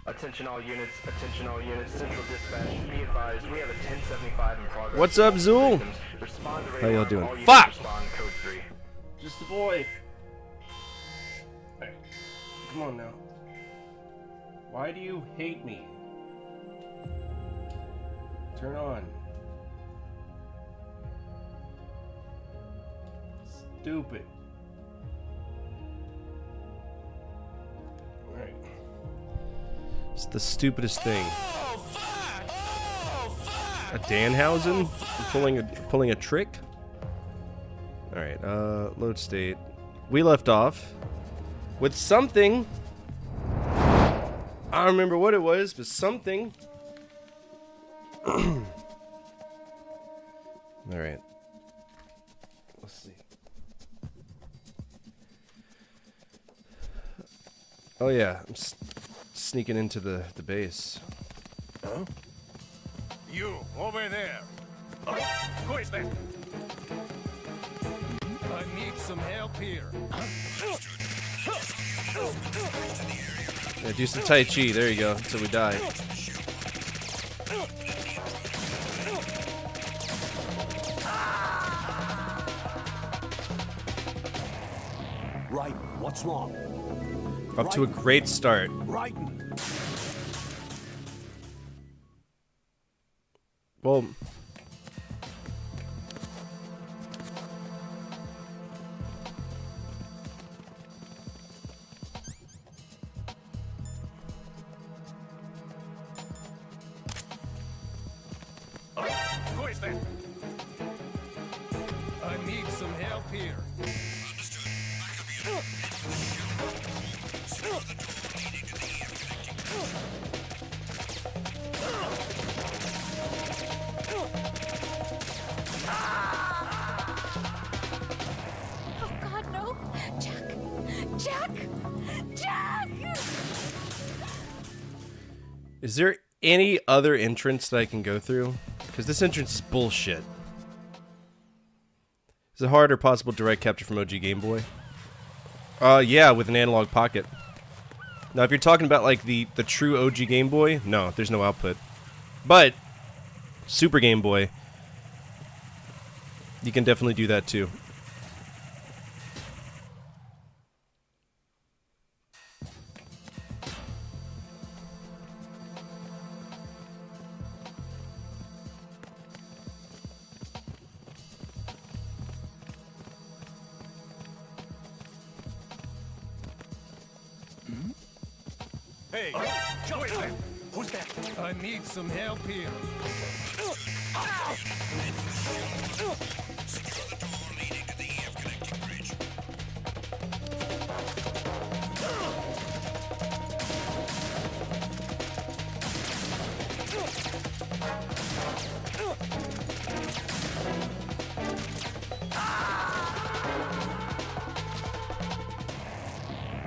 Attention all units, Central Dispatch, be advised, we have a 1075 in progress. What's up, Zool? Respond to How y'all radar, doing? all units Fuck! respond code 3. Just a boy. Hey, come on now. Why do you hate me? Turn on. Stupid. Alright. It's the stupidest thing. A Danhausen? Pulling a trick? Alright, load state. We left off with something. I don't remember what it was, but something. Alright. Let's see. Oh yeah, I'm sneaking into the base. Huh? You, over there! Who is that? I need some help here. Yeah, do some Tai Chi, there you go, until we die. Right, what's wrong? Off to a great start. Right. Well, Who is that? I need some help here. Oh God, no! Jack! Jack! Jack! is there any other entrance that I can go through? Because this entrance is bullshit. Is it hard or possible direct capture from OG Game Boy? Yeah, with an analog pocket. Now, if you're talking about like the true OG Game Boy, no, there's no output. But Super Game Boy, you can definitely do that too. Hey, who is that? Who's that? I need some help here.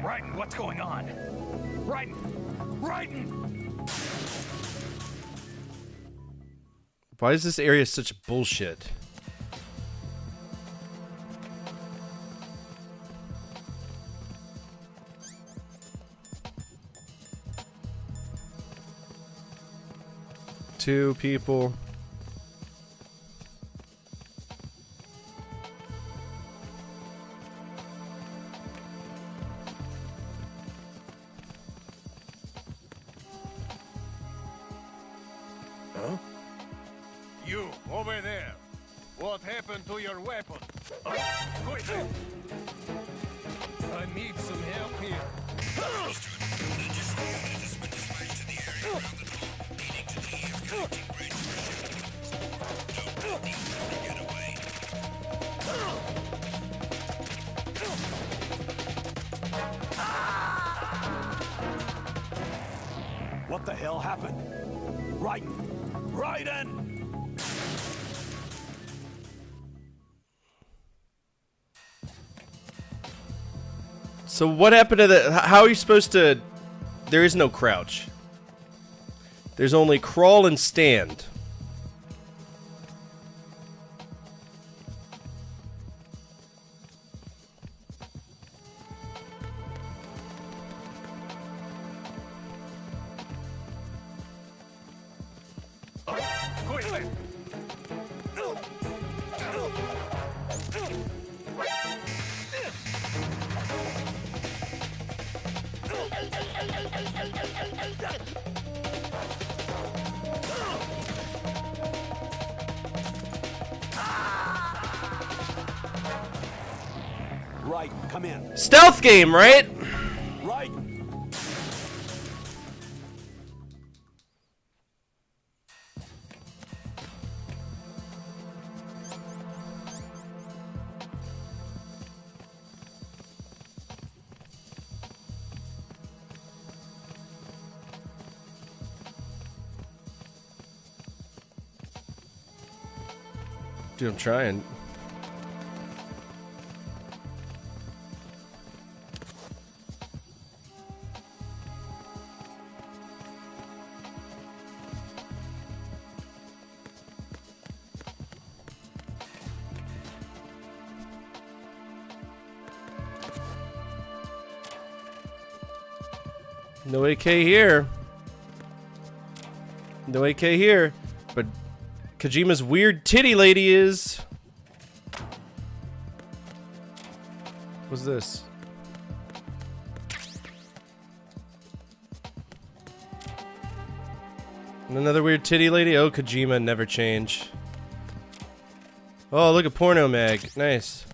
Raiden, what's going on? Raiden! Raiden! Why is this area such bullshit? Two people. Huh? You, over there. What happened to your weapon? Who is that? I need some help here. What the hell happened? Raiden! Raiden! So what happened to the... How are you supposed to... There is no crouch. There's only crawl and stand. Right, come in. Stealth game, right? Right. Dude, I'm trying. No AK here. No AK here. But Kojima's weird titty lady is. What's this? Another weird titty lady? Oh, Kojima never change. Oh, look at Porno Mag. Nice.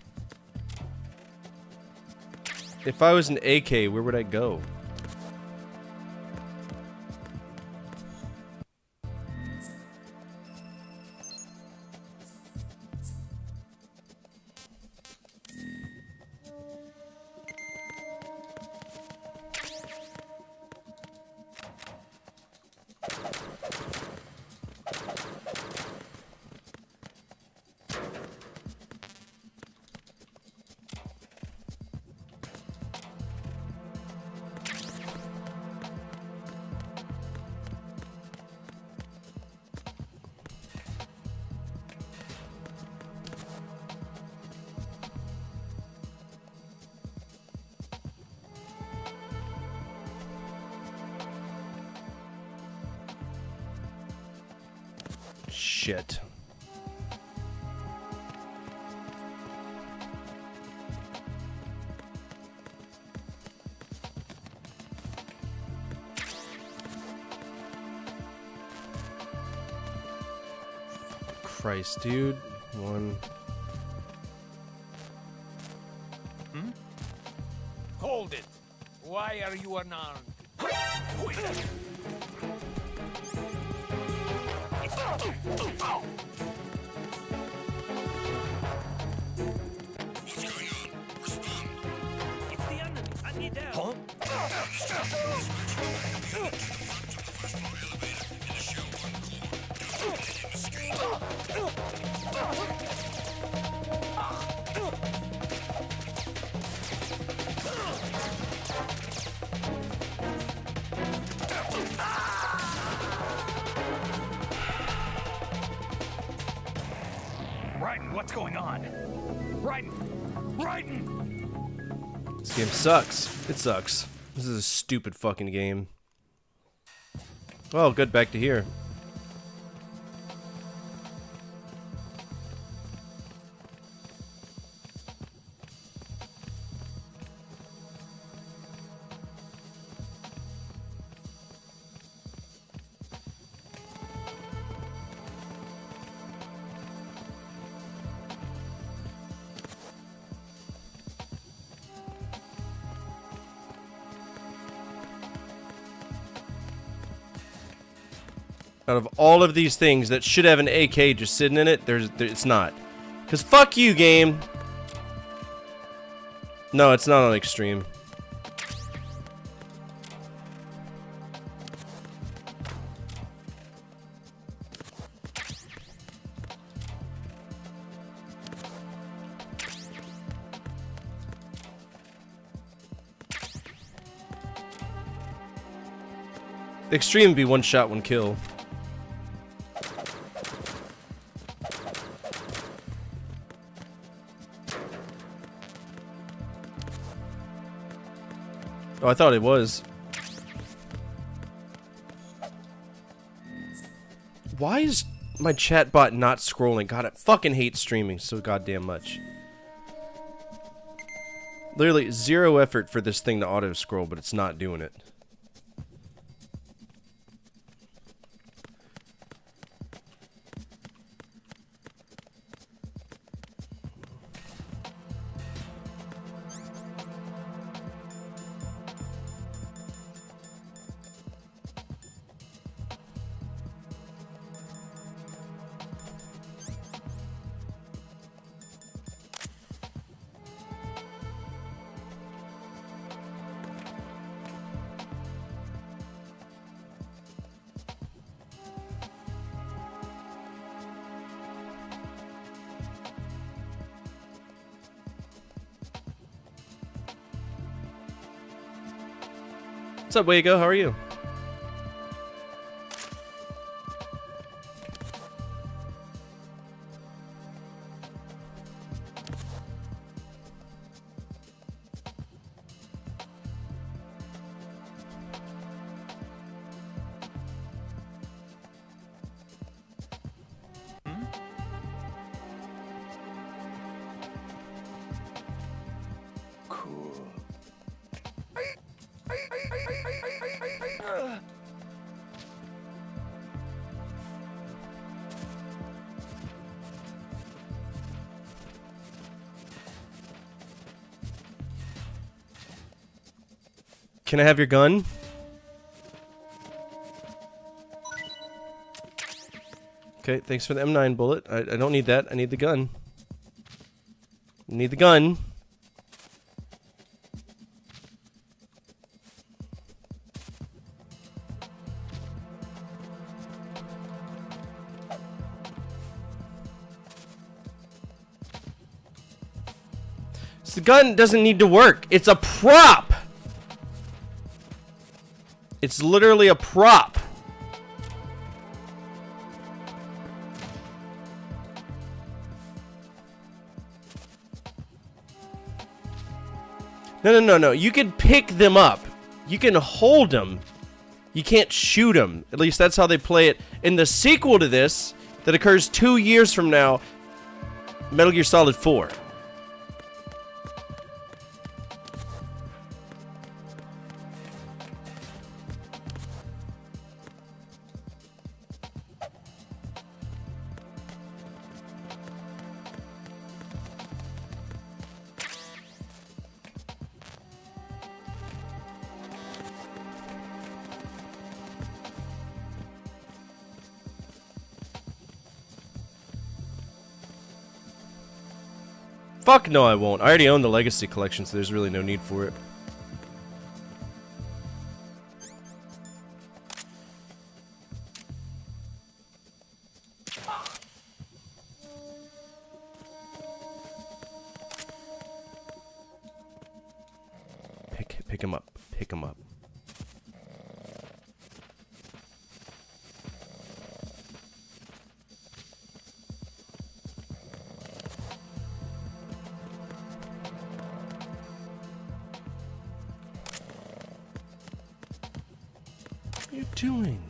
If I was an AK, where would I go? Shit. Christ, dude. One. Hold it. Why are you unarmed? What's going on? Respond. It's the enemy. I need help. Huh? Raiden, what's going on? Raiden! Raiden! This game sucks. It sucks. This is a stupid fucking game. Oh, good. Back to here. Out of all of these things that should have an AK just sitting in it, it's not. Because fuck you, game. No, it's not on extreme. Extreme would be one shot, one kill. Oh, I thought it was. Why is... my chat bot not scrolling? God, I fucking hate streaming so goddamn much. Literally 0 effort for this thing to auto scroll, but it's not doing it. What's up, Wago? How are you? Can I have your gun? Okay, thanks for the M9 bullet. I don't need that. I need the gun. I need the gun. The gun doesn't need to work. It's a prop. It's literally a prop. No. You can pick them up. You can hold them. You can't shoot them. At least that's how they play it in the sequel to this that occurs 2 years from now, Metal Gear Solid 4. Fuck no, I won't. I already own the Legacy Collection, so there's really no need for it. Pick him up. Pick him up. What are you doing?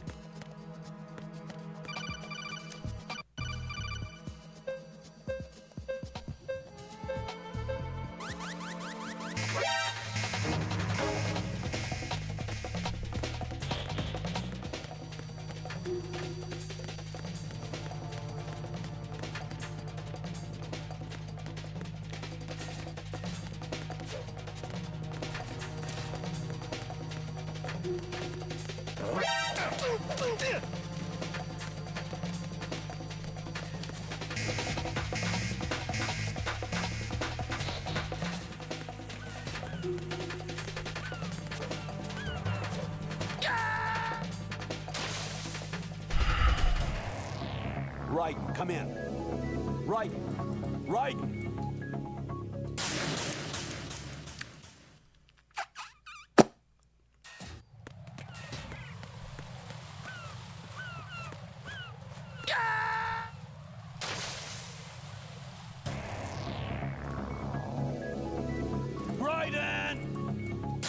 Right, come in. Right. Right. Right in.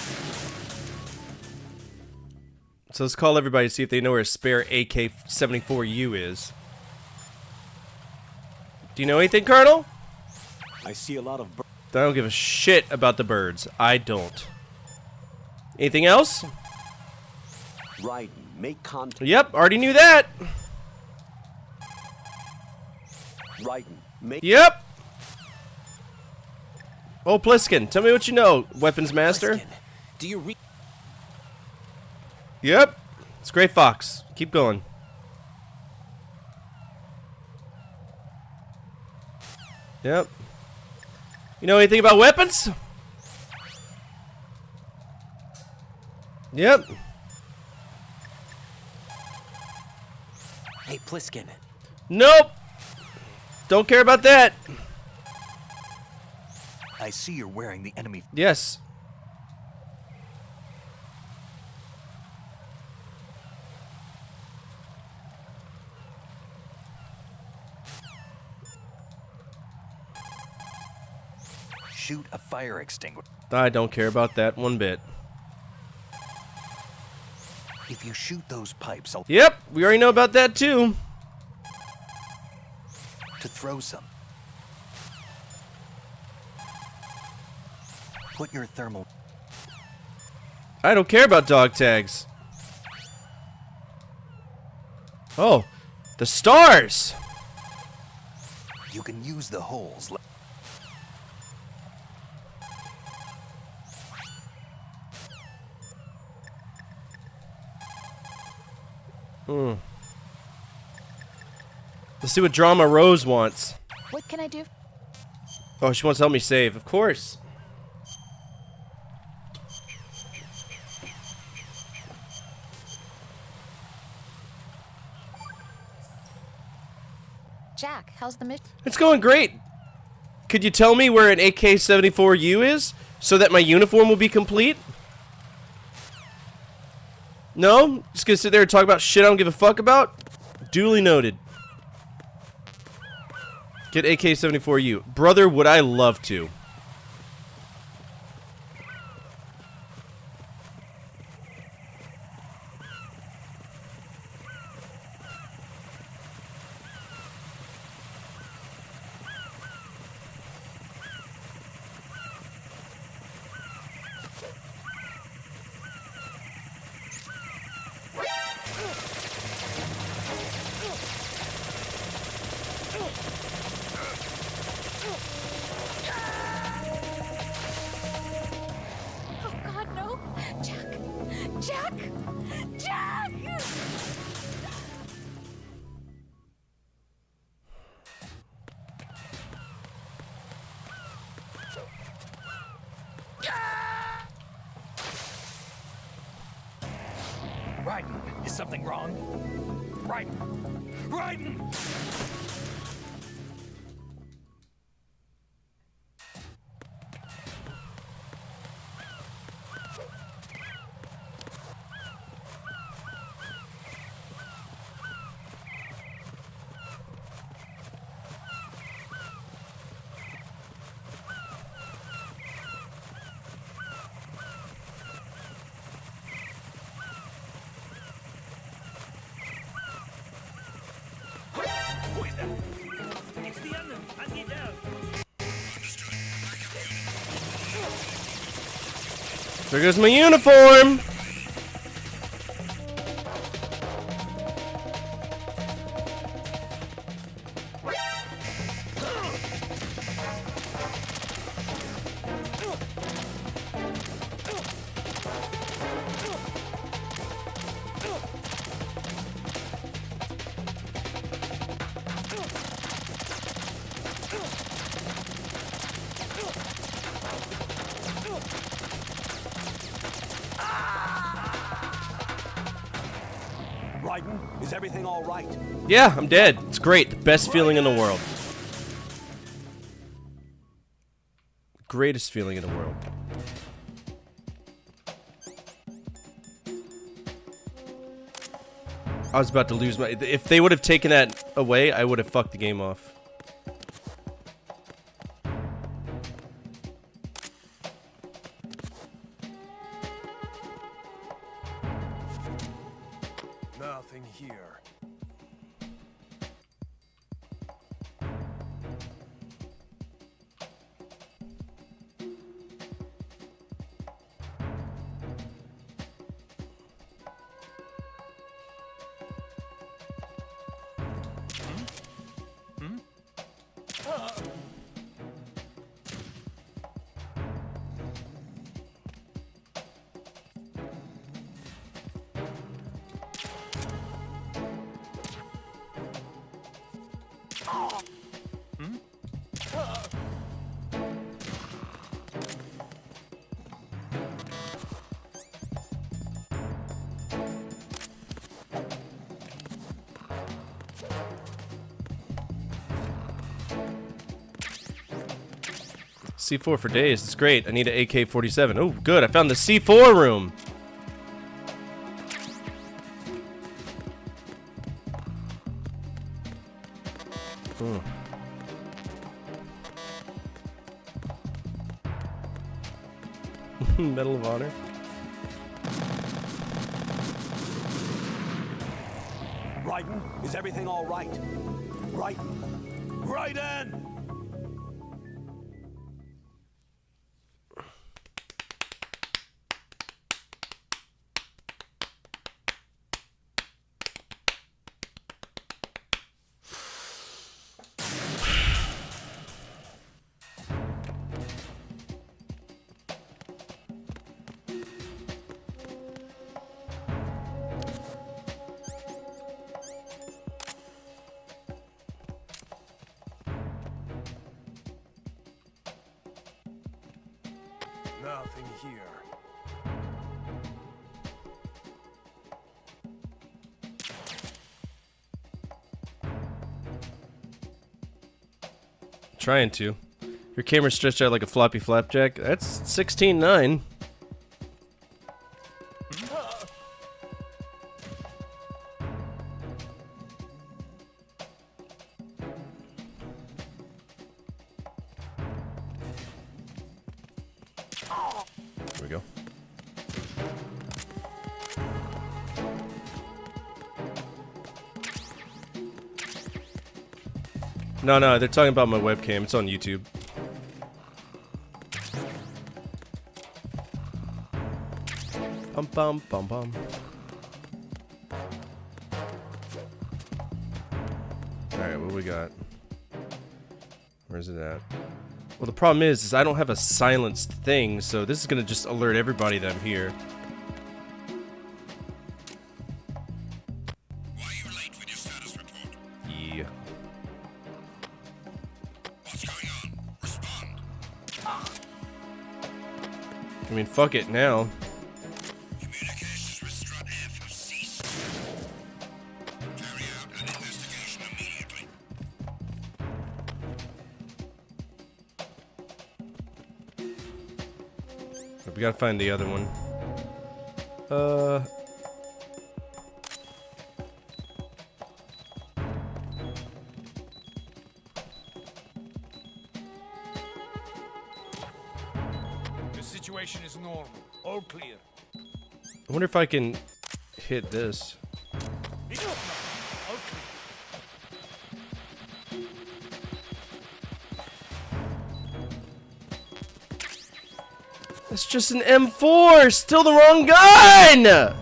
So let's call everybody to see if they know where a spare AK-74U is. Do you know anything, Colonel? I see a lot of birds. I don't give a shit about the birds. I don't. Anything else? Right. Make contact. Yep, already knew that. Right. Make. Yep. Oh, Pliskin, tell me what you know, weapons master. Pliskin, do you read? Yep. It's Gray Fox. Keep going. Yep. You know anything about weapons? Yep. Hey, Pliskin. Nope. Don't care about that. I see you're wearing the enemy. Yes. Shoot a fire extinguisher. I don't care about that one bit. If you shoot those pipes, I'll Yep, we already know about that too. to throw some. Put your thermal. I don't care about dog tags. Oh, the stars. You can use the holes. Let's see what drama Rose wants. What can I do? Oh, she wants to help me save. Of course. Jack, how's the mission? It's going great. Could you tell me where an AK-74U is so that my uniform will be complete? No? Just gonna sit there and talk about shit I don't give a fuck about? Duly noted. Get AK-74U. Brother, would I love to. Oh God, no! Jack! Jack! Jack! Raiden, is something wrong? Raiden! Raiden! Who is that? It's the enemy. I need help. There goes my uniform. Raiden, is everything all right? Yeah, I'm dead. It's great. The best feeling in the world. Greatest feeling in the world. I was about to lose my... If they would have taken that away, I would have fucked the game off. Nothing here. C4 for days. It's great. I need an AK-47. Oh, good. I found the C4 room. Oh. Medal of Honor. Raiden, is everything all right? Raiden! Raiden! Nothing here. Trying to. Your camera's stretched out like a floppy flapjack. That's 16:9. Here we go. No, they're talking about my webcam. It's on YouTube. Pum pum pum pum. Alright, what we got? Where's it at? Well, the problem is I don't have a silenced thing, so this is gonna just alert everybody that I'm here. Why are you late with your status report? Yeah. What's going on? Respond. I mean, fuck it now. Communications with Strut F have ceased. Carry out an investigation immediately. We gotta find the other one. The situation is normal. All clear. I wonder if I can hit this. Enough now. All clear. It's just an M4! Still the wrong gun!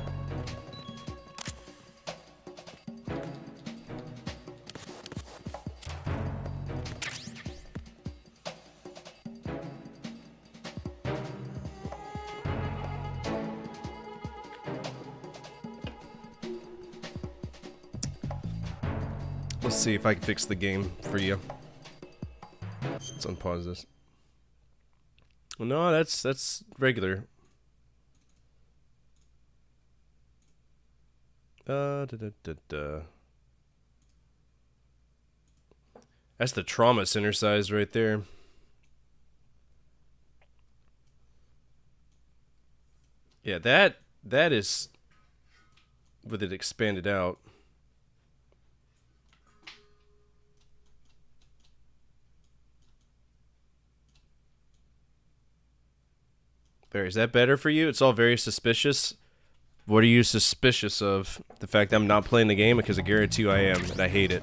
Let's see if I can fix the game for you. Let's unpause this. No, that's regular. That's the trauma center size right there. Yeah, that is with it expanded out. There, is that better for you? It's all very suspicious. What are you suspicious of? The fact that I'm not playing the game? Because I guarantee you I am, and I hate it.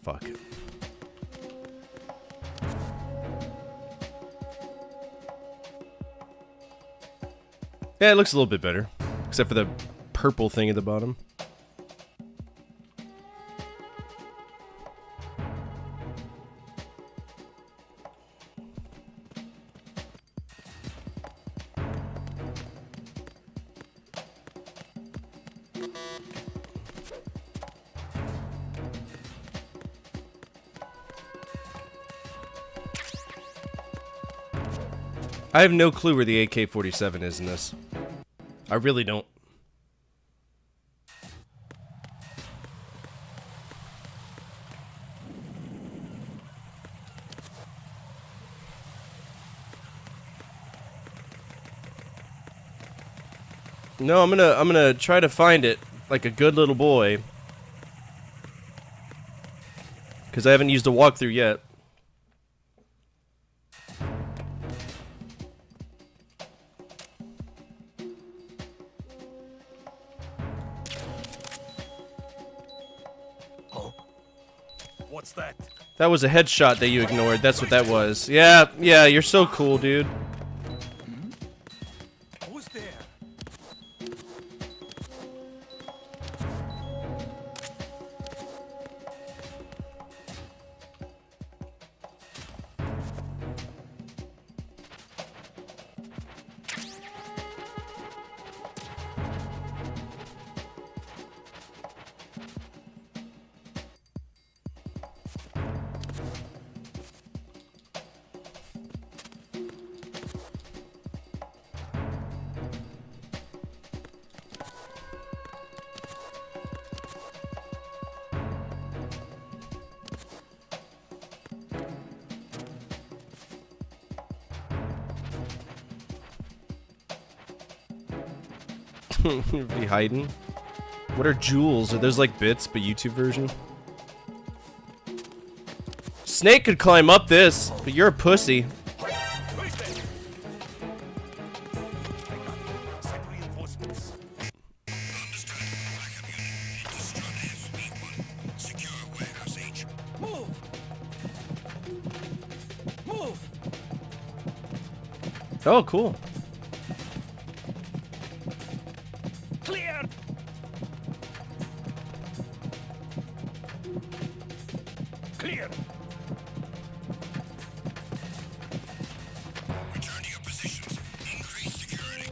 Fuck. Yeah, it looks a little bit better. Except for the purple thing at the bottom. I have no clue where the AK-47 is in this. I really don't. No, I'm gonna try to find it like a good little boy. Because I haven't used a walkthrough yet. What's that? That was a headshot that you ignored. That's what that was. Yeah, you're so cool, dude. Who's there? Be hiding. What are jewels? Are those like bits, but YouTube version? Snake could climb up this, but you're a pussy. Who's there? I got send reinforcements. Understood. Backup unit into strut F, B1. Secure warehouse H. Move! Move! Oh, cool. Clear! Clear! Return to your positions. Increase security.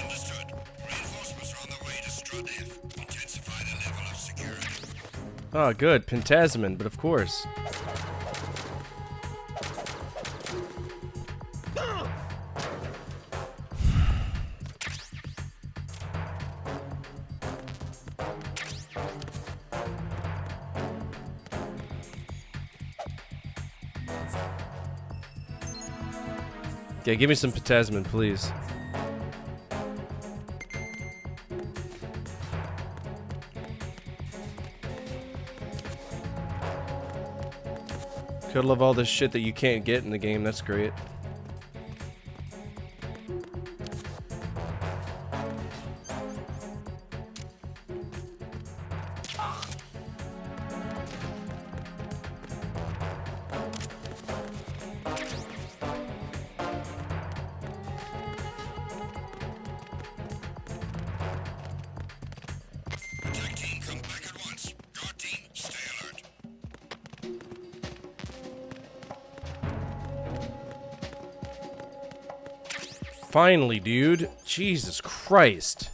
Understood. Reinforcements are on the way to strut F. Intensify the level of security. Oh, good. Pentasmin, but of course. Yeah, give me some Pentasmin, please. Could love all this shit that you can't get in the game. That's great. Attack team, come back at once. Guard team, stay alert. Finally, dude. Jesus Christ.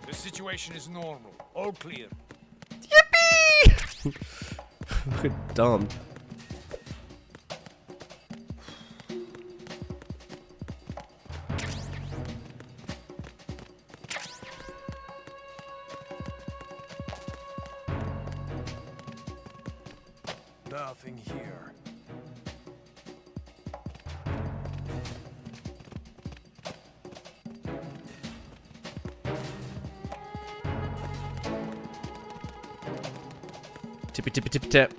The situation is normal. All clear. Look dumb. Nothing here. Tippy tippy tippy tap.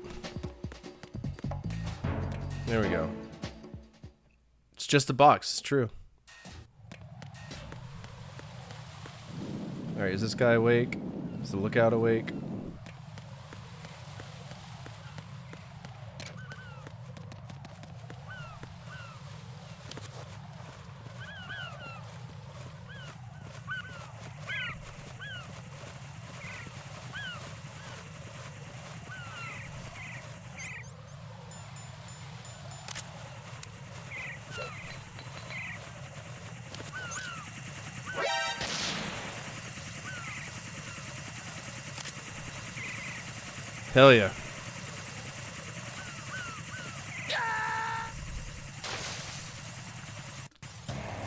There we go. It's just a box, it's true. Alright, is this guy awake? Is the lookout awake? Hell yeah.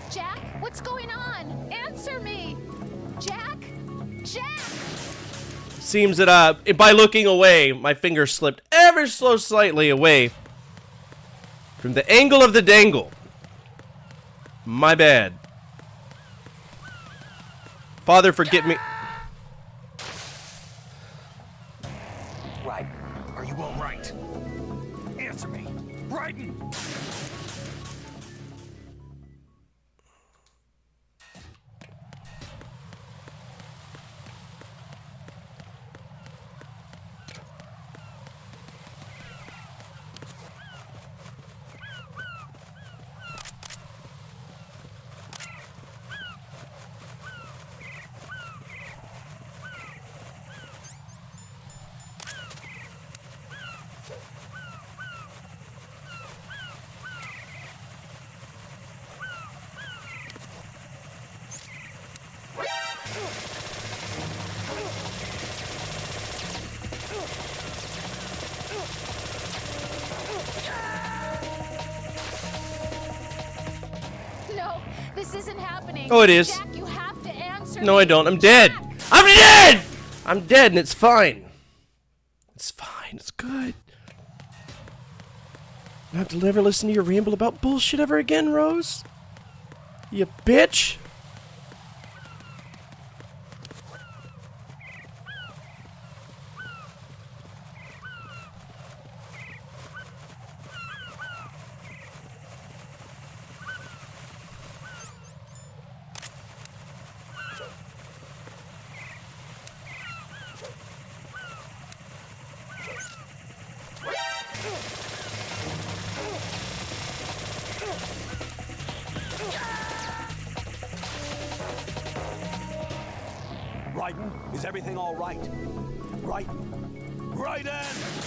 Jack, what's going on? Answer me! Jack? Jack! Seems that by looking away, my finger slipped ever so slightly away from the angle of the dangle. My bad. Father, forget me. Right. Are you all right? Answer me. Raiden! No, this isn't happening. Oh, it is. Jack, you have to answer No, me. I don't. I'm dead. Jack! I'm dead! I'm dead and it's fine. It's fine. It's good. I don't have to ever listen to your ramble about bullshit ever again, Rose. You bitch. Raiden, is everything all right? Raiden! Raiden!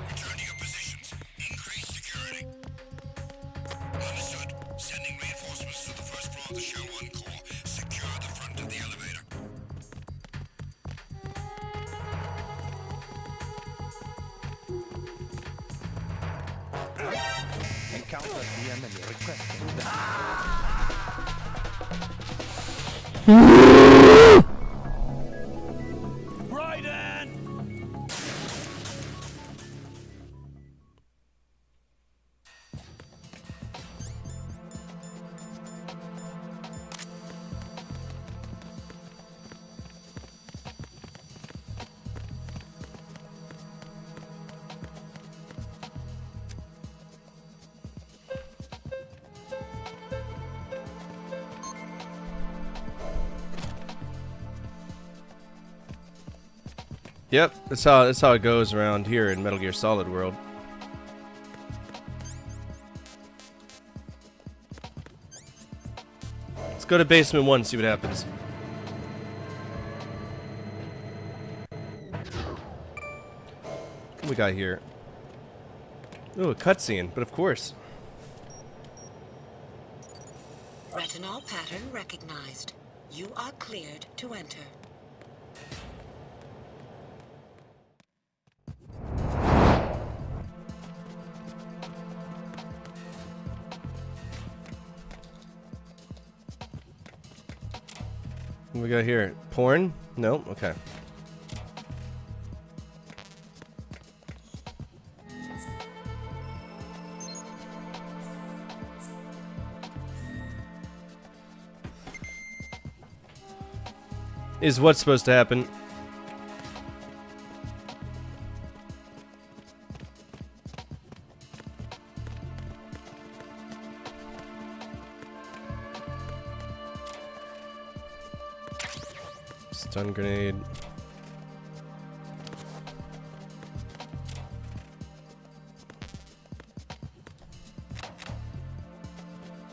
Return to your positions. Increase security. Understood. Sending reinforcements to the first floor of the Shell 1 core. Secure the front of the elevator. Encounter the enemy requesting Raiden! Yep, that's how it goes around here in Metal Gear Solid world. Let's go to basement 1, see what happens. What we got here? Oh, a cutscene, but of course. Retinol pattern recognized. You are cleared to enter. What we got here? Porn? No? Okay. Is what's supposed to happen. Stun grenade.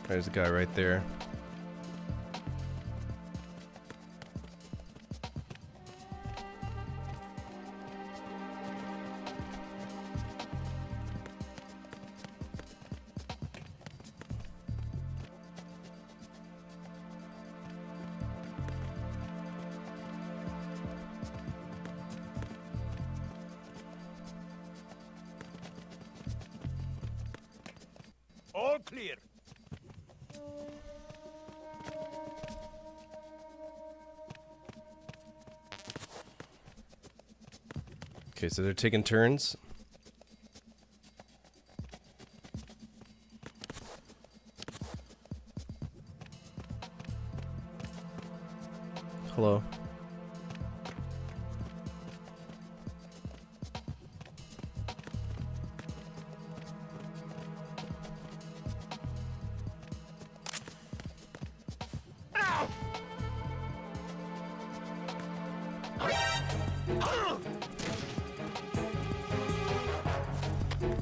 There's a guy right there. All clear. Okay, so they're taking turns. Hello.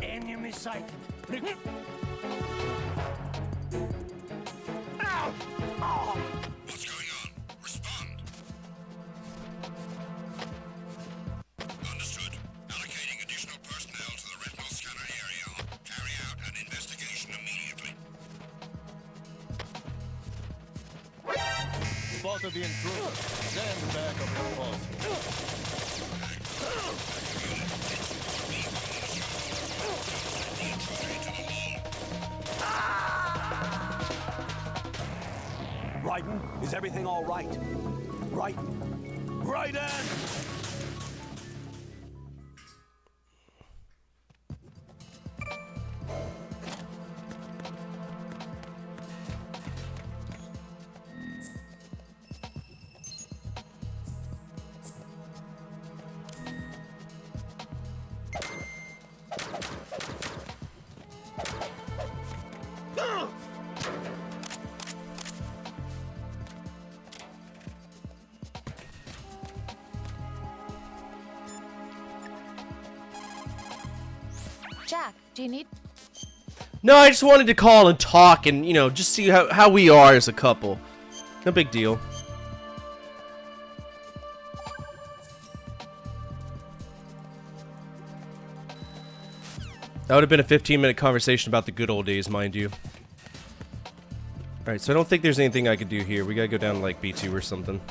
Enemy sighted. What's going on? Respond. Understood. Allocating additional personnel to the retinal scanner area. Carry out an investigation immediately. Spotted the intruder. Stand back of your post. Raiden, is everything all right? Raiden. Raiden! Jack, do you need... No, I just wanted to call and talk and, you know, just see how we are as a couple. No big deal. That would have been a 15-minute conversation about the good old days, mind you. Alright, so I don't think there's anything I could do here. We gotta go down to like B2 or something.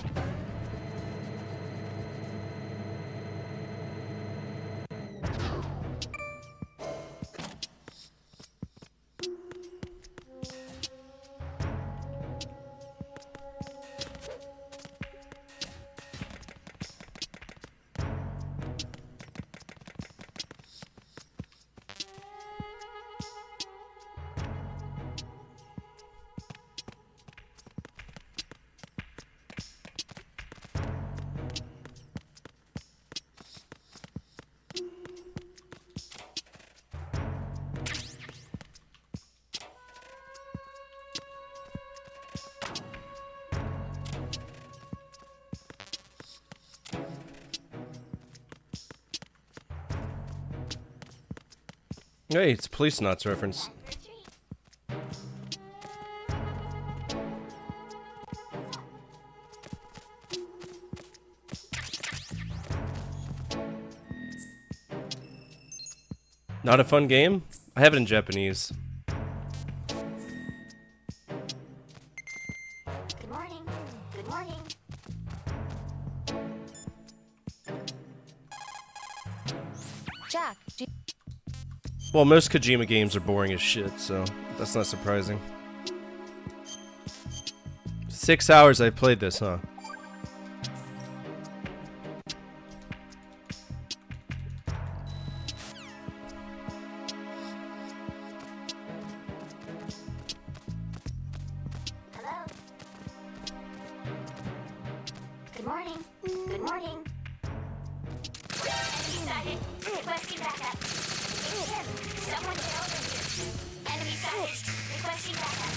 Hey, it's Police Knots reference. Not a fun game? I have it in Japanese. Good morning. Good morning. Jack, do you... Well, most Kojima games are boring as shit, so that's not surprising. 6 hours I've played this, huh? morning. Enemy sighted. Requesting backup. It's him. Someone get over here. Enemy sighted. Requesting backup.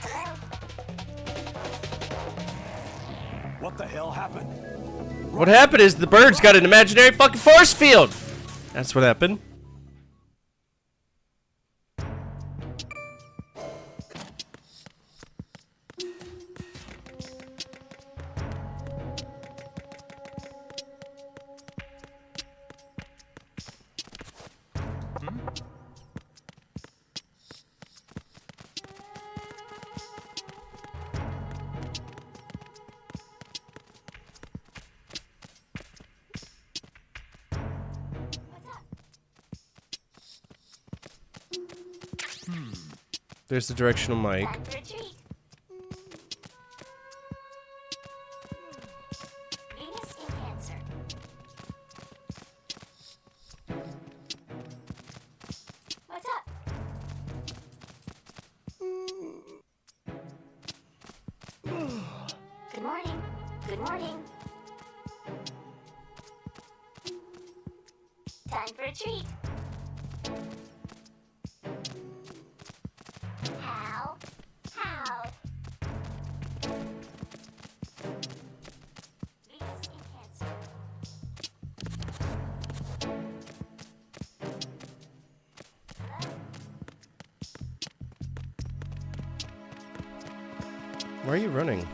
Hello? What the hell happened? What happened is the bird's got an imaginary fucking force field. That's what happened. There's the directional mic. Time for a treat. Venus in Cancer. What's up? Good morning. Good morning. Time for a treat. How? Venus in Cancer. Hello? Why are you running?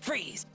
Freeze!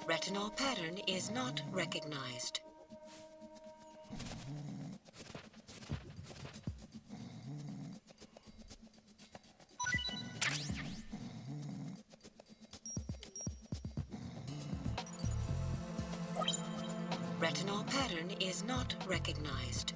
Retinol pattern is not recognized. Retinol pattern is not recognized.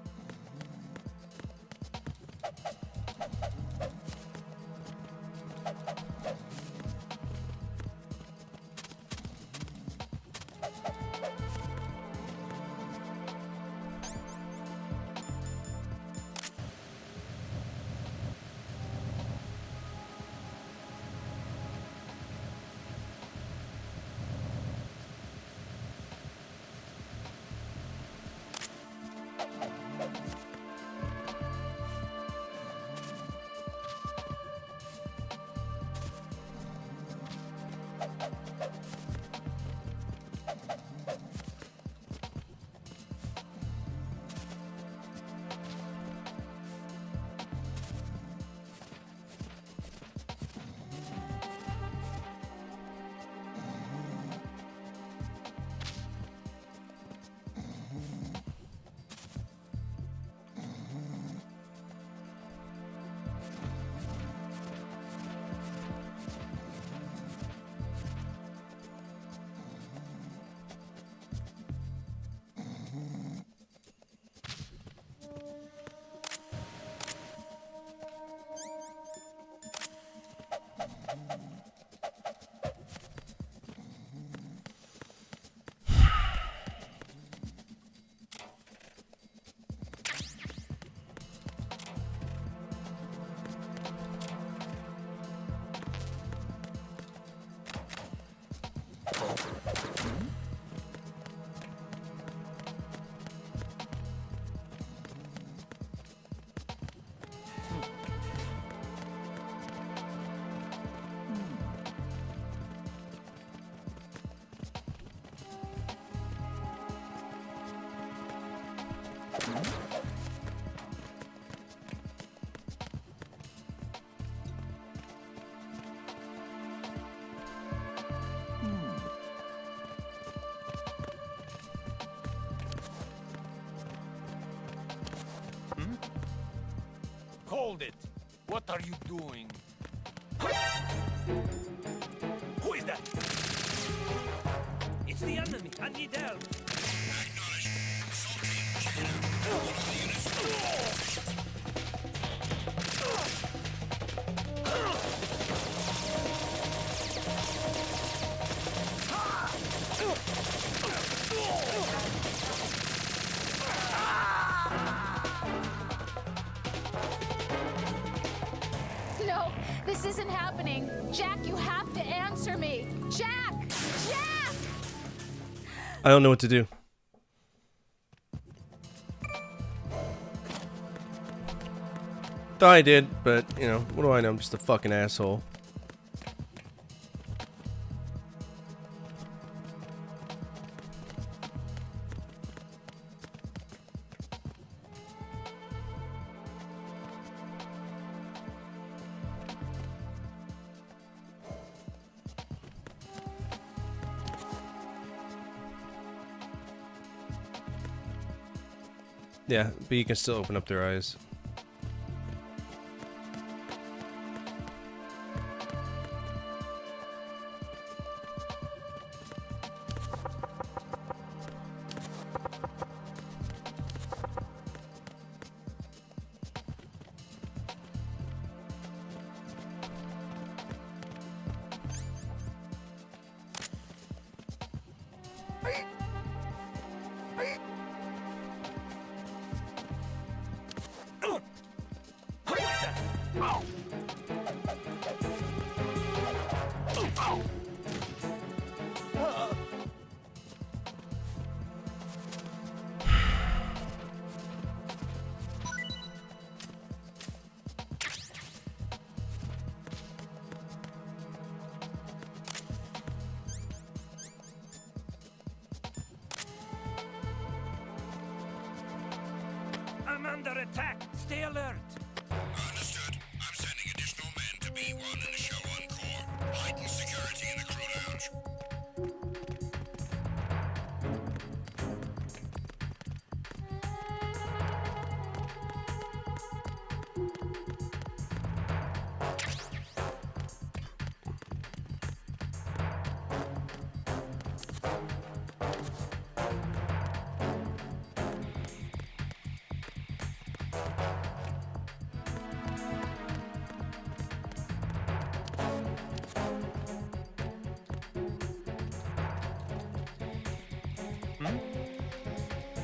Hold it! What are you doing? Who is that? It's the enemy! I need help! Acknowledged. Assault team, check it out. All other units No, this isn't happening. Jack, you have to answer me. Jack! Jack! I don't know what to do. Thought I did, but, you know, what do I know? I'm just a fucking asshole. Yeah, but you can still open up their eyes. I'm under attack! Stay alert! understood. I'm sending additional men to B1 and a show on core. Heighten security in the crew lounge.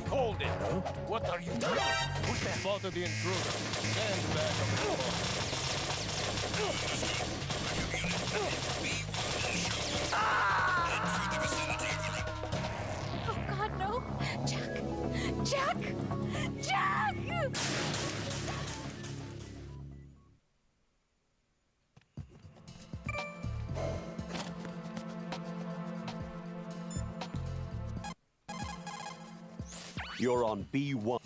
Hold it! What are you doing? Who's that? Spotted the intruder. Stand back on the floor. Oh God, no! Jack! Jack! Jack! You're on B1.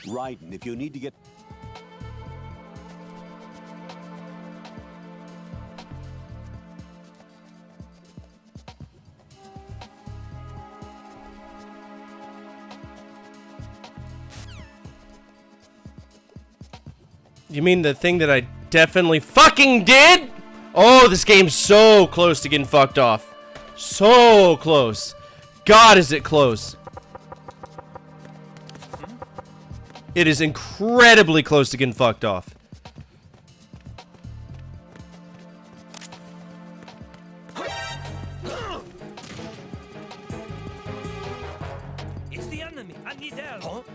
Right, and if you need to get... You mean the thing that I definitely fucking did? Oh, this game's so close to getting fucked off. So close. God, is it close. It is incredibly close to getting fucked off. It's the enemy! I need help!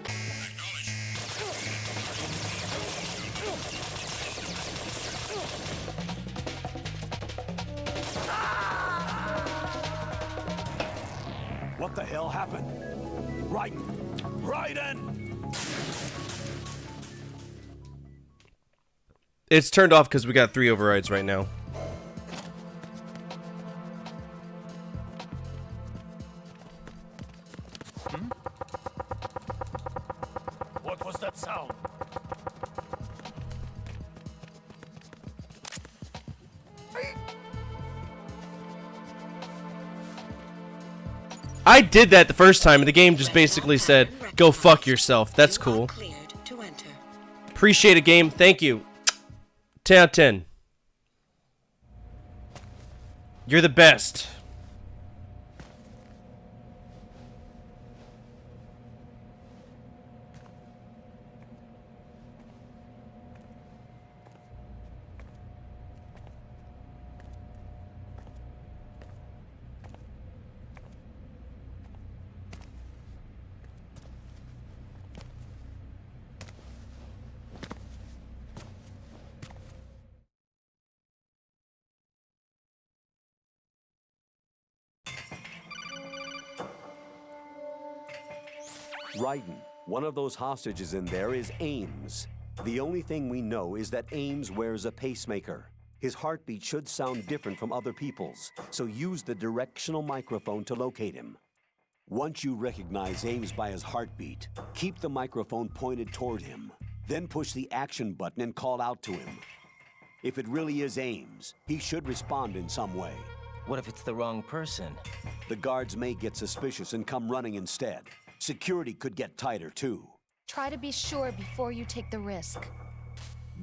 What the hell happened? Raiden! It's turned off because we got 3 overrides right now. What was that sound? I did that the first time, and the game just basically said, go fuck yourself. That's cool. Cleared to enter. Appreciate it, game. Thank you. 10 out of 10. You're the best. Raiden, one of those hostages in there is Ames. The only thing we know is that Ames wears a pacemaker. His heartbeat should sound different from other people's, so use the directional microphone to locate him. Once you recognize Ames by his heartbeat, keep the microphone pointed toward him. Then push the action button and call out to him. If it really is Ames, he should respond in some way. What if it's the wrong person? The guards may get suspicious and come running instead. Security could get tighter, too. Try to be sure before you take the risk.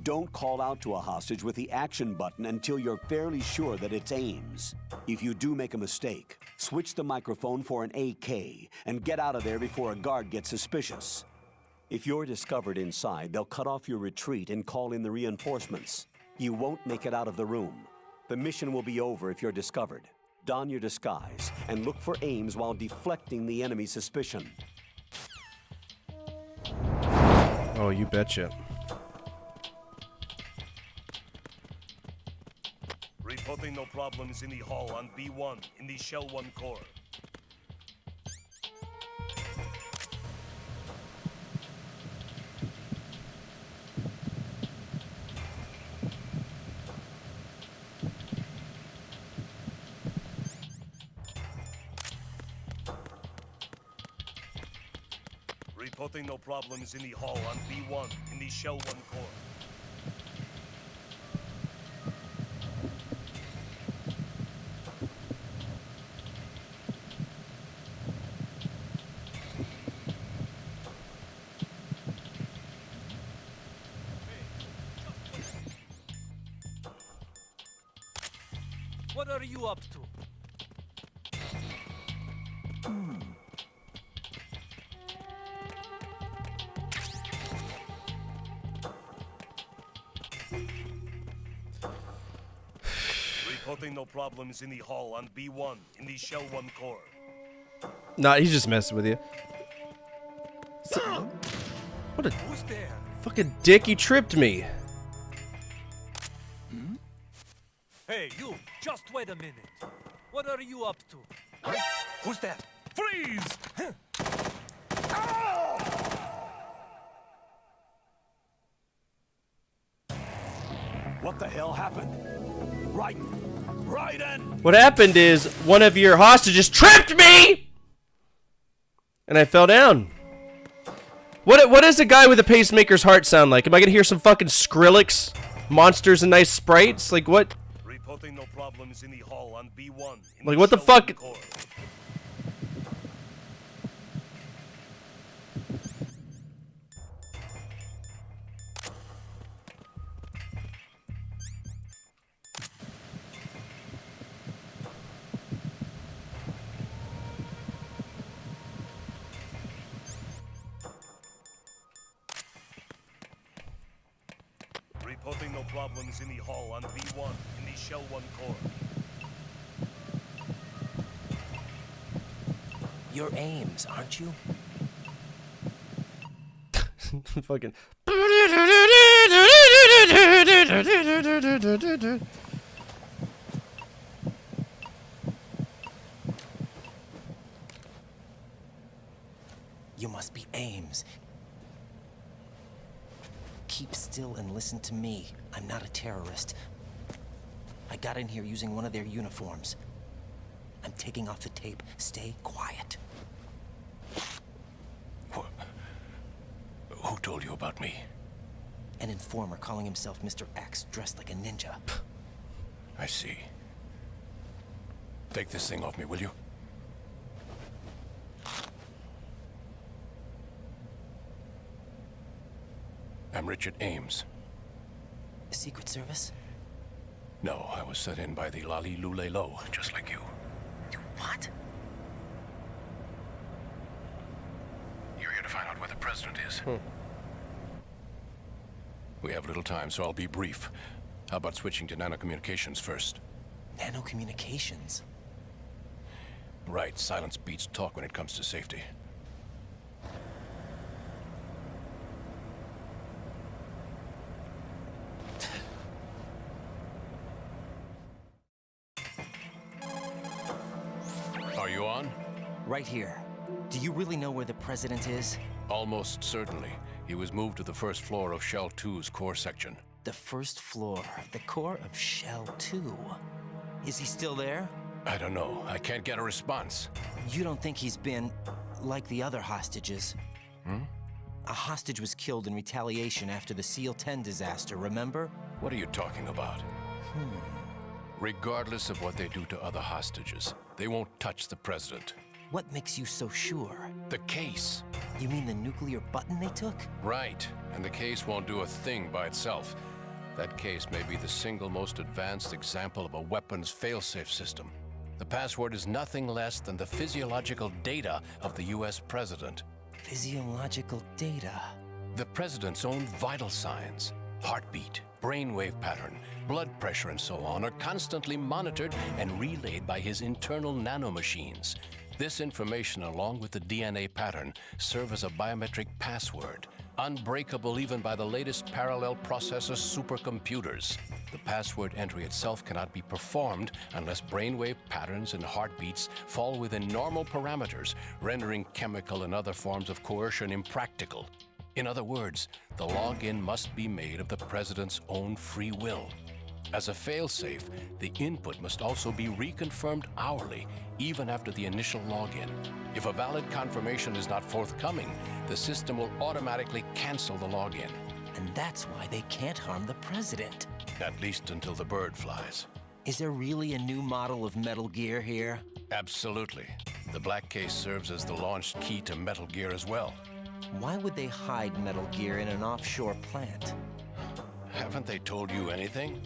Don't call out to a hostage with the action button until you're fairly sure that it's Ames. If you do make a mistake, switch the microphone for an AK and get out of there before a guard gets suspicious. If you're discovered inside, they'll cut off your retreat and call in the reinforcements. You won't make it out of the room. The mission will be over if you're discovered. Don your disguise and look for Ames while deflecting the enemy's suspicion. Oh, you betcha. Reporting no problems in the hall on B1 in the Shell 1 core. Reporting no problems in the hall on B1 in the Shell 1 core. What are you up to? Reporting no problems in the hall on B1 in the Shell 1 core. Nah, he's just messing with you. What a Who's there? fucking dick, he tripped me. Hey, you! Just wait a minute. What are you up to? Huh? Who's that? Freeze! What the hell happened? Raiden! What happened is one of your hostages tripped me, and I fell down. What does a guy with a pacemaker's heart sound like? Am I gonna hear some fucking Skrillex, Monsters and Nice Sprites? Like what? Reporting no problems in the hall on B1 in Like what the Shell fuck? 1 core. Reporting no problems in the hall on B1 in the Shell 1 core. You're Ames, aren't you? Fucking. You must be Ames. Keep still and listen to me. I'm not a terrorist. I got in here using one of their uniforms. I'm taking off the tape. Stay quiet. Who told you about me? An informer calling himself Mr. X, dressed like a ninja. I see. Take this thing off me, will you? I'm Richard Ames. The Secret Service? No, I was sent in by the Lali Lule Lo, just like you. What? You're here to find out where the president is. We have little time, so I'll be brief. How about switching to nanocommunications first? Nanocommunications? Right, silence beats talk when it comes to safety. Are you on? Right here. Do you really know where the president is? Almost certainly. He was moved to the first floor of Shell 2's core section. The first floor, the core of Shell 2. Is he still there? I don't know. I can't get a response. You don't think he's been like the other hostages? A hostage was killed in retaliation after the SEAL 10 disaster, remember? What are you talking about? Regardless of what they do to other hostages, they won't touch the president. What makes you so sure? The case. You mean the nuclear button they took? Right, and the case won't do a thing by itself. That case may be the single most advanced example of a weapons failsafe system. The password is nothing less than the physiological data of the US president. Physiological data? The president's own vital signs, heartbeat, brainwave pattern, blood pressure, and so on are constantly monitored and relayed by his internal nanomachines. This information, along with the DNA pattern, serve as a biometric password, unbreakable even by the latest parallel processor supercomputers. The password entry itself cannot be performed unless brainwave patterns and heartbeats fall within normal parameters, rendering chemical and other forms of coercion impractical. In other words, the login must be made of the president's own free will. As a failsafe, the input must also be reconfirmed hourly, even after the initial login. If a valid confirmation is not forthcoming, the system will automatically cancel the login. And that's why they can't harm the president. At least until the bird flies. Is there really a new model of Metal Gear here? Absolutely. The black case serves as the launch key to Metal Gear as well. Why would they hide Metal Gear in an offshore plant? Haven't they told you anything?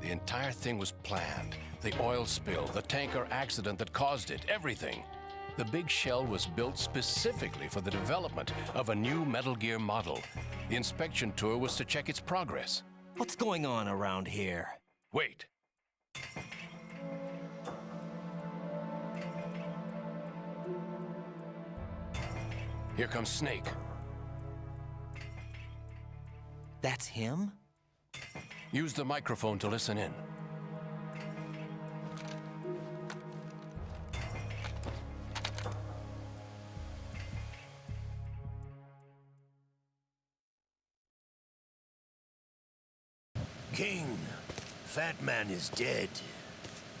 The entire thing was planned. The oil spill, the tanker accident that caused it, everything. The big shell was built specifically for the development of a new Metal Gear model. The inspection tour was to check its progress. What's going on around here? Wait. Here comes Snake. That's him? Use the microphone to listen in. King, Fat Man is dead.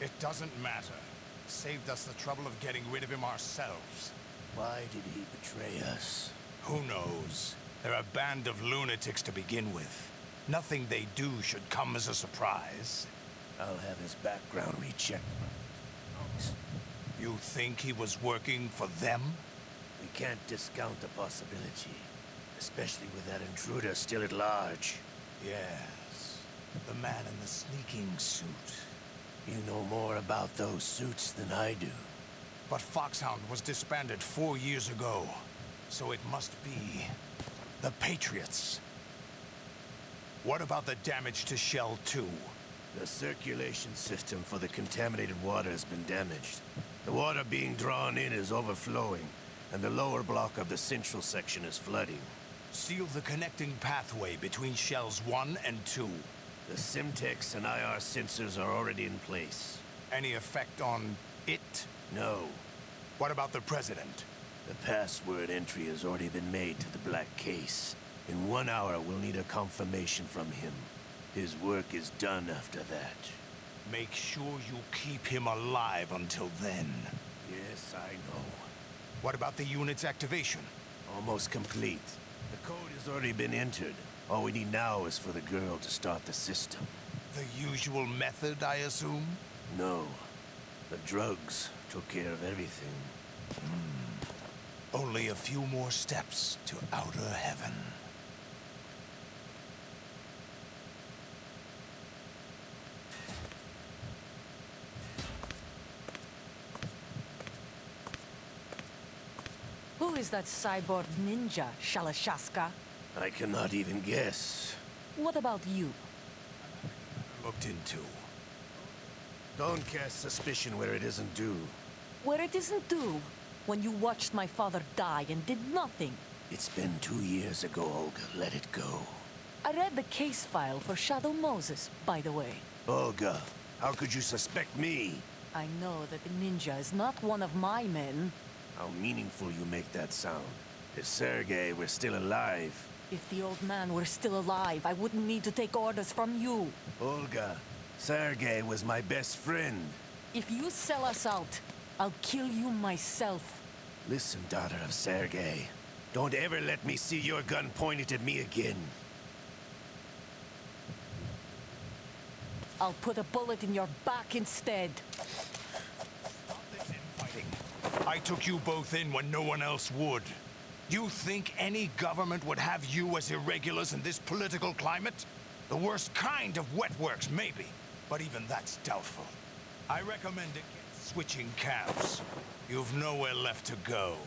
It doesn't matter. Saved us the trouble of getting rid of him ourselves. Why did he betray us? Who knows? They're a band of lunatics to begin with. Nothing they do should come as a surprise. I'll have his background rechecked. You think he was working for them? We can't discount the possibility, especially with that intruder still at large. Yes. The man in the sneaking suit. You know more about those suits than I do. But Foxhound was disbanded 4 years ago. So it must be the Patriots. What about the damage to Shell 2? The circulation system for the contaminated water has been damaged. The water being drawn in is overflowing, and the lower block of the central section is flooding. Seal the connecting pathway between Shells 1 and 2. The Simtex and IR sensors are already in place. Any effect on it? No. What about the President? The password entry has already been made to the black case. In 1 hour, we'll need a confirmation from him. His work is done after that. Make sure you keep him alive until then. Yes, I know. What about the unit's activation? Almost complete. The code has already been entered. All we need now is for the girl to start the system. The usual method, I assume? No. The drugs took care of everything. Only a few more steps to outer heaven. Who is that cyborg ninja, Shalashaska? I cannot even guess. What about you? Looked into. Don't cast suspicion where it isn't due. Where it isn't due, when you watched my father die and did nothing. It's been 2 years ago, Olga. Let it go. I read the case file for Shadow Moses, by the way. Olga, how could you suspect me? I know that the ninja is not one of my men. How meaningful you make that sound. If Sergei were still alive... If the old man were still alive, I wouldn't need to take orders from you. Olga, Sergei was my best friend. If you sell us out, I'll kill you myself. Listen, daughter of Sergei. Don't ever let me see your gun pointed at me again. I'll put a bullet in your back instead. Stop this infighting. I took you both in when no one else would. You think any government would have you as irregulars in this political climate? The worst kind of wet works, maybe. But even that's doubtful. I recommend against switching camps. You've nowhere left to go.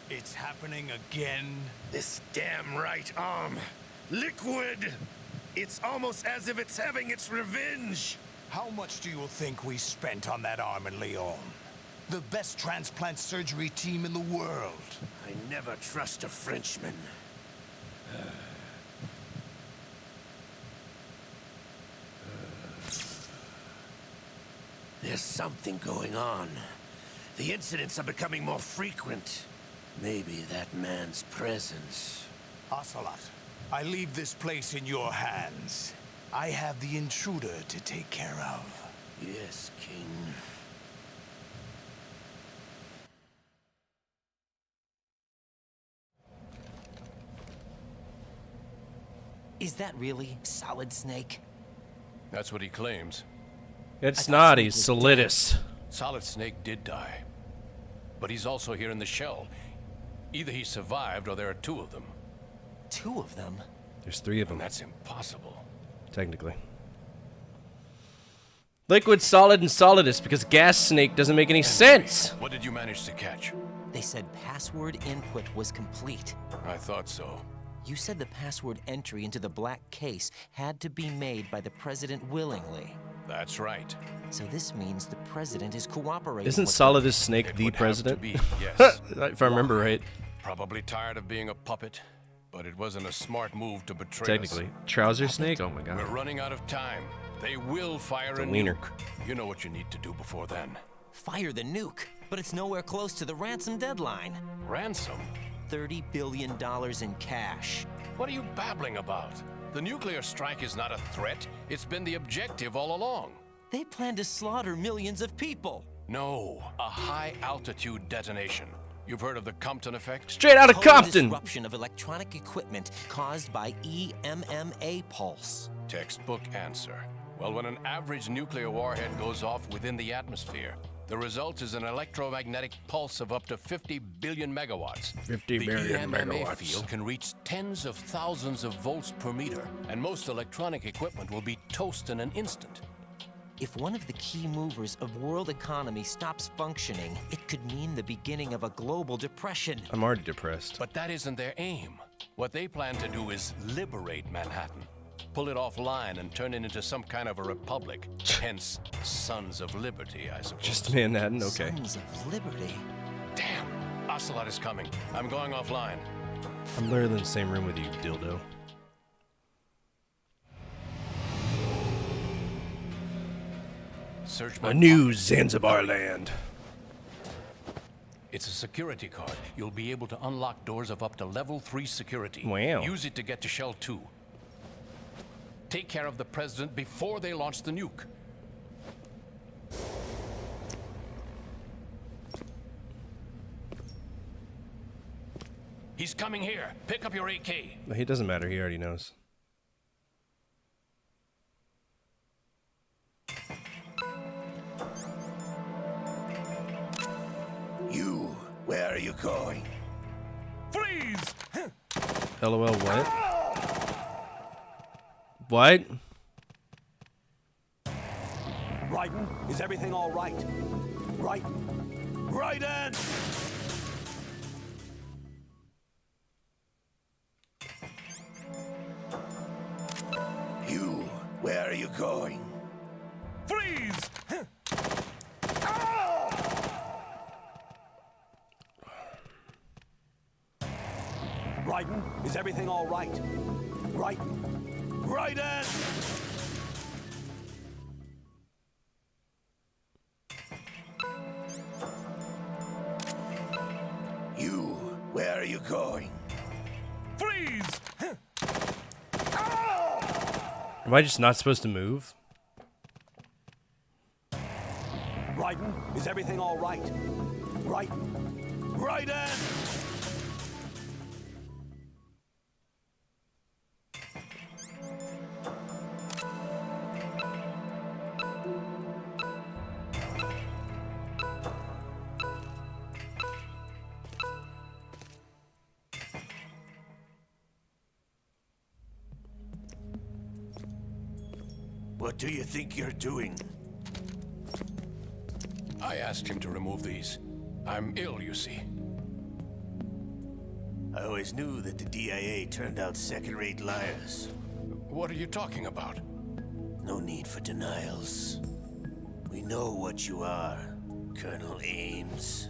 It's happening again. This damn right arm. Liquid! It's almost as if it's having its revenge. How much do you think we spent on that arm in Lyon? The best transplant surgery team in the world. I never trust a Frenchman. There's something going on. The incidents are becoming more frequent. Maybe that man's presence. Ocelot, I leave this place in your hands. I have the intruder to take care of. Yes, King. Is that really Solid Snake? That's what he claims. It's not. He's Solidus. Solid Snake did die. But he's also here in the shell. Either he survived or there are two of them. Two of them? There's three of them. And that's impossible. Technically. Liquid, Solid, and Solidus, because Gas Snake doesn't make any sense. What did you manage to catch? They said password input was complete. I thought so. You said the password entry into the black case had to be made by the president willingly. That's right. So this means the president is cooperating. Isn't with Solidus Snake the president? Be, yes. If I remember right. Probably tired of being a puppet, but it wasn't a smart move to betray Technically. us. Trouser Snake? Oh my god. We're running out of time. They will fire a wiener. nuke. You know what you need to do before then. Fire the nuke, but it's nowhere close to the ransom deadline. Ransom? $30 billion in cash. What are you babbling about? The nuclear strike is not a threat. It's been the objective all along. They plan to slaughter millions of people. No, a high-altitude detonation. You've heard of the Compton effect? Straight out of Compton! Disruption of electronic equipment caused by EMMA pulse. Textbook answer. Well, when an average nuclear warhead goes off within the atmosphere, the result is an electromagnetic pulse of up to 50 billion megawatts. 50 billion the EMMA megawatts. field can reach tens of thousands of volts per meter, and most electronic equipment will be toast in an instant. If one of the key movers of world economy stops functioning, it could mean the beginning of a global depression. I'm already depressed. But that isn't their aim. What they plan to do is liberate Manhattan. Pull it offline and turn it into some kind of a republic. Hence, Sons of Liberty, I suppose. Just Manhattan? Okay. Sons of Liberty? Damn! Ocelot is coming. I'm going offline. I'm literally in the same room with you, dildo. Search A new Zanzibar land. It's a security card. You'll be able to unlock doors of up to level 3 security. Wow. Use it to get to Shell 2. Take care of the president before they launch the nuke. He's coming here. Pick up your AK. He doesn't matter. He already knows. You are you going? Freeze! LOL, what? What? Raiden, is everything all right? Raiden! You, where are you going? Freeze! Raiden, is everything all right? Raiden! You, where are you going? Freeze! Am I just not supposed to move? Raiden, is everything all right? Raiden! What do you think you're doing? I asked him to remove these. I'm ill, you see. I always knew that the DIA turned out second-rate liars. What are you talking about? No need for denials. We know what you are, Colonel Ames.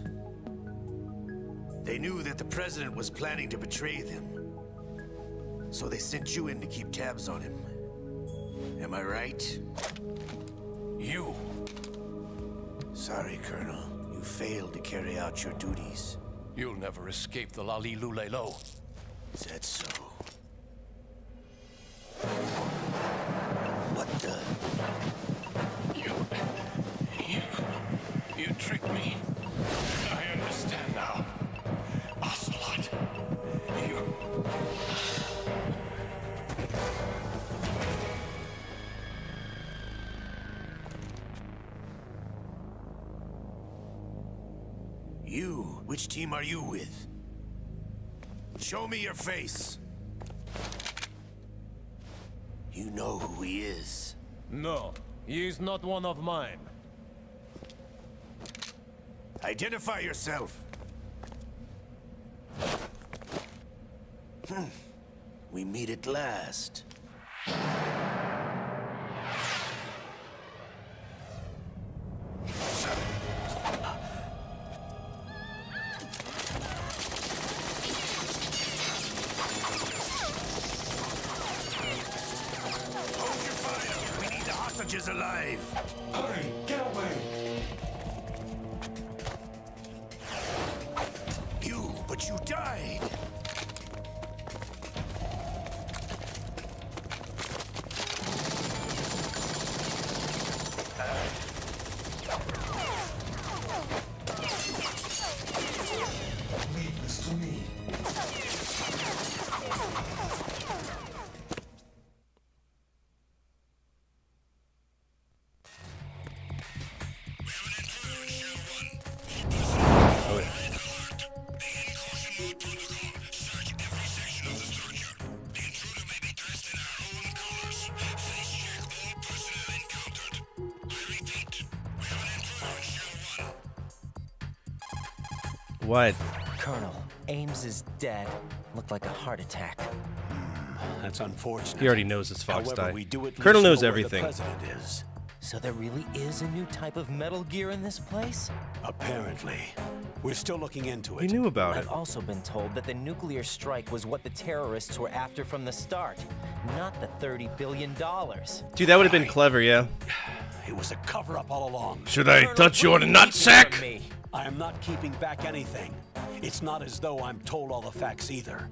They knew that the president was planning to betray them. So they sent you in to keep tabs on him. Am I right? You. Sorry, Colonel. You failed to carry out your duties. You'll never escape the Lali Lulelo. Is that so? What the? You tricked me. I understand now. Ocelot. You, which team are you with? Show me your face. You know who he is. No, he is not one of mine. Identify yourself. We meet at last. Hostages alive! Hurry, get away! But you died! Leave this to me. What? Colonel, Ames is dead. Looked like a heart attack. That's unfortunate. He already knows it's Fox However, died. we do at Colonel least knows know where everything. The president is. So there really is a new type of Metal Gear in this place? Apparently. We're still looking into He it. knew about it. I've also been told that the nuclear strike was what the terrorists were after from the start, not the $30 billion. Dude, that would have been clever, yeah. It was a cover-up all along. Should I touch you on the nutsack? I am not keeping back anything. It's not as though I'm told all the facts either.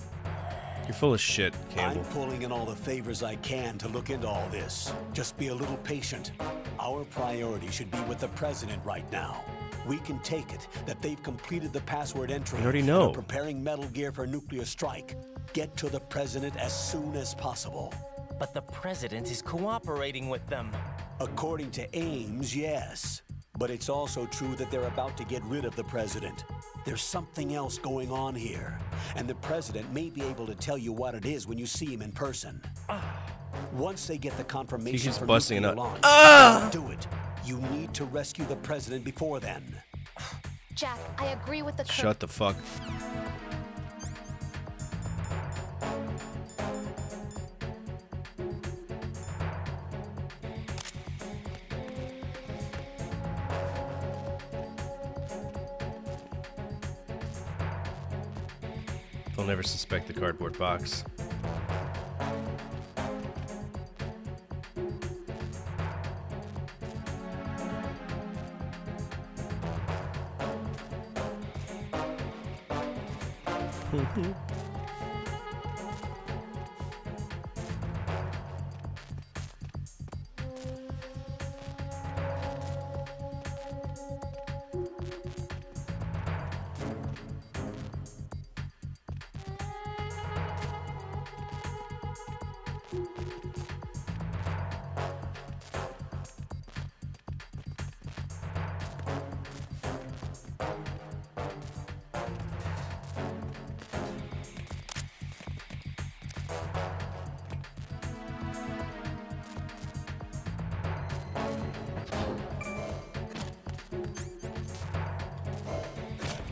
You're full of shit, Campbell. I'm pulling in all the favors I can to look into all this. Just be a little patient. Our priority should be with the president right now. We can take it that they've completed the password entry. You already know. And are preparing Metal Gear for a nuclear strike. Get to the president as soon as possible. But the president is cooperating with them. According to Ames, yes. But it's also true that they're about to get rid of the president. There's something else going on here, and the president may be able to tell you what it is when you see him in person. Once they get the confirmation He's for busting nuclear it up. launch, do it. You need to rescue the president before then. Jack, I agree with the Shut the fuck. They'll never suspect the cardboard box.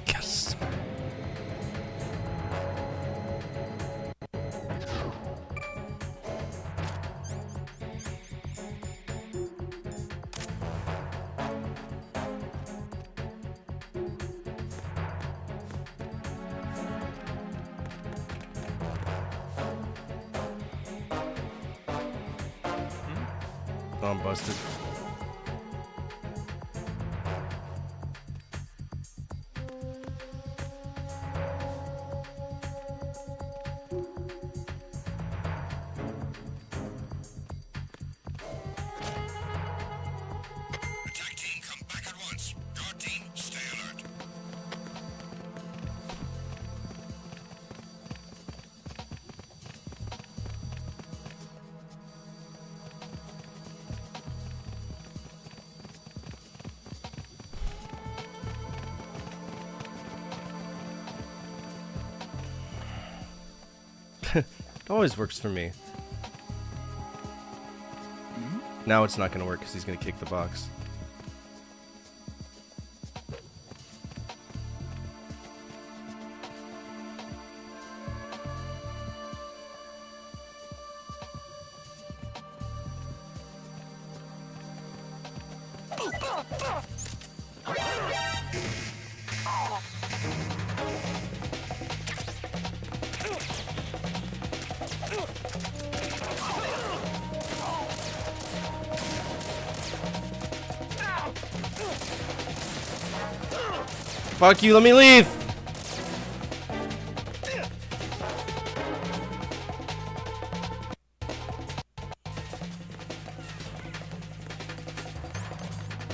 Yes. Oh, I'm busted. Attack team, come back at once. Guard team, stay alert. It always works for me. Now it's not going to work because he's going to kick the box. Fuck you, let me leave!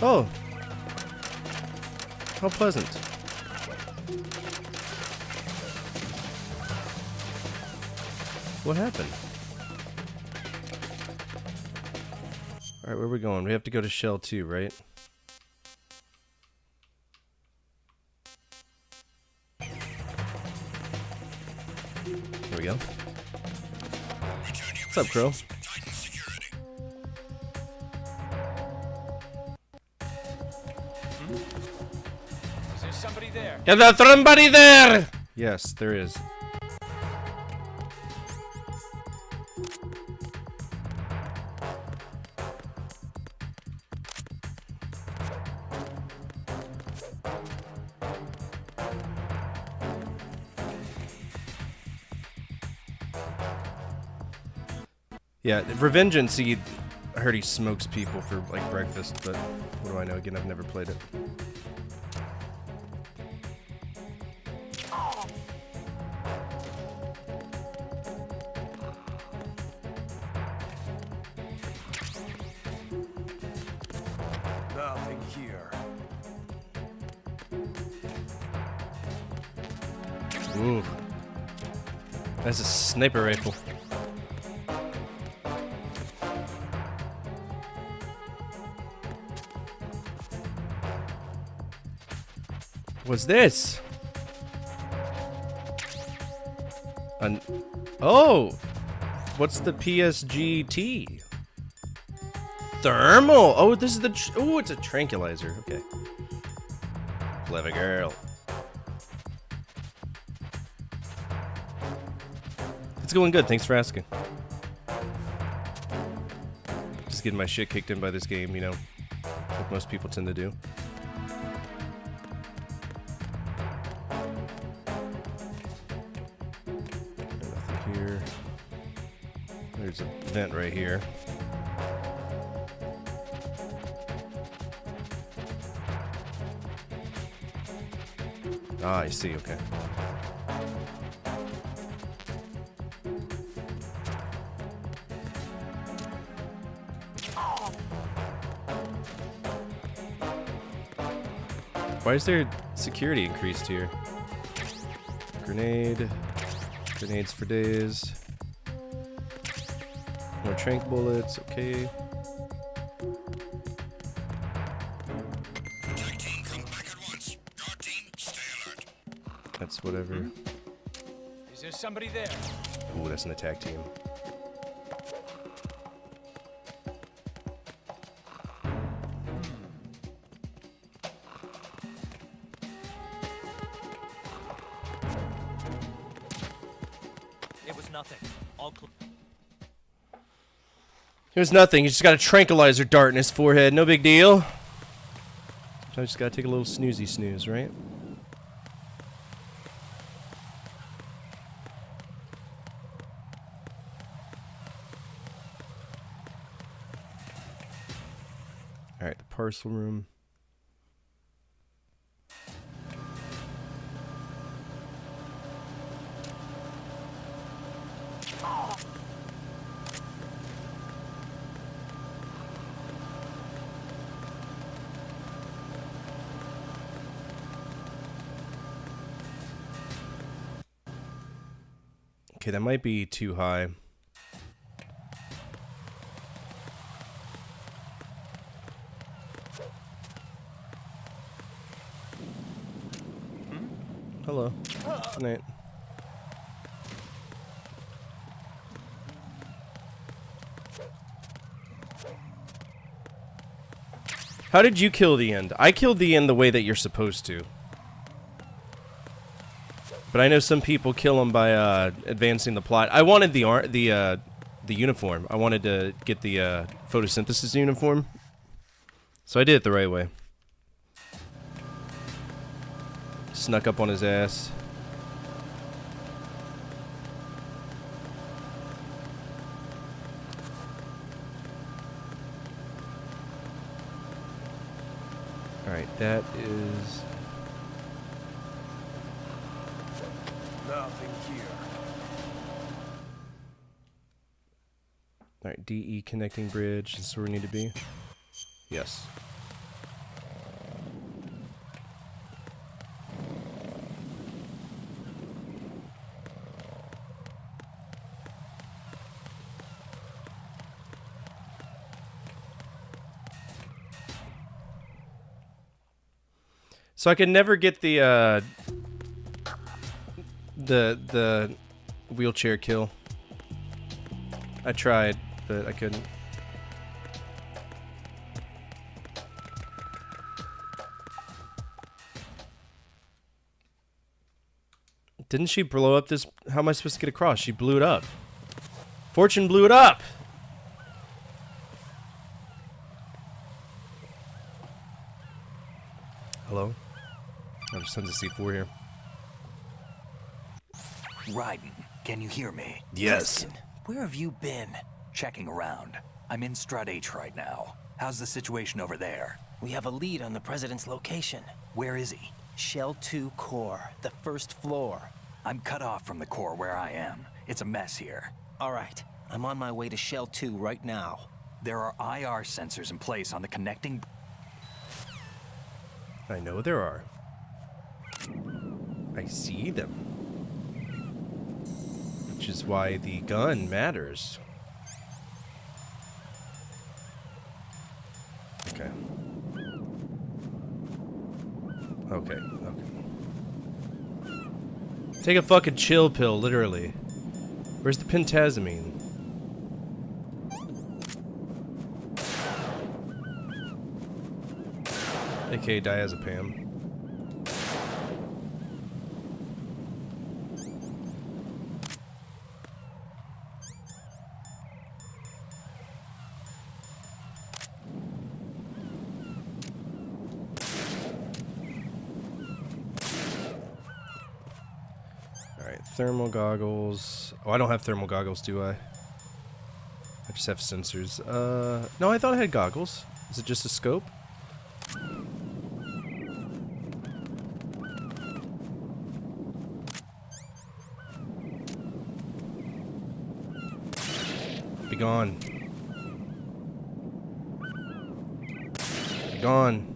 Oh. How pleasant. What happened? Alright, where are we going? We have to go to Shell 2, right? There we go. What's up, Crow? Is there somebody there? Is there somebody there? Yes, there is. Yeah, Revengeance, I heard he smokes people for like breakfast, but what do I know? Again, I've never played it. Nothing here. Ooh. That's a sniper rifle. What's this? Oh! What's the PSGT? Thermal! Oh, this is the... Oh, it's a tranquilizer. Okay. Clever girl. It's going good. Thanks for asking. Just getting my shit kicked in by this game, you know, like most people tend to do. Nothing here. There's a vent right here. Ah, I see, okay. Why is there security increased here? Grenade. Grenades for days. More trank bullets, okay. That's whatever. Is there somebody there? Ooh, that's an attack team. It was nothing. All clear. It was nothing. He just got a tranquilizer dart in his forehead. No big deal. Sometimes just gotta take a little snoozy snooze, right? Alright, the parcel room. Okay, that might be too high. Hello. Good night. How did you kill the end? I killed the end the way that you're supposed to. But I know some people kill them by advancing the plot. I wanted the uniform. I wanted to get the photosynthesis uniform. So I did it the right way. Snuck up on his ass. Alright, that is... Nothing here. Alright, DE connecting bridge. This is where we need to be. Yes. So I could never get the wheelchair kill. I tried, but I couldn't. Didn't she blow up this? How am I supposed to get across? She blew it up. Fortune blew it up! Hello? I just sent a C4 here. Raiden, can you hear me? Yes. Listen, where have you been? Checking around. I'm in Strut H right now. How's the situation over there? We have a lead on the president's location. Where is he? Shell 2 core, the first floor. I'm cut off from the core where I am. It's a mess here. All right, I'm on my way to Shell 2 right now. There are IR sensors in place on the connecting... I know there are. I see them. Which is why the gun matters. Okay. Okay, okay. Take a fucking chill pill, literally. Where's the pentazamine? AKA diazepam. Thermal goggles. Oh, I don't have thermal goggles, do I? I just have sensors. No, I thought I had goggles. Is it just a scope? Be gone. Be gone.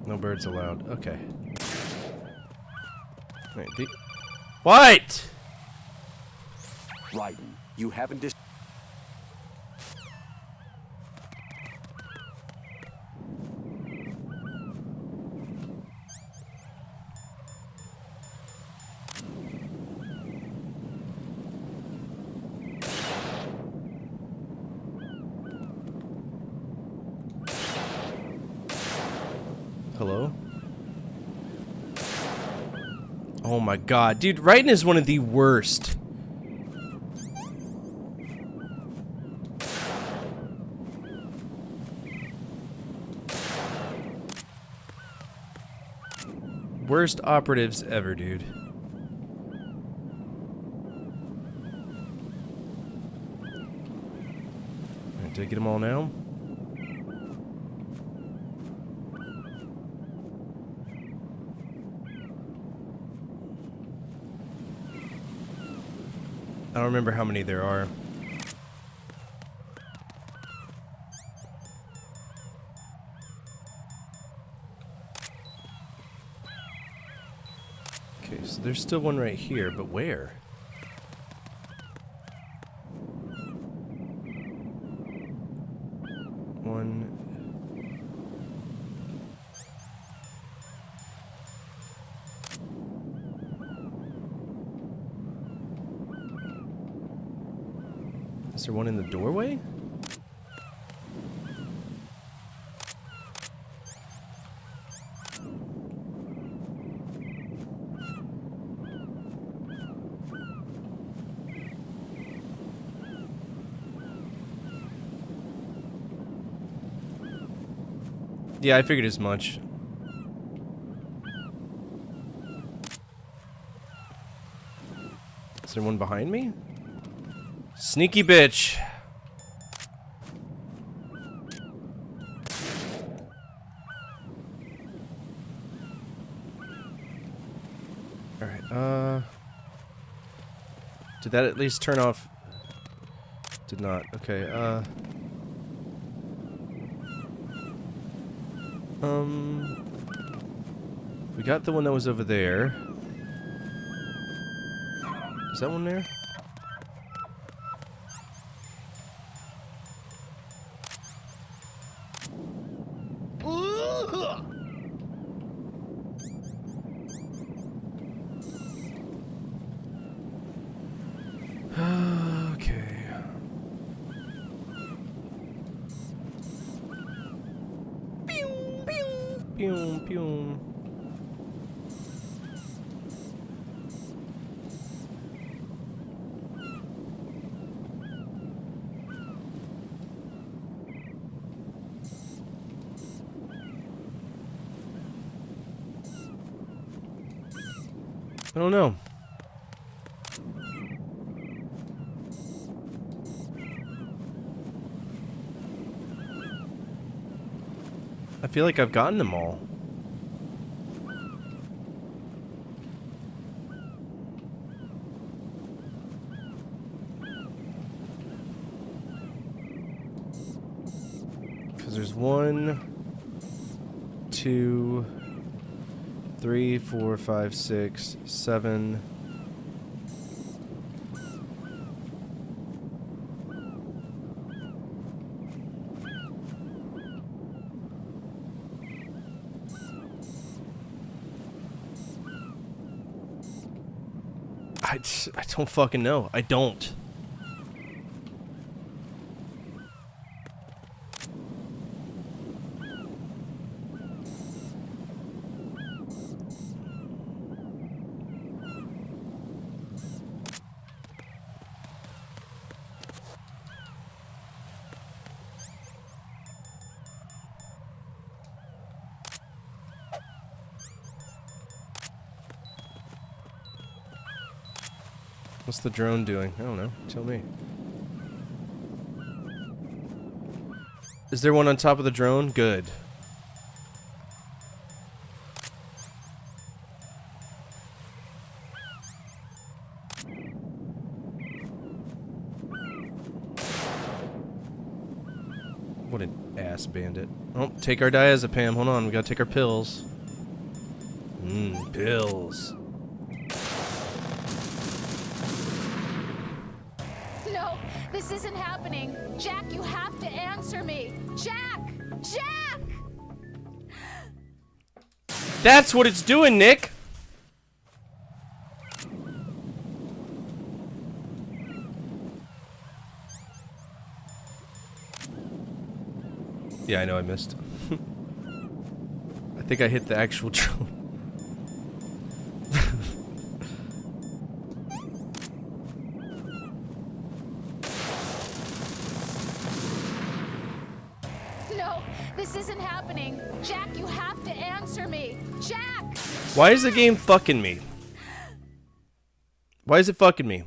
No birds allowed. Okay. Wait, what? Raiden, you haven't Hello? Oh my god. Dude, Raiden is one of the worst. Worst operatives ever, dude. Alright, did I get them all now? I don't remember how many there are. Okay, so there's still one right here, but where? One. Is there one in the doorway? Yeah, I figured as much. Is there one behind me? Sneaky bitch. Alright, did that at least turn off? Did not. Okay, we got the one that was over there. Is that one there? Okay. Pew, pew. I don't know. I feel like I've gotten them all. Because there's 1, 2, 3, 4, 5, 6, 7. I don't fucking know. I don't. What's the drone doing? I don't know. Tell me. Is there one on top of the drone? Good. What an ass bandit. Oh, take our diazepam. Hold on, we gotta take our pills. Pills. No, this isn't happening. Jack, you have to answer me. Jack! Jack! That's what it's doing, Nick! Yeah, I know I missed. I think I hit the actual drone. No, this isn't happening. Jack, you have to answer me. Jack! Why is the game fucking me? Why is it fucking me?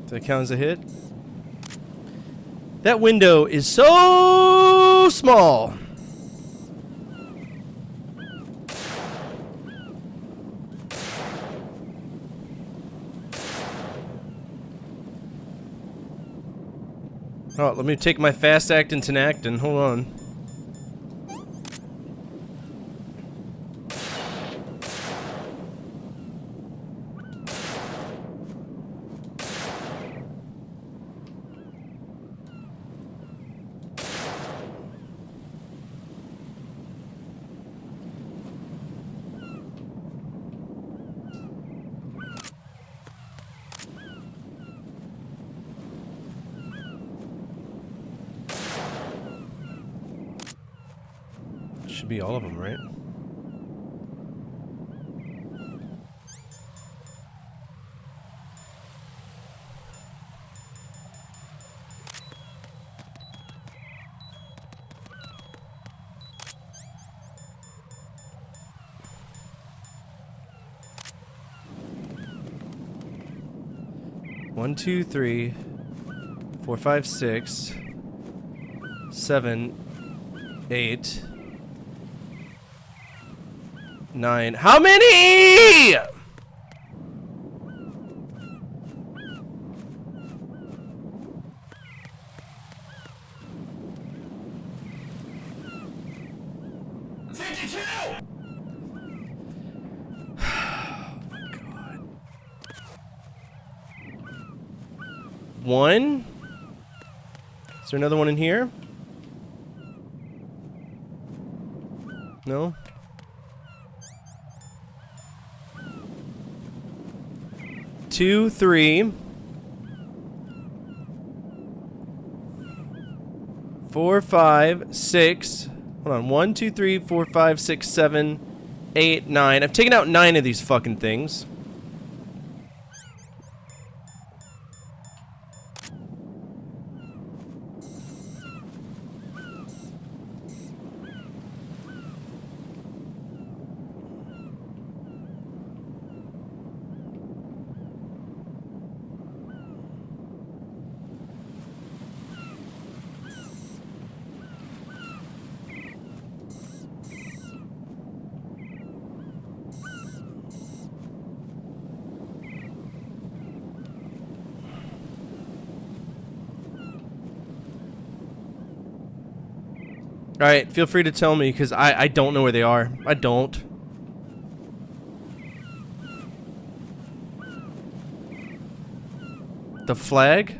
Does that count as a hit? That window is so small. Oh, let me take my fast actin' Tinactin. Hold on. Should be all of them, right? One, 2, 3, 4, 5, 6, 7, 8, 9. How many? One? Is there another one in here? No? Two, 3, 4, 5, 6. Hold on. 1, 2, 3, 4, 5, 6, 7, 8, 9. I've taken out 9 of these fucking things. Alright, feel free to tell me, because I don't know where they are. I don't. The flag?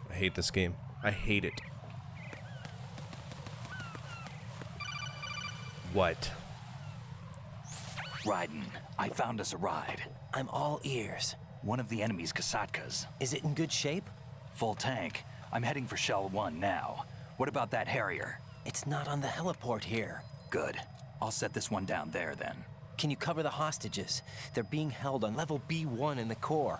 I hate this game. I hate it. What? Raiden, I found us a ride. I'm all ears. One of the enemy's Kasatkas. Is it in good shape? Full tank. I'm heading for Shell 1 now. What about that Harrier? It's not on the heliport here. Good. I'll set this one down there then. Can you cover the hostages? They're being held on level B1 in the core.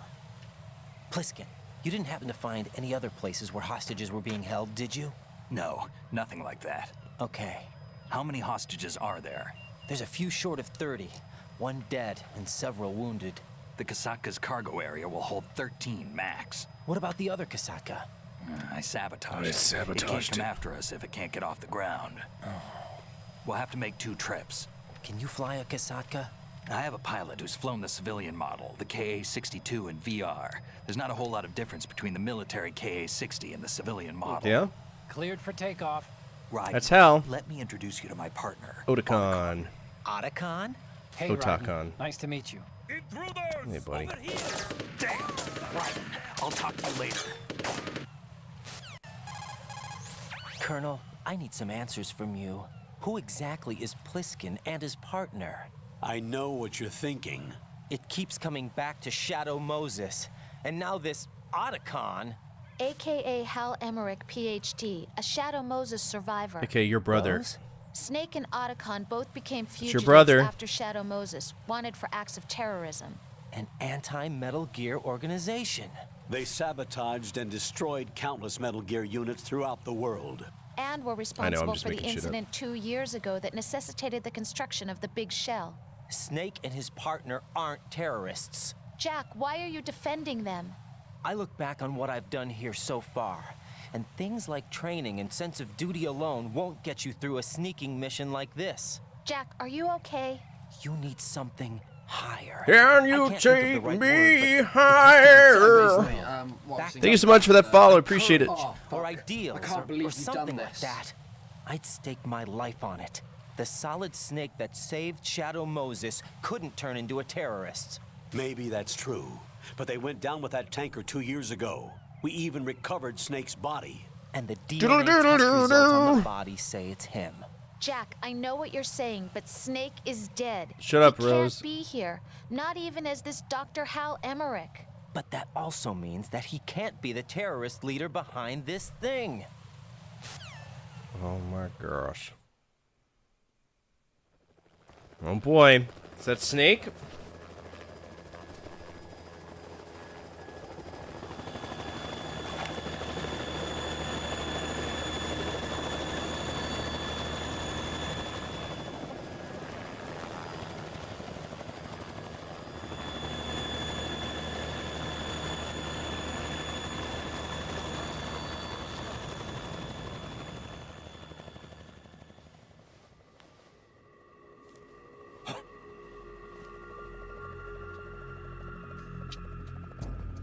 Pliskin, you didn't happen to find any other places where hostages were being held, did you? No, nothing like that. Okay. How many hostages are there? There's a few short of 30. One dead and several wounded. The Kasatka's cargo area will hold 13 max. What about the other Kasatka? I sabotaged it. It can't come after us if it can't get off the ground. We'll have to make 2 trips. Can you fly a Kasatka? I have a pilot who's flown the civilian model, the KA-62 in VR. There's not a whole lot of difference between the military KA-60 and the civilian model. Yeah? Cleared for takeoff. Right. That's how. Let me introduce you to my partner. Otacon. Otacon? Hey, Otacon. Raiden. Nice to meet you. Hey, buddy. Damn! Right. I'll talk to you later. Colonel, I need some answers from you. Who exactly is Pliskin and his partner? I know what you're thinking. It keeps coming back to Shadow Moses. And now this Otacon. AKA Hal Emmerich, PhD, a Shadow Moses survivor. Okay, your brother. Rose? Snake and Otacon both became your fugitives brother. after Shadow Moses, wanted for acts of terrorism. An anti-Metal Gear organization. They sabotaged and destroyed countless Metal Gear units throughout the world. And were I'm responsible just for the making shit up. incident 2 years ago that necessitated the construction of the Big Shell. Snake and his partner aren't terrorists. Jack, why are you defending them? I look back on what I've done here so far, and things like training and sense of duty alone won't get you through a sneaking mission like this. Jack, are you okay? You need something higher. Can you take me higher? Thank you so much for that follow. Appreciate it. Or ideals, or something like that. I'd stake my life on it. The solid snake that saved Shadow Moses couldn't turn into a terrorist. Maybe that's true, but they went down with that tanker 2 years ago. We even recovered Snake's body. And the DNA test results on the body say it's him. Jack, I know what you're saying, but Snake is dead. Shut up, he Rose. Can't be here, not even as this Dr. Hal Emmerich. But that also means that he can't be the terrorist leader behind this thing. Oh my gosh. Oh boy. Is that Snake?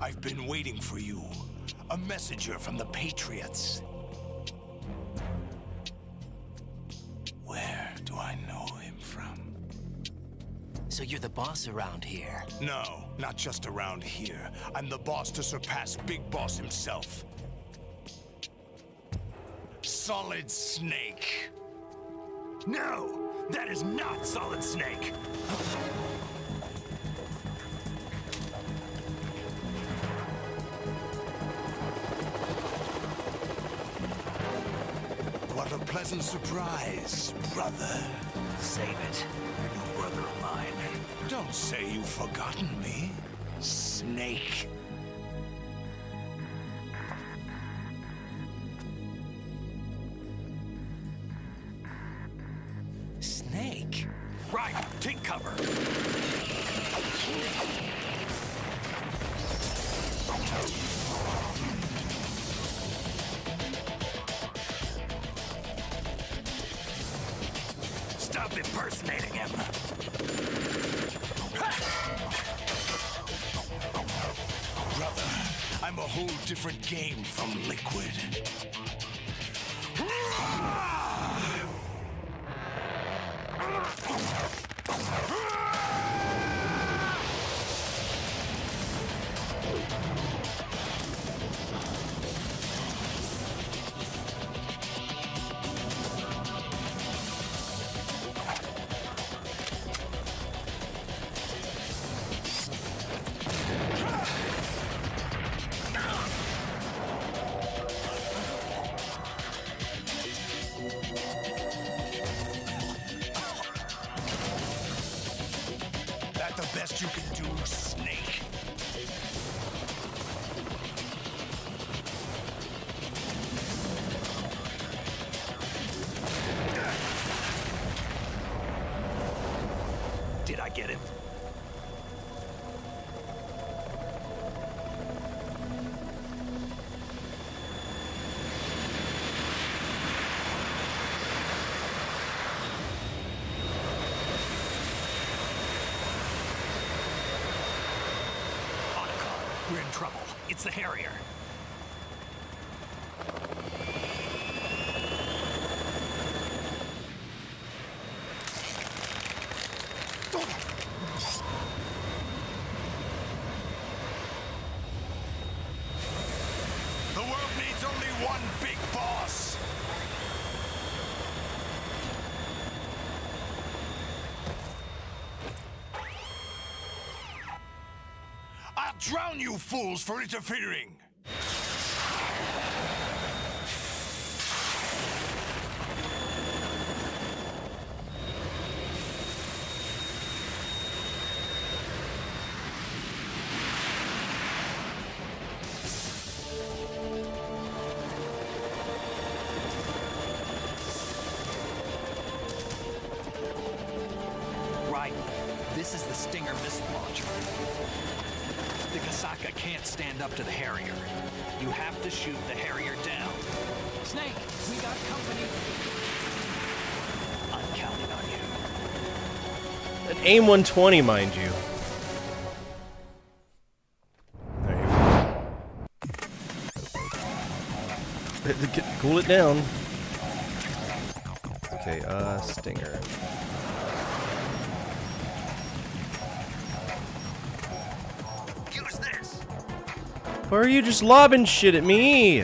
I've been waiting for you. A messenger from the Patriots. Where do I know him from? So you're the boss around here? No, not just around here. I'm the boss to surpass Big Boss himself. Solid Snake. No, that is not Solid Snake. What a pleasant surprise, brother. Save it. You're no brother of mine. Don't say you've forgotten me, Snake. Snake? Right, take cover. a whole different game from Liquid. That the best you can do, Snake? Did I get him? We're in trouble. It's the Harrier. The world needs only one big boss. I'll drown you fools for interfering. Right. This is the Stinger missile launcher. The Kasaka can't stand up to the Harrier. You have to shoot the Harrier down. Snake, we got company. I'm counting on you. An AIM 120, mind you. There you go. Cool it down. Okay, Stinger. Use this. Why are you just lobbing shit at me?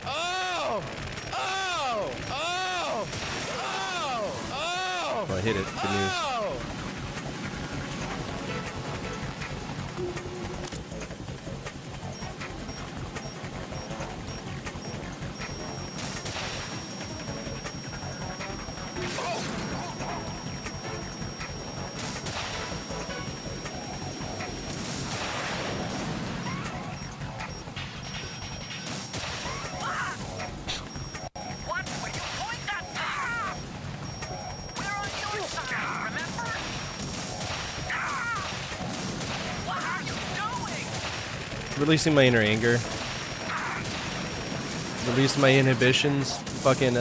Oh! Oh! Oh! Oh! Oh, I hit it. Good news. Releasing my inner anger. Release my inhibitions. Fucking,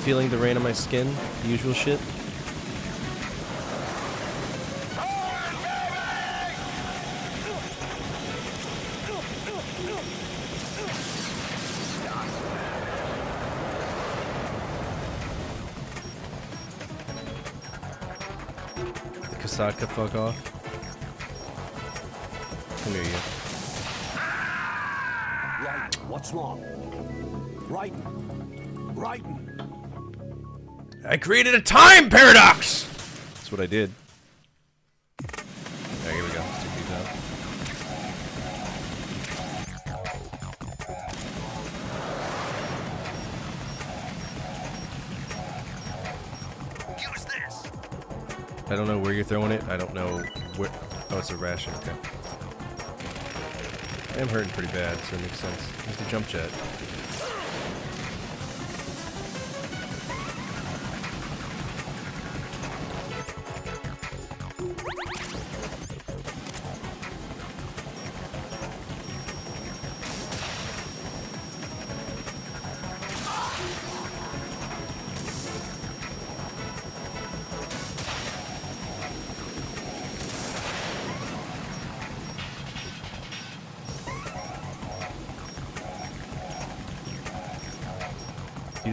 feeling the rain on my skin. The usual shit. The Kasaka, fuck off. Come here, you. Right. What's wrong? Right. Right. I created a time paradox! That's what I did. There, here we go. Let's take these out. Use this. I don't know where you're throwing it. I don't know where. Oh, it's a ration. Okay. I'm hurting pretty bad, so it makes sense. Here's the jump jet.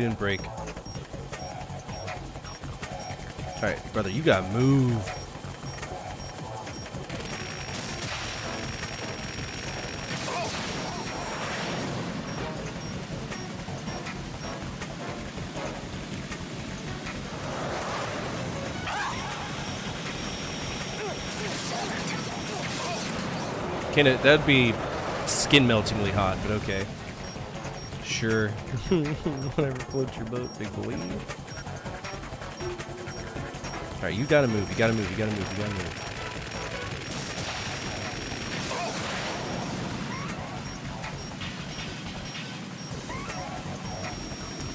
didn't break. Alright, brother, you gotta move. That'd be skin meltingly hot, but okay. Sure. Whatever floats your boat, big boy. Alright, you gotta move, you gotta move, you gotta move, you gotta move.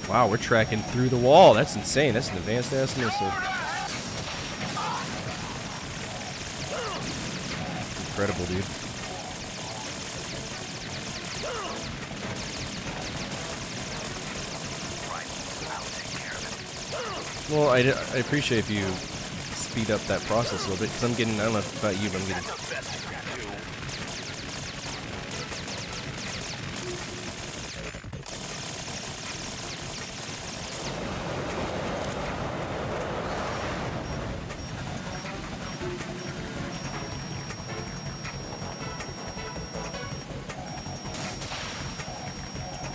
Wow, we're tracking through the wall. That's insane. That's an advanced ass missile. Incredible, dude. Well, I appreciate if you speed up that process a little bit, because I'm getting, I don't know about you, but I'm getting...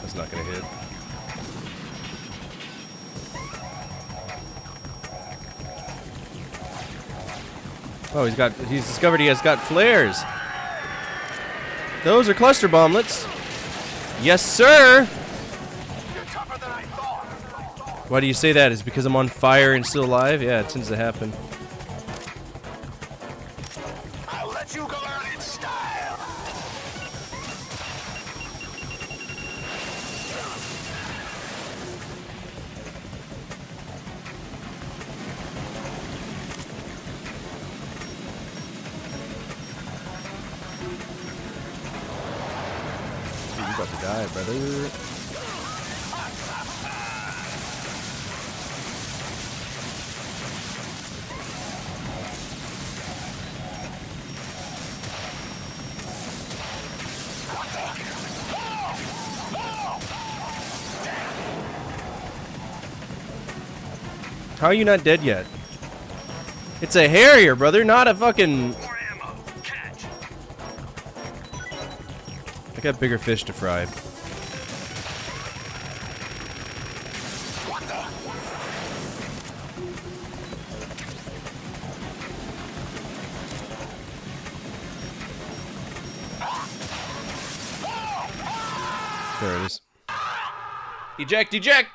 That's not going to hit. Oh, he's discovered he has got flares. Those are cluster bomblets. Yes, sir. Why do you say that? Is it because I'm on fire and still alive? Yeah, it tends to happen. I'll let you go out in style. Dude, you about to die, brother. How are you not dead yet? It's a Harrier, brother, not a fucking... I got bigger fish to fry. There it is. Eject, eject!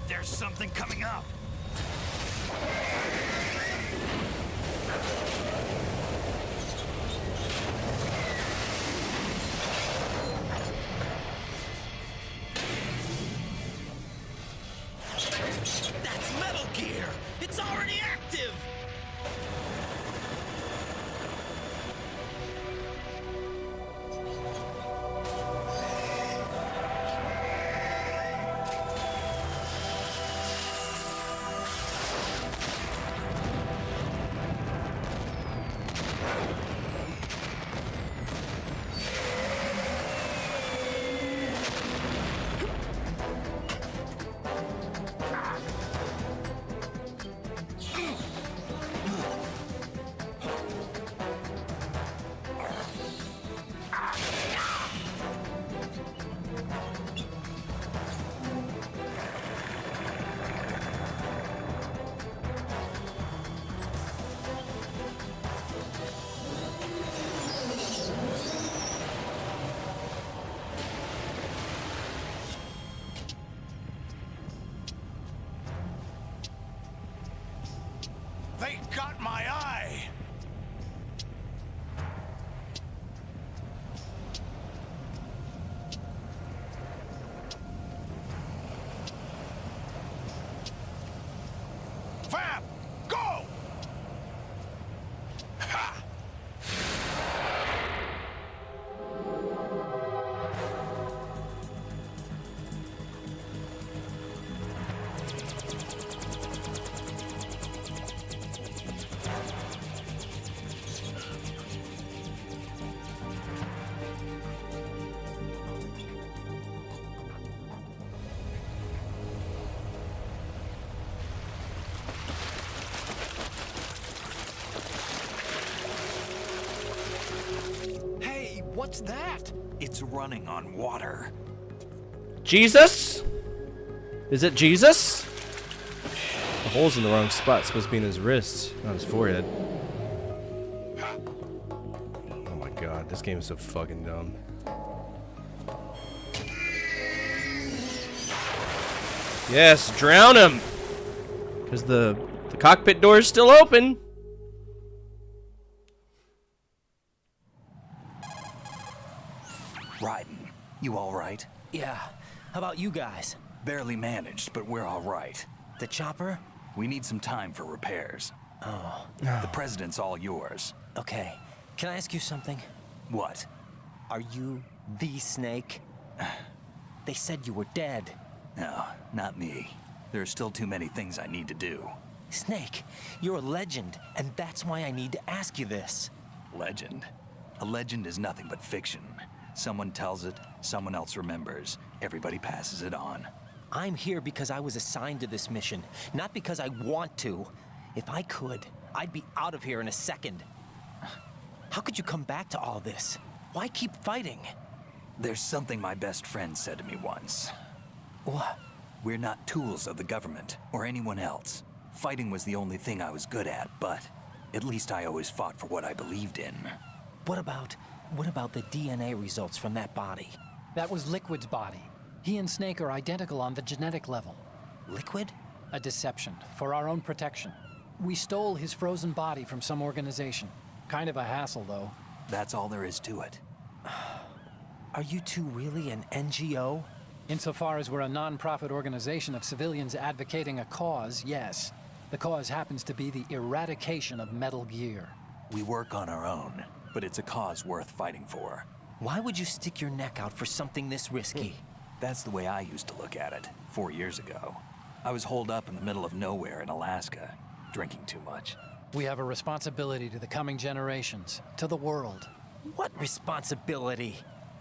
There's something coming up. That's Metal Gear! It's already active! They got my eye! Fab! Go! Ha! What's that? It's running on water. Jesus? Is it Jesus? The hole's in the wrong spot. It's supposed to be in his wrist, not his forehead. Oh my god, this game is so fucking dumb. Yes, drown him! Because the cockpit door is still open. Raiden, you all right? Yeah. How about you guys? Barely managed, but we're all right. The chopper? We need some time for repairs. Oh. The president's all yours. Okay. Can I ask you something? What? Are you the Snake? They said you were dead. No, not me. There are still too many things I need to do. Snake, you're a legend, and that's why I need to ask you this. Legend? A legend is nothing but fiction. Someone tells it, someone else remembers. Everybody passes it on. I'm here because I was assigned to this mission, not because I want to. If I could, I'd be out of here in a second. How could you come back to all this? Why keep fighting? There's something my best friend said to me once. What? We're not tools of the government or anyone else. Fighting was the only thing I was good at, but at least I always fought for what I believed in. What about the DNA results from that body? That was Liquid's body. He and Snake are identical on the genetic level. Liquid? A deception, for our own protection. We stole his frozen body from some organization. Kind of a hassle, though. That's all there is to it. Are you two really an NGO? Insofar as we're a non-profit organization of civilians advocating a cause, yes. The cause happens to be the eradication of Metal Gear. We work on our own, but it's a cause worth fighting for. Why would you stick your neck out for something this risky? That's the way I used to look at it 4 years ago. I was holed up in the middle of nowhere in Alaska, drinking too much. We have a responsibility to the coming generations, to the world. What responsibility?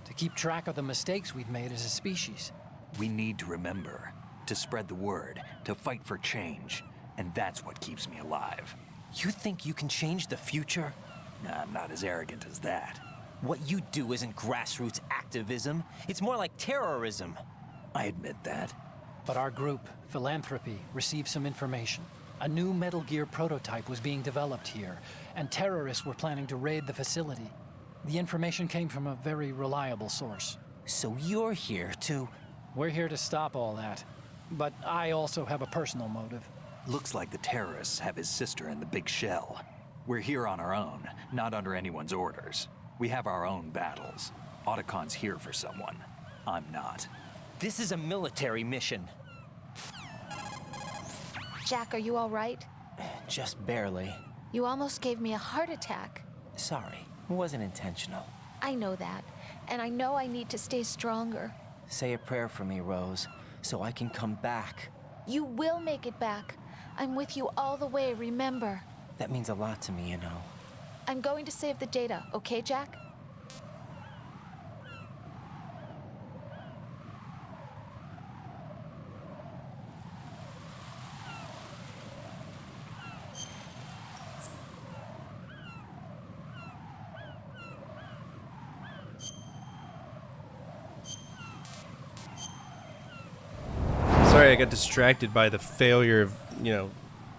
To keep track of the mistakes we've made as a species. We need to remember, to spread the word, to fight for change, and that's what keeps me alive. You think you can change the future? Nah, I'm not as arrogant as that. What you do isn't grassroots activism. It's more like terrorism. I admit that. But our group, Philanthropy, received some information. A new Metal Gear prototype was being developed here, and terrorists were planning to raid the facility. The information came from a very reliable source. So you're here to... We're here to stop all that. But I also have a personal motive. Looks like the terrorists have his sister in the big shell. We're here on our own, not under anyone's orders. We have our own battles. Otacon's here for someone. I'm not. This is a military mission. Jack, are you all right? Just barely. You almost gave me a heart attack. Sorry, it wasn't intentional. I know that, and I know I need to stay stronger. Say a prayer for me, Rose, so I can come back. You will make it back. I'm with you all the way, remember? That means a lot to me, you know. I'm going to save the data, okay, Jack? Sorry, I got distracted by the failure of,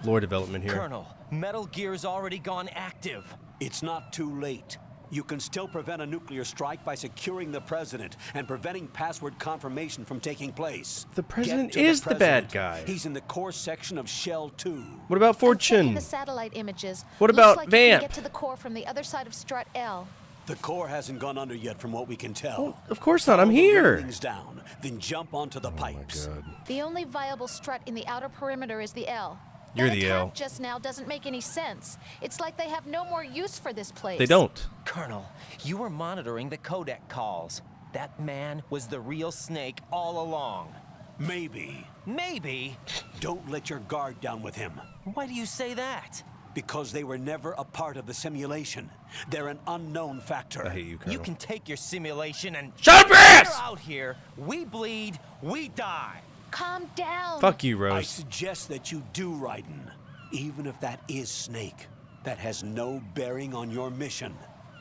lore development here. Colonel, Metal Gear's already gone active. It's not too late. You can still prevent a nuclear strike by securing the president and preventing password confirmation from taking place. The president is the bad guy. He's in the core section of Shell 2. What about Fortune? The satellite images. What Looks about like you Vamp? can get to the core from the other side of Strut L. The core hasn't gone under yet from what we can tell. Well, of course not, I'm Follow the here. railings down, then jump onto the pipes. My God. The only viable strut in the outer perimeter is the L. You're That the attack L. just now doesn't make any sense. It's like they have no more use for this place. They don't. Colonel, you were monitoring the codec calls. That man was the real Snake all along. Maybe. Maybe? Don't let your guard down with him. Why do you say that? Because they were never a part of the simulation. They're an unknown factor. I hate you, Colonel. You can take your simulation and... Shut up, your ass! We're out here. We bleed. We die. Calm down. Fuck you, I Rose. suggest that you do, Raiden. Even if that is Snake. That has no bearing on your mission.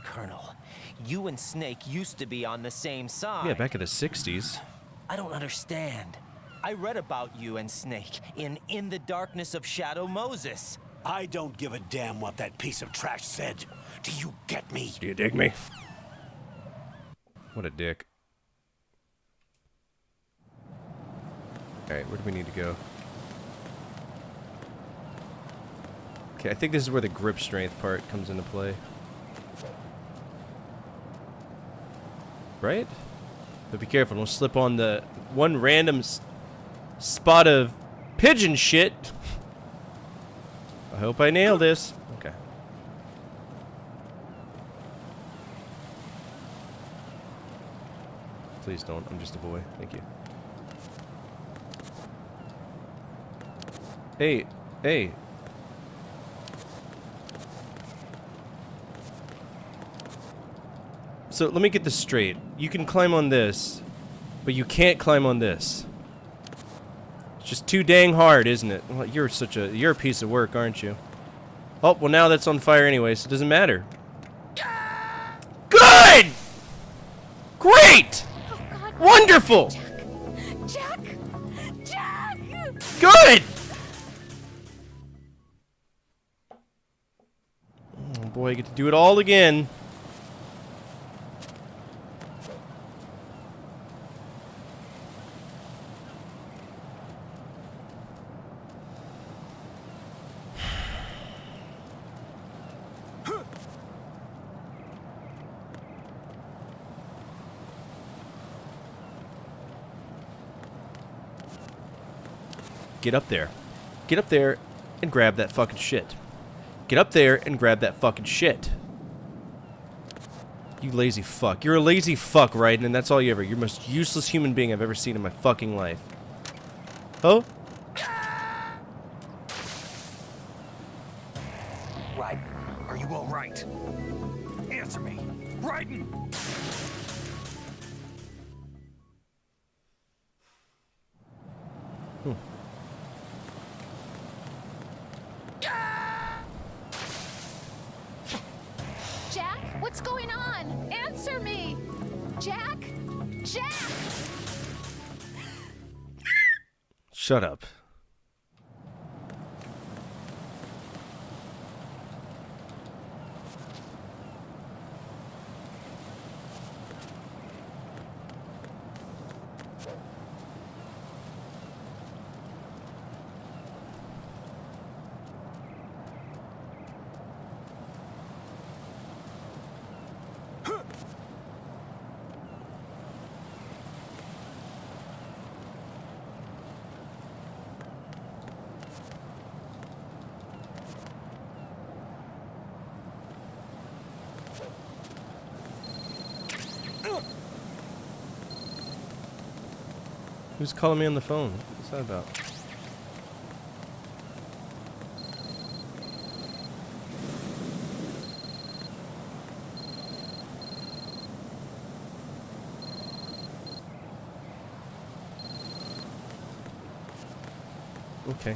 Colonel. You and Snake used to be on the same side. Yeah, back in the 60s. I don't understand. I read about you and Snake in the Darkness of Shadow Moses. I don't give a damn what that piece of trash said. Do you get me? Do you dig me? What a dick. Alright, where do we need to go? Okay, I think this is where the grip strength part comes into play. Right? But be careful, don't slip on the one random spot of pigeon shit. I hope I nail this. Okay. Please don't. I'm just a boy. Thank you. Hey. Hey. So let me get this straight. You can climb on this, but you can't climb on this. It's just too dang hard, isn't it? Well, you're a piece of work, aren't you? Oh, well now that's on fire anyway, so it doesn't matter. Good! Great! Oh, God. Wonderful! Jack! Jack! Good! Oh boy, I get to do it all again. Get up there. Get up there and grab that fucking shit. Get up there and grab that fucking shit. You lazy fuck. You're a lazy fuck, right? And that's all you ever. You're the most useless human being I've ever seen in my fucking life. Oh? Right. Are you all right? Answer me. Raiden! Jack, what's going on? Answer me! Jack! Jack! Shut up. Who's calling me on the phone? What's that about? Okay.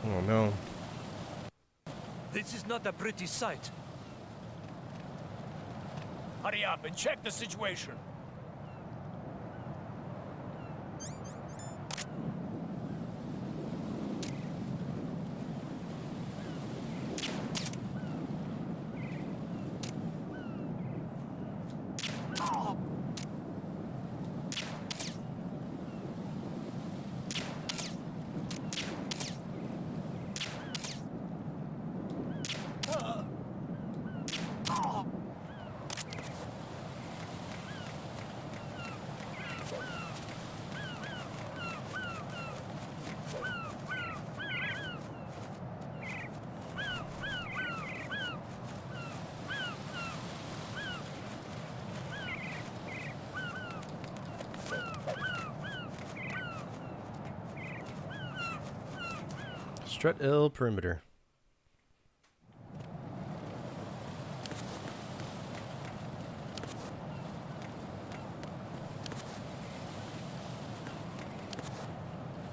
Oh no. This is not a pretty sight. Hurry up and check the situation. Strut L perimeter.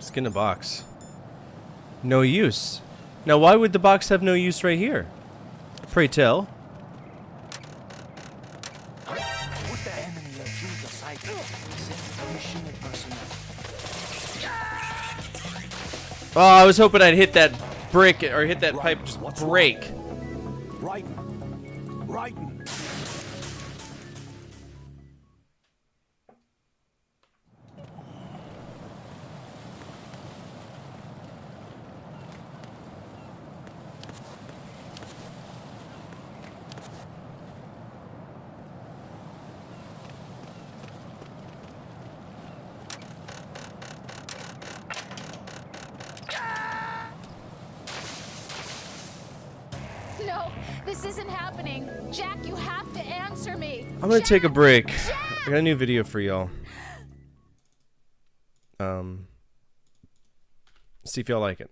Let's get in a box. No use. Now, why would the box have no use right here? Pray tell. Oh, I was hoping I'd hit that brick or hit that pipe, just break. Right. No, this isn't happening. Jack, you have to answer me. I'm gonna take a break. I got a new video for y'all. See if y'all like it.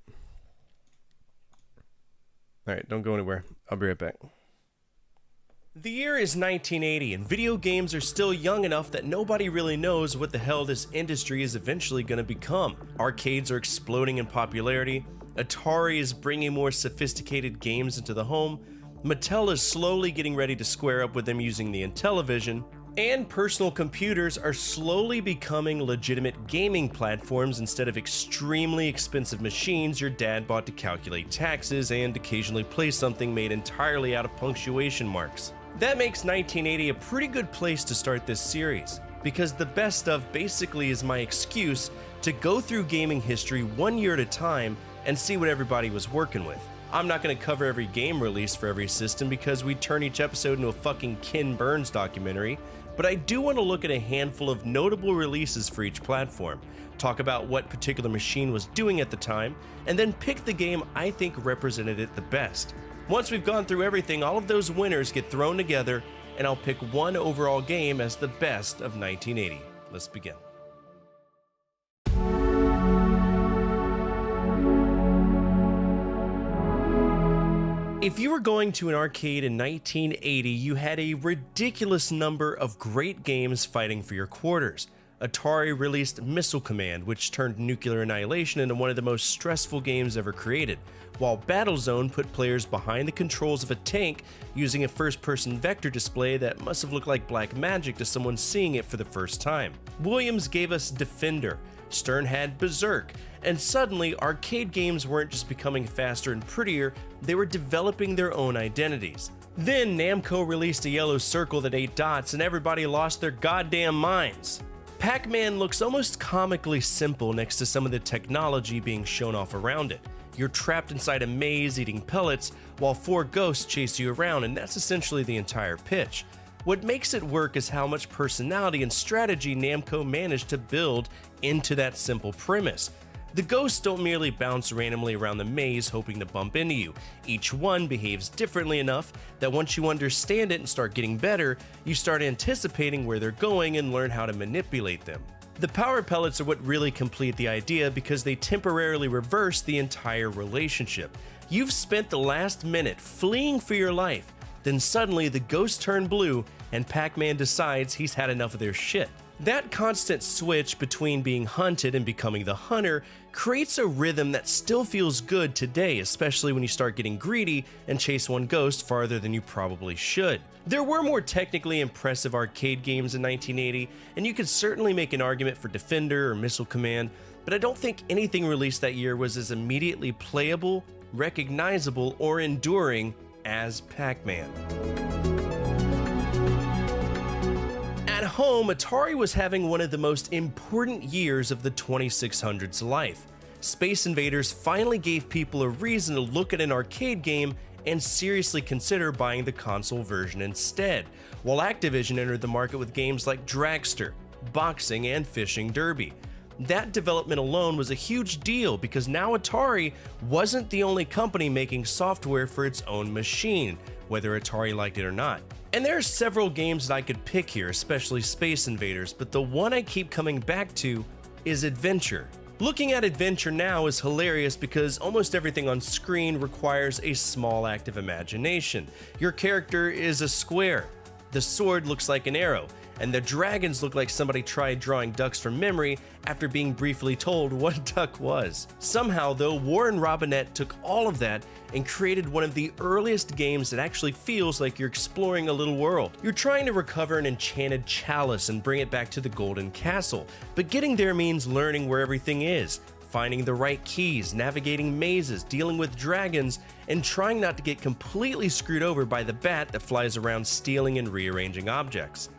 Alright, don't go anywhere. I'll be right back. The year is 1980, and video games are still young enough that nobody really knows what the hell this industry is eventually going to become. Arcades are exploding in popularity, Atari is bringing more sophisticated games into the home, Mattel is slowly getting ready to square up with them using the Intellivision, and personal computers are slowly becoming legitimate gaming platforms instead of extremely expensive machines your dad bought to calculate taxes and occasionally play something made entirely out of punctuation marks. That makes 1980 a pretty good place to start this series, because the best of basically is my excuse to go through gaming history one year at a time and see what everybody was working with. I'm not going to cover every game release for every system because we'd turn each episode into a fucking Ken Burns documentary, but I do want to look at a handful of notable releases for each platform, talk about what particular machine was doing at the time, and then pick the game I think represented it the best. Once we've gone through everything, all of those winners get thrown together, and I'll pick one overall game as the best of 1980. Let's begin. If you were going to an arcade in 1980, you had a ridiculous number of great games fighting for your quarters. Atari released Missile Command, which turned nuclear annihilation into one of the most stressful games ever created, while Battlezone put players behind the controls of a tank using a first-person vector display that must have looked like black magic to someone seeing it for the first time. Williams gave us Defender, Stern had Berserk, and suddenly arcade games weren't just becoming faster and prettier, they were developing their own identities. Then Namco released a yellow circle that 8 dots and everybody lost their goddamn minds. Pac-Man looks almost comically simple next to some of the technology being shown off around it. You're trapped inside a maze eating pellets while 4 ghosts chase you around, and that's essentially the entire pitch. What makes it work is how much personality and strategy Namco managed to build into that simple premise. The ghosts don't merely bounce randomly around the maze hoping to bump into you. Each one behaves differently enough that once you understand it and start getting better, you start anticipating where they're going and learn how to manipulate them. The power pellets are what really complete the idea because they temporarily reverse the entire relationship. You've spent the last minute fleeing for your life, then suddenly the ghosts turn blue and Pac-Man decides he's had enough of their shit. That constant switch between being hunted and becoming the hunter creates a rhythm that still feels good today, especially when you start getting greedy and chase one ghost farther than you probably should. There were more technically impressive arcade games in 1980, and you could certainly make an argument for Defender or Missile Command, but I don't think anything released that year was as immediately playable, recognizable, or enduring as Pac-Man. At home, Atari was having one of the most important years of the 2600's life. Space Invaders finally gave people a reason to look at an arcade game and seriously consider buying the console version instead, while Activision entered the market with games like Dragster, Boxing, and Fishing Derby. That development alone was a huge deal because now Atari wasn't the only company making software for its own machine, whether Atari liked it or not. And there are several games that I could pick here, especially Space Invaders, but the one I keep coming back to is Adventure. Looking at Adventure now is hilarious because almost everything on screen requires a small act of imagination. Your character is a square. the sword looks like an arrow, and the dragons look like somebody tried drawing ducks from memory after being briefly told what a duck was. Somehow, though, Warren Robinette took all of that and created one of the earliest games that actually feels like you're exploring a little world. You're trying to recover an enchanted chalice and bring it back to the Golden Castle, but getting there means learning where everything is, finding the right keys, navigating mazes, dealing with dragons, and trying not to get completely screwed over by the bat that flies around stealing and rearranging objects.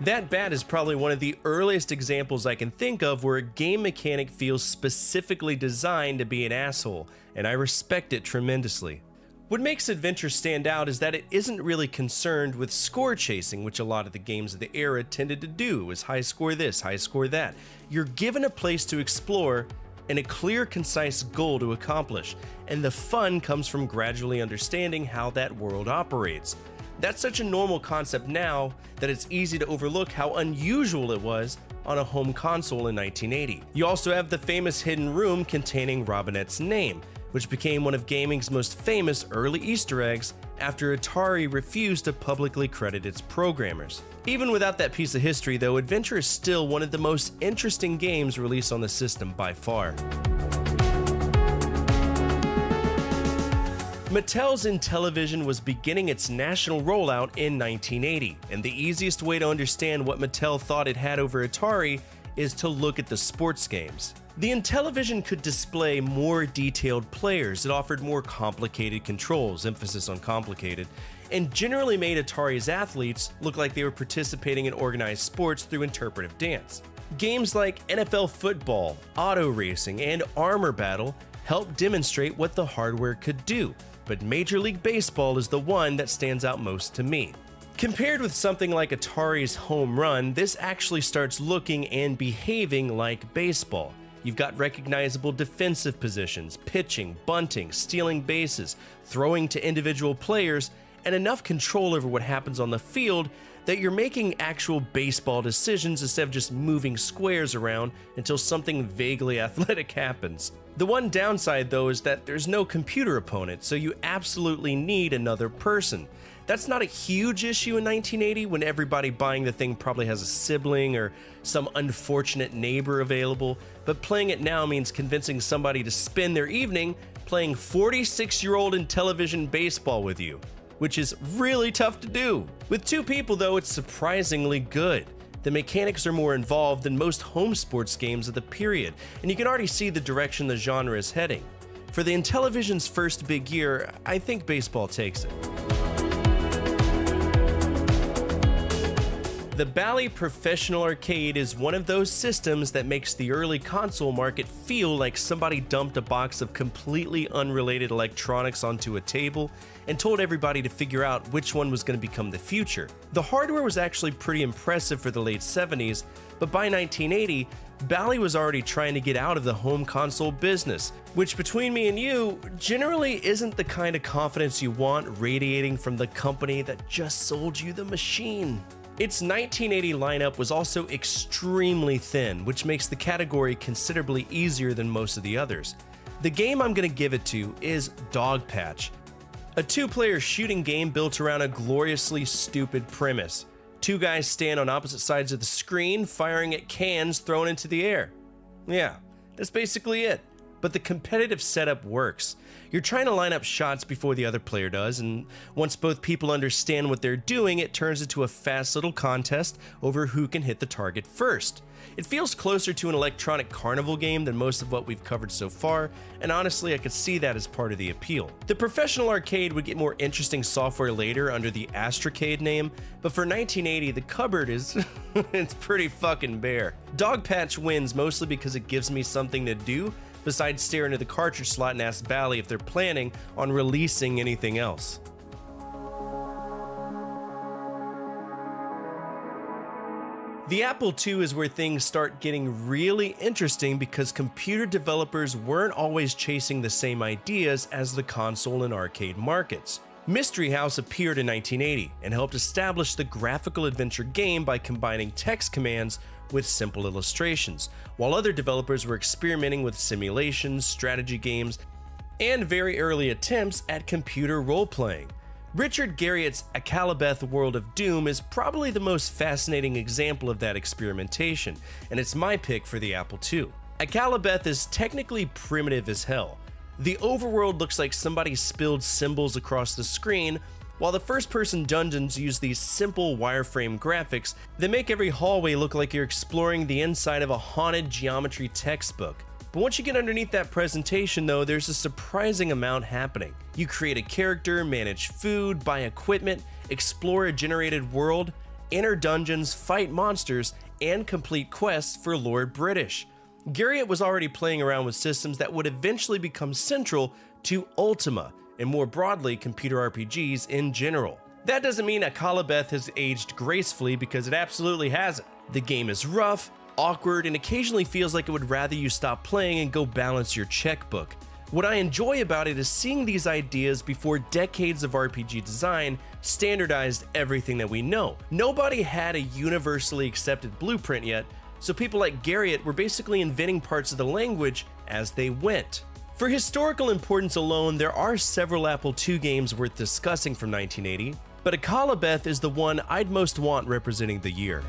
That bat is probably one of the earliest examples I can think of where a game mechanic feels specifically designed to be an asshole, and I respect it tremendously. What makes Adventure stand out is that it isn't really concerned with score chasing, which a lot of the games of the era tended to do, is high score this, high score that. You're given a place to explore and a clear, concise goal to accomplish, and the fun comes from gradually understanding how that world operates. That's such a normal concept now that it's easy to overlook how unusual it was on a home console in 1980. You also have the famous hidden room containing Robinette's name, which became one of gaming's most famous early Easter eggs after Atari refused to publicly credit its programmers. Even without that piece of history, though, Adventure is still one of the most interesting games released on the system by far. Mattel's Intellivision was beginning its national rollout in 1980, and the easiest way to understand what Mattel thought it had over Atari is to look at the sports games. The Intellivision could display more detailed players, it offered more complicated controls, emphasis on complicated, and generally made Atari's athletes look like they were participating in organized sports through interpretive dance. Games like NFL football, auto racing, and armor battle helped demonstrate what the hardware could do, but Major League Baseball is the one that stands out most to me. Compared with something like Atari's Home Run, this actually starts looking and behaving like baseball. You've got recognizable defensive positions, pitching, bunting, stealing bases, throwing to individual players, and enough control over what happens on the field that you're making actual baseball decisions instead of just moving squares around until something vaguely athletic happens. The one downside, though, is that there's no computer opponent, so you absolutely need another person. That's not a huge issue in 1980 when everybody buying the thing probably has a sibling or some unfortunate neighbor available, but playing it now means convincing somebody to spend their evening playing 46-year-old Intellivision baseball with you, which is really tough to do. With two people, though, it's surprisingly good. The mechanics are more involved than most home sports games of the period, and you can already see the direction the genre is heading. For the Intellivision's first big year, I think baseball takes it. The Bally Professional Arcade is one of those systems that makes the early console market feel like somebody dumped a box of completely unrelated electronics onto a table and told everybody to figure out which one was going to become the future. The hardware was actually pretty impressive for the late 70s, but by 1980, Bally was already trying to get out of the home console business, which between me and you, generally isn't the kind of confidence you want radiating from the company that just sold you the machine. Its 1980 lineup was also extremely thin, which makes the category considerably easier than most of the others. The game I'm going to give it to is Dogpatch, a two-player shooting game built around a gloriously stupid premise. Two guys stand on opposite sides of the screen, firing at cans thrown into the air. Yeah, that's basically it. But the competitive setup works. You're trying to line up shots before the other player does, and once both people understand what they're doing, it turns into a fast little contest over who can hit the target first. It feels closer to an electronic carnival game than most of what we've covered so far, and honestly, I could see that as part of the appeal. The Professional Arcade would get more interesting software later under the Astrocade name, but for 1980, the cupboard is it's pretty fucking bare. Dogpatch wins mostly because it gives me something to do besides stare into the cartridge slot and ask Bally if they're planning on releasing anything else. The Apple II is where things start getting really interesting because computer developers weren't always chasing the same ideas as the console and arcade markets. Mystery House appeared in 1980 and helped establish the graphical adventure game by combining text commands with simple illustrations, while other developers were experimenting with simulations, strategy games, and very early attempts at computer role-playing. Richard Garriott's Akalabeth World of Doom is probably the most fascinating example of that experimentation, and it's my pick for the Apple II. Akalabeth is technically primitive as hell. The overworld looks like somebody spilled symbols across the screen, while the first-person dungeons use these simple wireframe graphics that make every hallway look like you're exploring the inside of a haunted geometry textbook. But once you get underneath that presentation though, there's a surprising amount happening. You create a character, manage food, buy equipment, explore a generated world, enter dungeons, fight monsters, and complete quests for Lord British. Garriott was already playing around with systems that would eventually become central to Ultima, and more broadly, computer RPGs in general. That doesn't mean Akalabeth has aged gracefully, because it absolutely hasn't. The game is rough, awkward, and occasionally feels like it would rather you stop playing and go balance your checkbook. What I enjoy about it is seeing these ideas before decades of RPG design standardized everything that we know. Nobody had a universally accepted blueprint yet, so people like Garriott were basically inventing parts of the language as they went. For historical importance alone, there are several Apple II games worth discussing from 1980, but Akalabeth is the one I'd most want representing the year.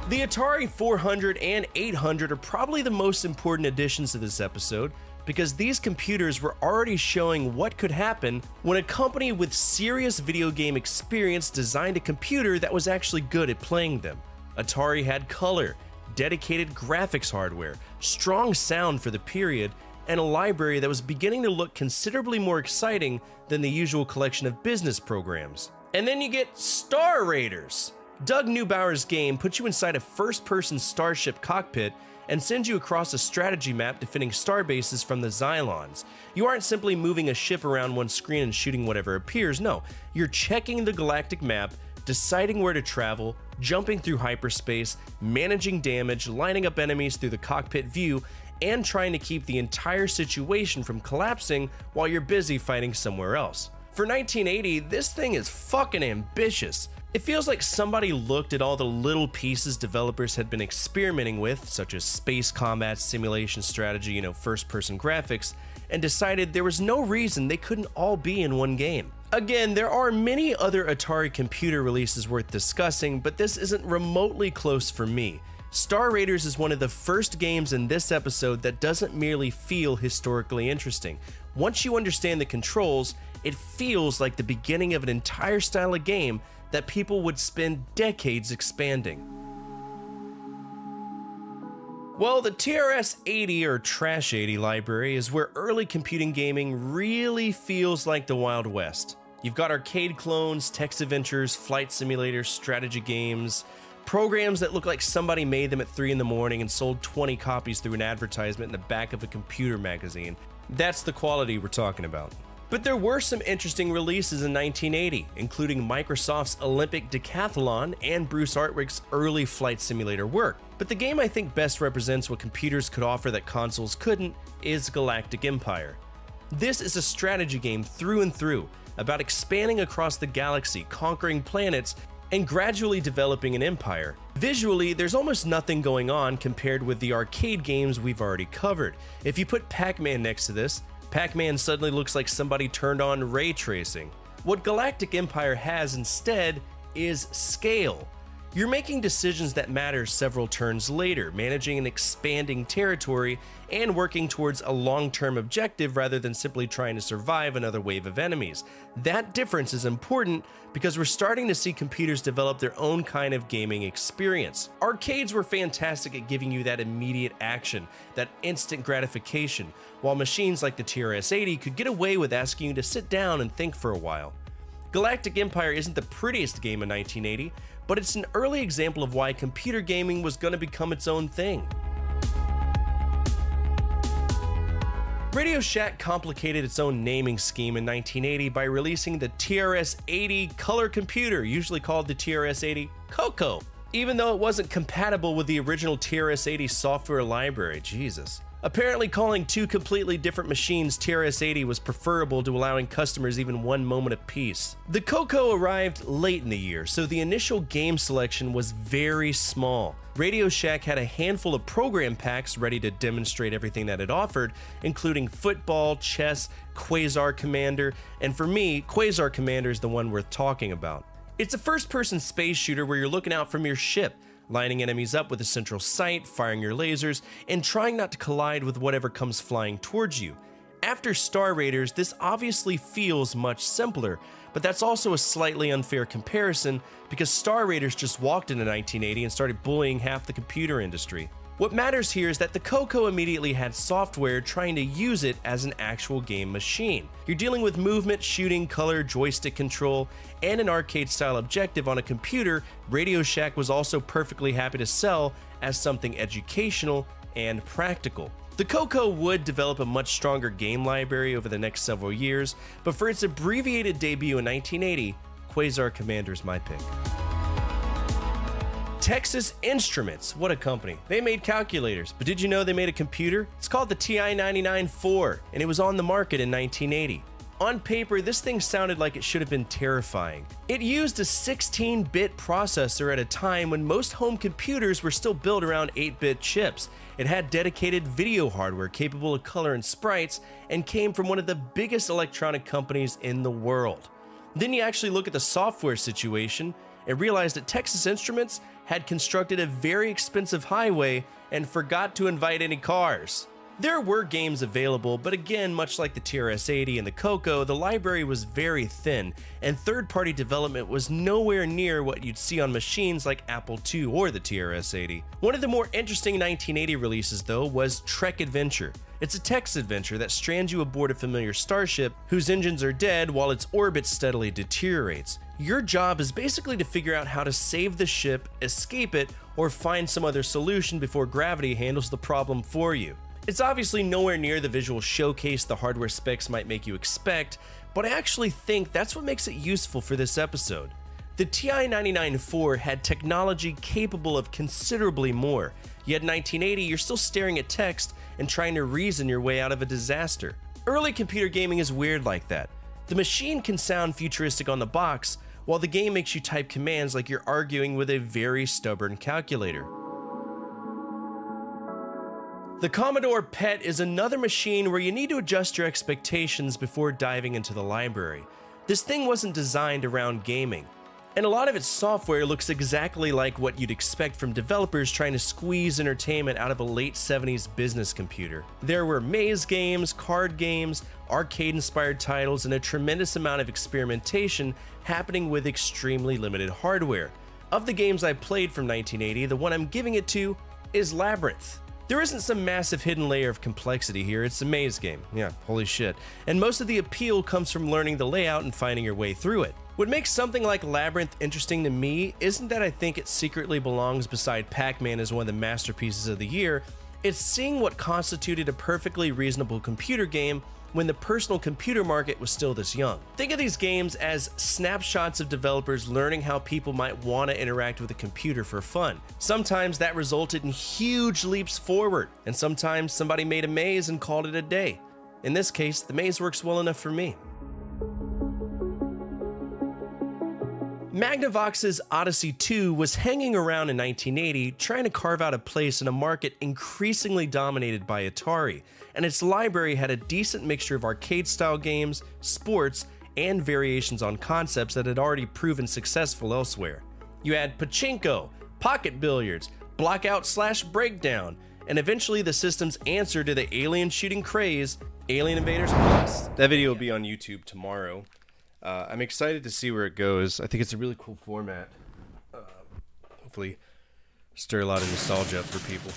The Atari 400 and 800 are probably the most important additions to this episode, because these computers were already showing what could happen when a company with serious video game experience designed a computer that was actually good at playing them. Atari had color, dedicated graphics hardware, strong sound for the period, and a library that was beginning to look considerably more exciting than the usual collection of business programs. And then you get Star Raiders! Doug Neubauer's game puts you inside a first-person starship cockpit and sends you across a strategy map defending starbases from the Xylons. You aren't simply moving a ship around one screen and shooting whatever appears, no. You're checking the galactic map, deciding where to travel, jumping through hyperspace, managing damage, lining up enemies through the cockpit view, and trying to keep the entire situation from collapsing while you're busy fighting somewhere else. For 1980, this thing is fucking ambitious. It feels like somebody looked at all the little pieces developers had been experimenting with, such as space combat, simulation strategy, first-person graphics, and decided there was no reason they couldn't all be in one game. Again, there are many other Atari computer releases worth discussing, but this isn't remotely close for me. Star Raiders is one of the first games in this episode that doesn't merely feel historically interesting. Once you understand the controls, it feels like the beginning of an entire style of game that people would spend decades expanding. Well, the TRS-80 or Trash 80 library is where early computing gaming really feels like the Wild West. You've got arcade clones, text adventures, flight simulators, strategy games, programs that look like somebody made them at 3 in the morning and sold 20 copies through an advertisement in the back of a computer magazine. That's the quality we're talking about. But there were some interesting releases in 1980, including Microsoft's Olympic Decathlon and Bruce Artwick's early flight simulator work. But the game I think best represents what computers could offer that consoles couldn't is Galactic Empire. This is a strategy game through and through, about expanding across the galaxy, conquering planets, and gradually developing an empire. Visually, there's almost nothing going on compared with the arcade games we've already covered. If you put Pac-Man next to this, Pac-Man suddenly looks like somebody turned on ray tracing. What Galactic Empire has instead is scale. You're making decisions that matter several turns later, managing an expanding territory, and working towards a long-term objective rather than simply trying to survive another wave of enemies. That difference is important because we're starting to see computers develop their own kind of gaming experience. Arcades were fantastic at giving you that immediate action, that instant gratification, while machines like the TRS-80 could get away with asking you to sit down and think for a while. Galactic Empire isn't the prettiest game in 1980, but it's an early example of why computer gaming was going to become its own thing. Radio Shack complicated its own naming scheme in 1980 by releasing the TRS-80 color computer, usually called the TRS-80 Coco, even though it wasn't compatible with the original TRS-80 software library. Jesus. Apparently, calling two completely different machines TRS-80 was preferable to allowing customers even one moment of peace. The Coco arrived late in the year, so the initial game selection was very small. Radio Shack had a handful of program packs ready to demonstrate everything that it offered, including football, chess, Quasar Commander, and for me, Quasar Commander is the one worth talking about. It's a first-person space shooter where you're looking out from your ship, lining enemies up with a central sight, firing your lasers, and trying not to collide with whatever comes flying towards you. After Star Raiders, this obviously feels much simpler, but that's also a slightly unfair comparison because Star Raiders just walked into 1980 and started bullying half the computer industry. What matters here is that the Coco immediately had software trying to use it as an actual game machine. You're dealing with movement, shooting, color, joystick control, and an arcade-style objective on a computer Radio Shack was also perfectly happy to sell as something educational and practical. The Coco would develop a much stronger game library over the next several years, but for its abbreviated debut in 1980, Quasar Commander's my pick. Texas Instruments, what a company. They made calculators, but did you know they made a computer? It's called the TI-99-4, and it was on the market in 1980. On paper, this thing sounded like it should have been terrifying. It used a 16-bit processor at a time when most home computers were still built around 8-bit chips. It had dedicated video hardware capable of color and sprites, and came from one of the biggest electronic companies in the world. Then you actually look at the software situation and realize that Texas Instruments had constructed a very expensive highway and forgot to invite any cars. There were games available, but again, much like the TRS-80 and the Coco, the library was very thin, and third-party development was nowhere near what you'd see on machines like Apple II or the TRS-80. One of the more interesting 1980 releases, though, was Trek Adventure. It's a text adventure that strands you aboard a familiar starship whose engines are dead while its orbit steadily deteriorates. Your job is basically to figure out how to save the ship, escape it, or find some other solution before gravity handles the problem for you. It's obviously nowhere near the visual showcase the hardware specs might make you expect, but I actually think that's what makes it useful for this episode. The TI-99-4 had technology capable of considerably more, yet in 1980 you're still staring at text and trying to reason your way out of a disaster. Early computer gaming is weird like that. The machine can sound futuristic on the box, while the game makes you type commands like you're arguing with a very stubborn calculator. The Commodore PET is another machine where you need to adjust your expectations before diving into the library. This thing wasn't designed around gaming, and a lot of its software looks exactly like what you'd expect from developers trying to squeeze entertainment out of a late 70s business computer. There were maze games, card games, arcade-inspired titles, and a tremendous amount of experimentation happening with extremely limited hardware. Of the games I played from 1980, the one I'm giving it to is Labyrinth. There isn't some massive hidden layer of complexity here, it's a maze game. Yeah, holy shit. And most of the appeal comes from learning the layout and finding your way through it. What makes something like Labyrinth interesting to me isn't that I think it secretly belongs beside Pac-Man as one of the masterpieces of the year, it's seeing what constituted a perfectly reasonable computer game when the personal computer market was still this young. Think of these games as snapshots of developers learning how people might want to interact with a computer for fun. Sometimes that resulted in huge leaps forward, and sometimes somebody made a maze and called it a day. In this case, the maze works well enough for me. Magnavox's Odyssey 2 was hanging around in 1980 trying to carve out a place in a market increasingly dominated by Atari, and its library had a decent mixture of arcade-style games, sports, and variations on concepts that had already proven successful elsewhere. You had pachinko, pocket billiards, blockout/breakdown, and eventually the system's answer to the alien shooting craze, Alien Invaders Plus. That video will be on YouTube tomorrow. I'm excited to see where it goes. I think it's a really cool format. Hopefully stir a lot of nostalgia up for people.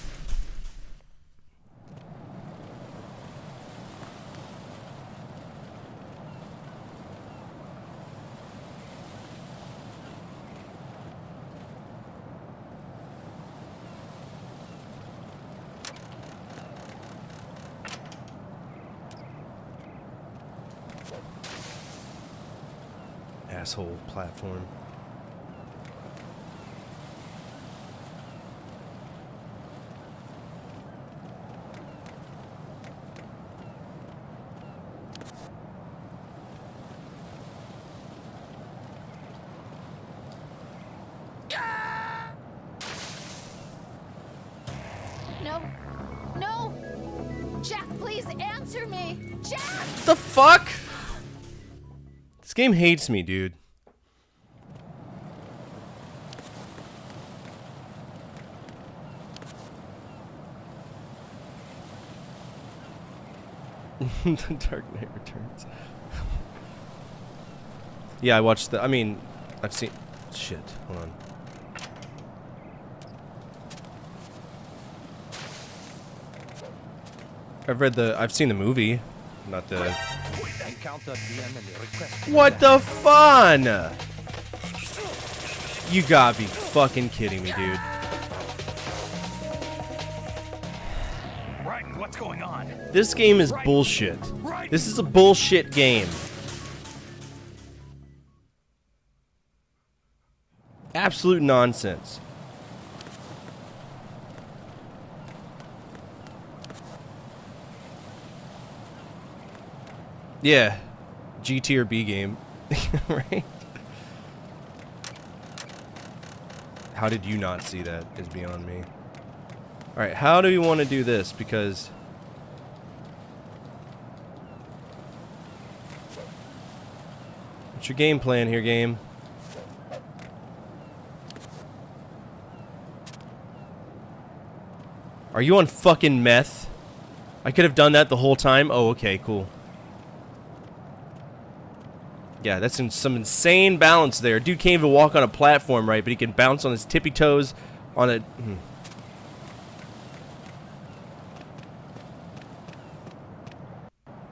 Asshole platform. No. No. Jack, please answer me. Jack! The fuck? This game hates me, dude. The Dark Knight Returns. Yeah, I watched the. I mean, I've seen. Shit. Hold on. I've seen the movie, not the. What the fun? You gotta be fucking kidding me, dude. Right, what's going on? This game is bullshit. This is a bullshit game. Absolute nonsense. Yeah. G tier B game. Right? How did you not see that is beyond me. Alright, how do we want to do this? Because what's your game plan here, game? Are you on fucking meth? I could have done that the whole time. Oh, okay, cool. Yeah, that's some insane balance there. Dude can't even walk on a platform right, but he can bounce on his tippy toes on a...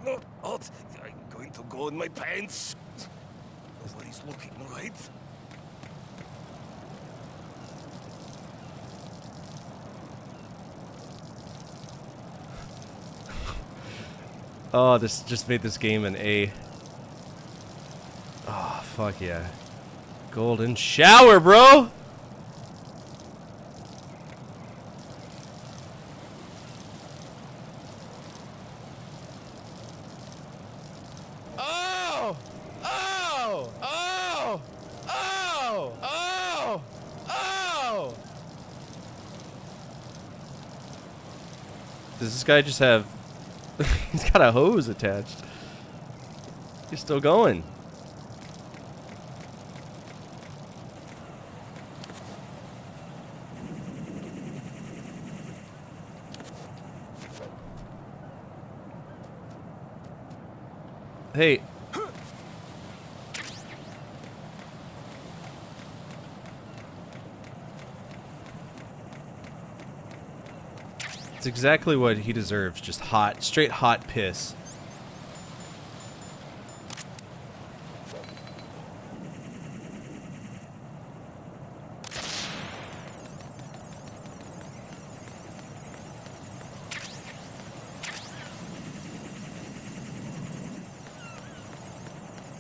No, out. I'm going to go in my pants. Nobody's looking, right? Oh, this just made this game an A. Oh, fuck yeah. Golden shower, bro! Oh! Oh! Oh! Oh! Oh! Oh! Does this guy just have... He's got a hose attached. He's still going. Hey. It's exactly what he deserves. Just hot, straight hot piss.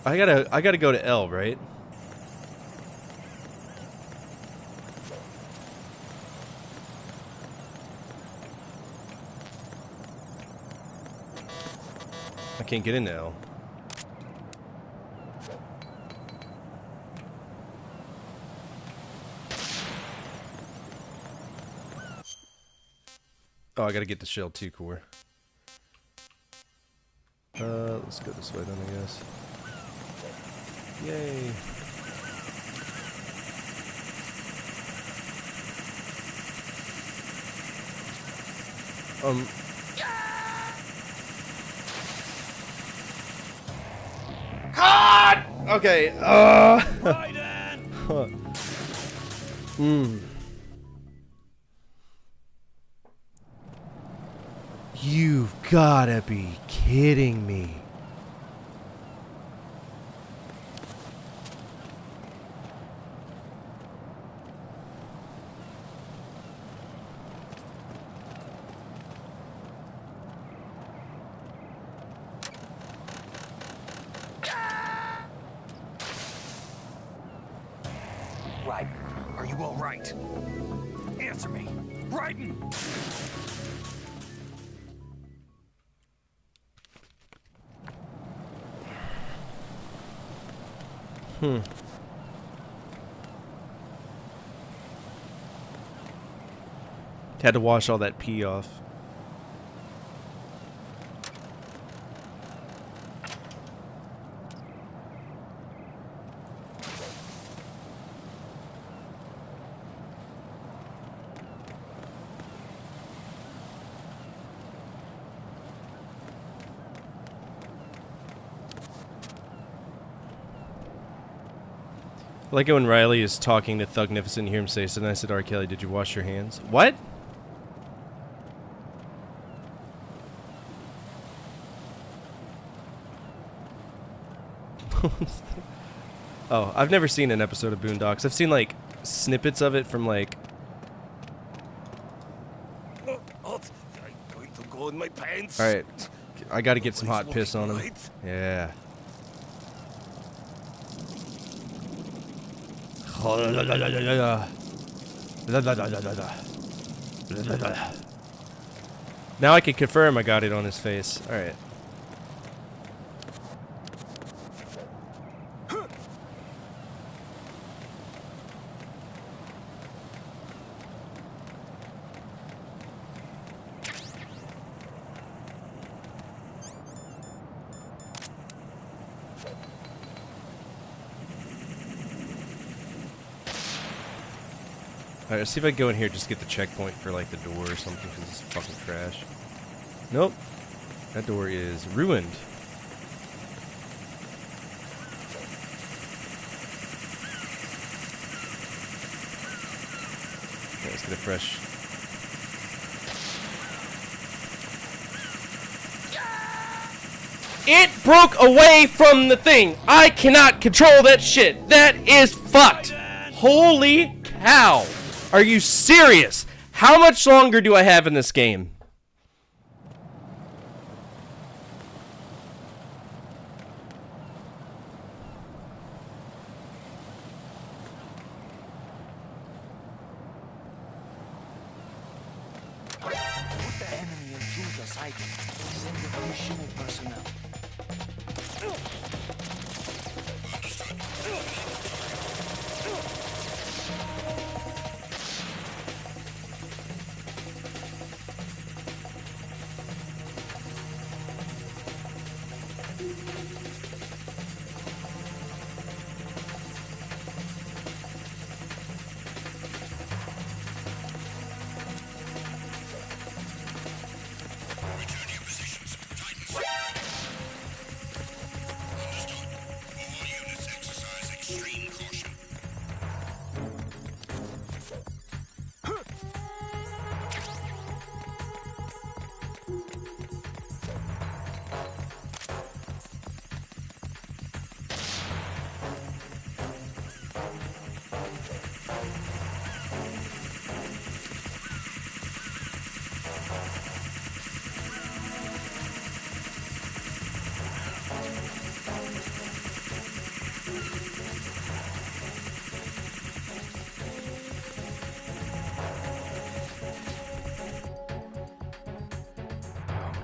I gotta go to L, right? I can't get into L. Oh, I gotta get the shell 2 core. Let's go this way then, I guess. Yay. God! Okay, You've gotta be kidding me. Right. Are you all right? Answer me. Raiden! Had to wash all that pee off. I like it when Riley is talking to Thugnificent and hear him say, "So I said, R. Kelly, did you wash your hands?" What? Oh, I've never seen an episode of Boondocks. I've seen like snippets of it from like. I'm going to go in my pants. All right, I got to get some hot piss on him. Yeah. Now I can confirm I got it on his face. All right. Alright, let's see if I can go in here just get the checkpoint for like the door or something because it's fucking trash. Nope. That door is ruined. Okay, let's get a fresh. It broke away from the thing. I cannot control that shit. That is fucked. Holy cow. Are you serious? How much longer do I have in this game? Put the enemy in Judas sight. Send additional personnel.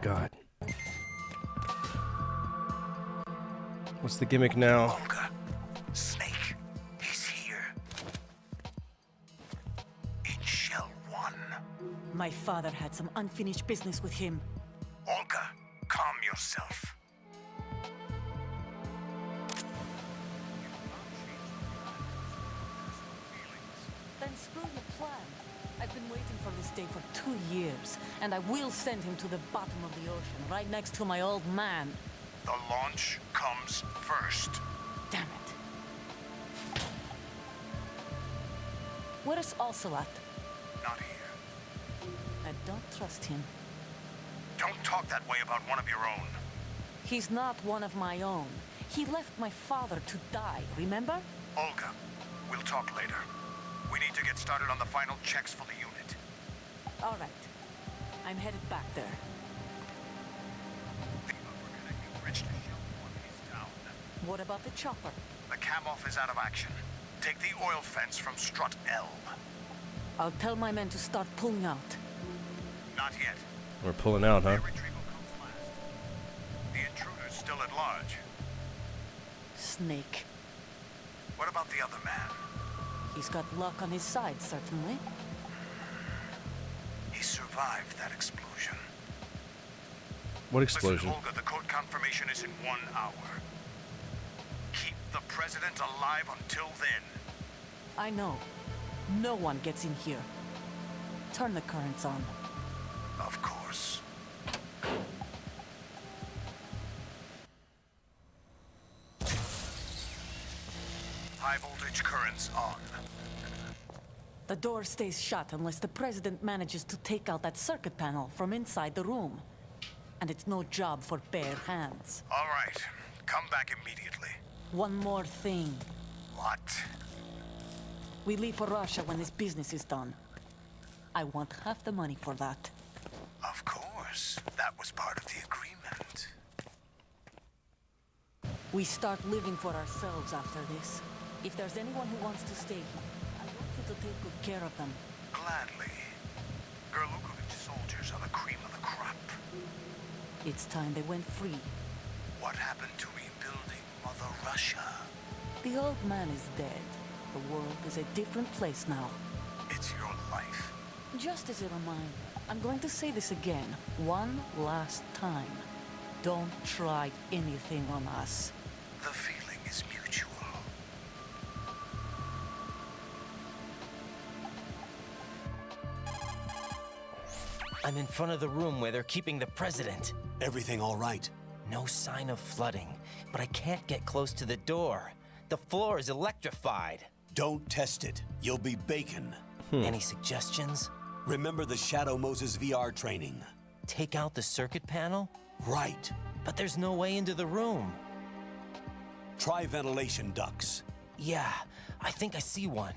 God. What's the gimmick now? Olga, Snake, he's here. In Shell 1. My father had some unfinished business with him. Olga, calm yourself. Then screw your plan. I've been waiting for this day for 2 years, and I will send him to the bottom of the ocean, right next to my old man. The launch comes first. Damn it. Where's Ocelot? Not here. I don't trust him. Don't talk that way about one of your own. He's not one of my own. He left my father to die, remember? Olga, we'll talk later. We need to get started on the final checks for the unit. All right. I'm headed back there. What about the chopper? The cam-off is out of action. Take the oil fence from strut L. I'll tell my men to start pulling out. Not yet. We're pulling out, huh? The intruder's still at large. Snake. What about the other man? He's got luck on his side, certainly. survived that explosion. What explosion? Listen, Olga, the code confirmation is in 1 hour. Keep the president alive until then. I know. No one gets in here. Turn the currents on. Of course. High voltage currents on. The door stays shut unless the president manages to take out that circuit panel from inside the room. And it's no job for bare hands. All right. Come back immediately. One more thing. What? We leave for Russia when this business is done. I want half the money for that. Of course. That was part of the agreement. We start living for ourselves after this. If there's anyone who wants to stay here, I want you to take good care of them. Gladly. Gerlukovich soldiers are the cream of the crop. It's time they went free. What happened to rebuilding Mother Russia? The old man is dead. The world is a different place now. It's your life. Just as a reminder, I'm going to say this again, one last time. Don't try anything on us. The feeling is mutual. I'm in front of the room where they're keeping the president. Everything all right? No sign of flooding, but I can't get close to the door. The floor is electrified. Don't test it. You'll be bacon. Any suggestions? Remember the Shadow Moses VR training. Take out the circuit panel? Right. But there's no way into the room. Try ventilation ducts. Yeah, I think I see one.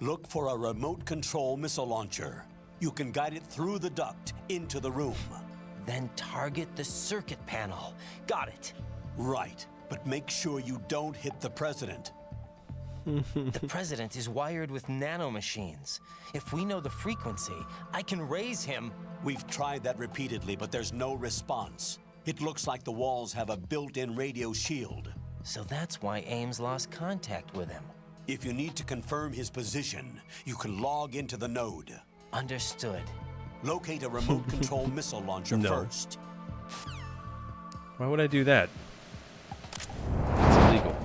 Look for a remote control missile launcher. You can guide it through the duct into the room. Then target the circuit panel. Got it. Right, but make sure you don't hit the president. The president is wired with nanomachines. If we know the frequency, I can raise him. We've tried that repeatedly, but there's no response. It looks like the walls have a built-in radio shield. So that's why Ames lost contact with him. If you need to confirm his position, you can log into the node. Understood. Locate a remote control missile launcher first. Why would I do that? It's illegal.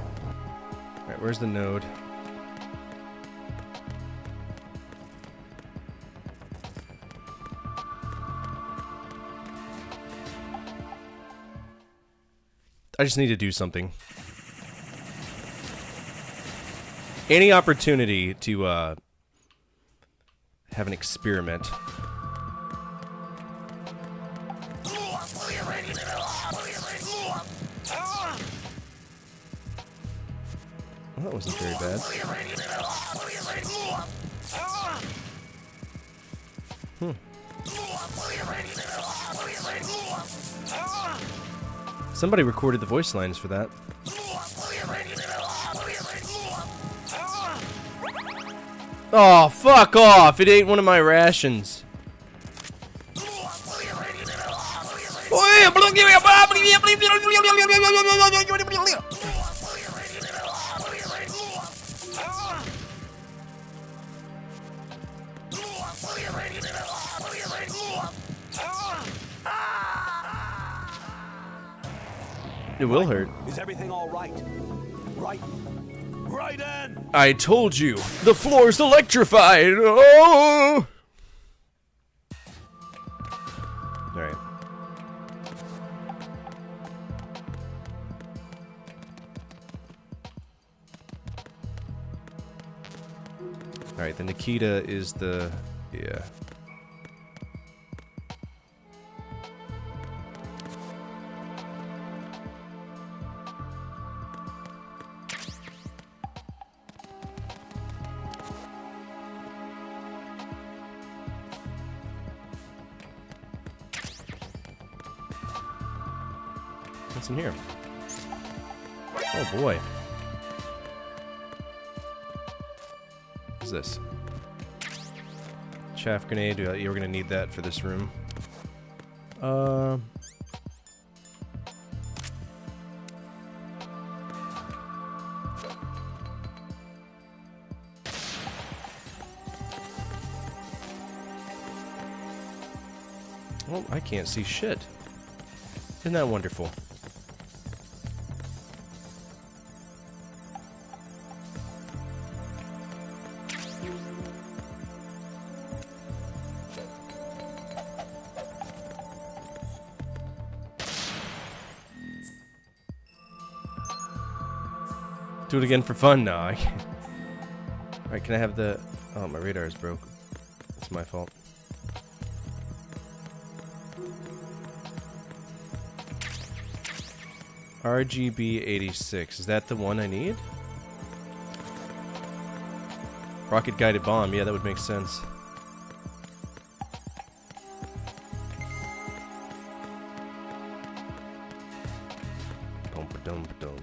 Alright, where's the node? I just need to do something. Any opportunity to have an experiment. Well, that wasn't very bad. Somebody recorded the voice lines for that. Oh, fuck off! It ate one of my rations. It will hurt. Is everything all right? Right in! I told you, the floor's electrified! Oh! Alright. Alright, the Nikita is the... yeah. What's in here? Oh boy. What's this? Chaff grenade. You're gonna need that for this room. Well, I can't see shit. Isn't that wonderful? Do it again for fun? No, I can't. Alright, can I have the... Oh, my radar is broke. It's my fault. RGB 86. Is that the one I need? Rocket guided bomb. Yeah, that would make sense. Dum-ba-dum-ba-dum.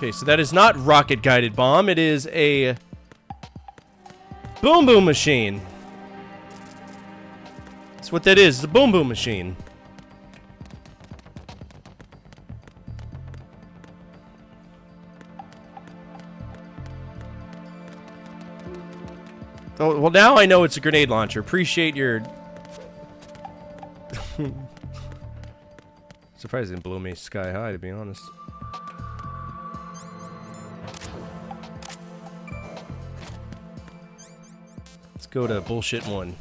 Okay, so that is not rocket-guided bomb. It is a boom boom machine. That's what that is. It's a boom boom machine. Oh, well, now I know it's a grenade launcher. Appreciate your... Surprised it didn't blow me sky high, to be honest. Let's go to bullshit 1.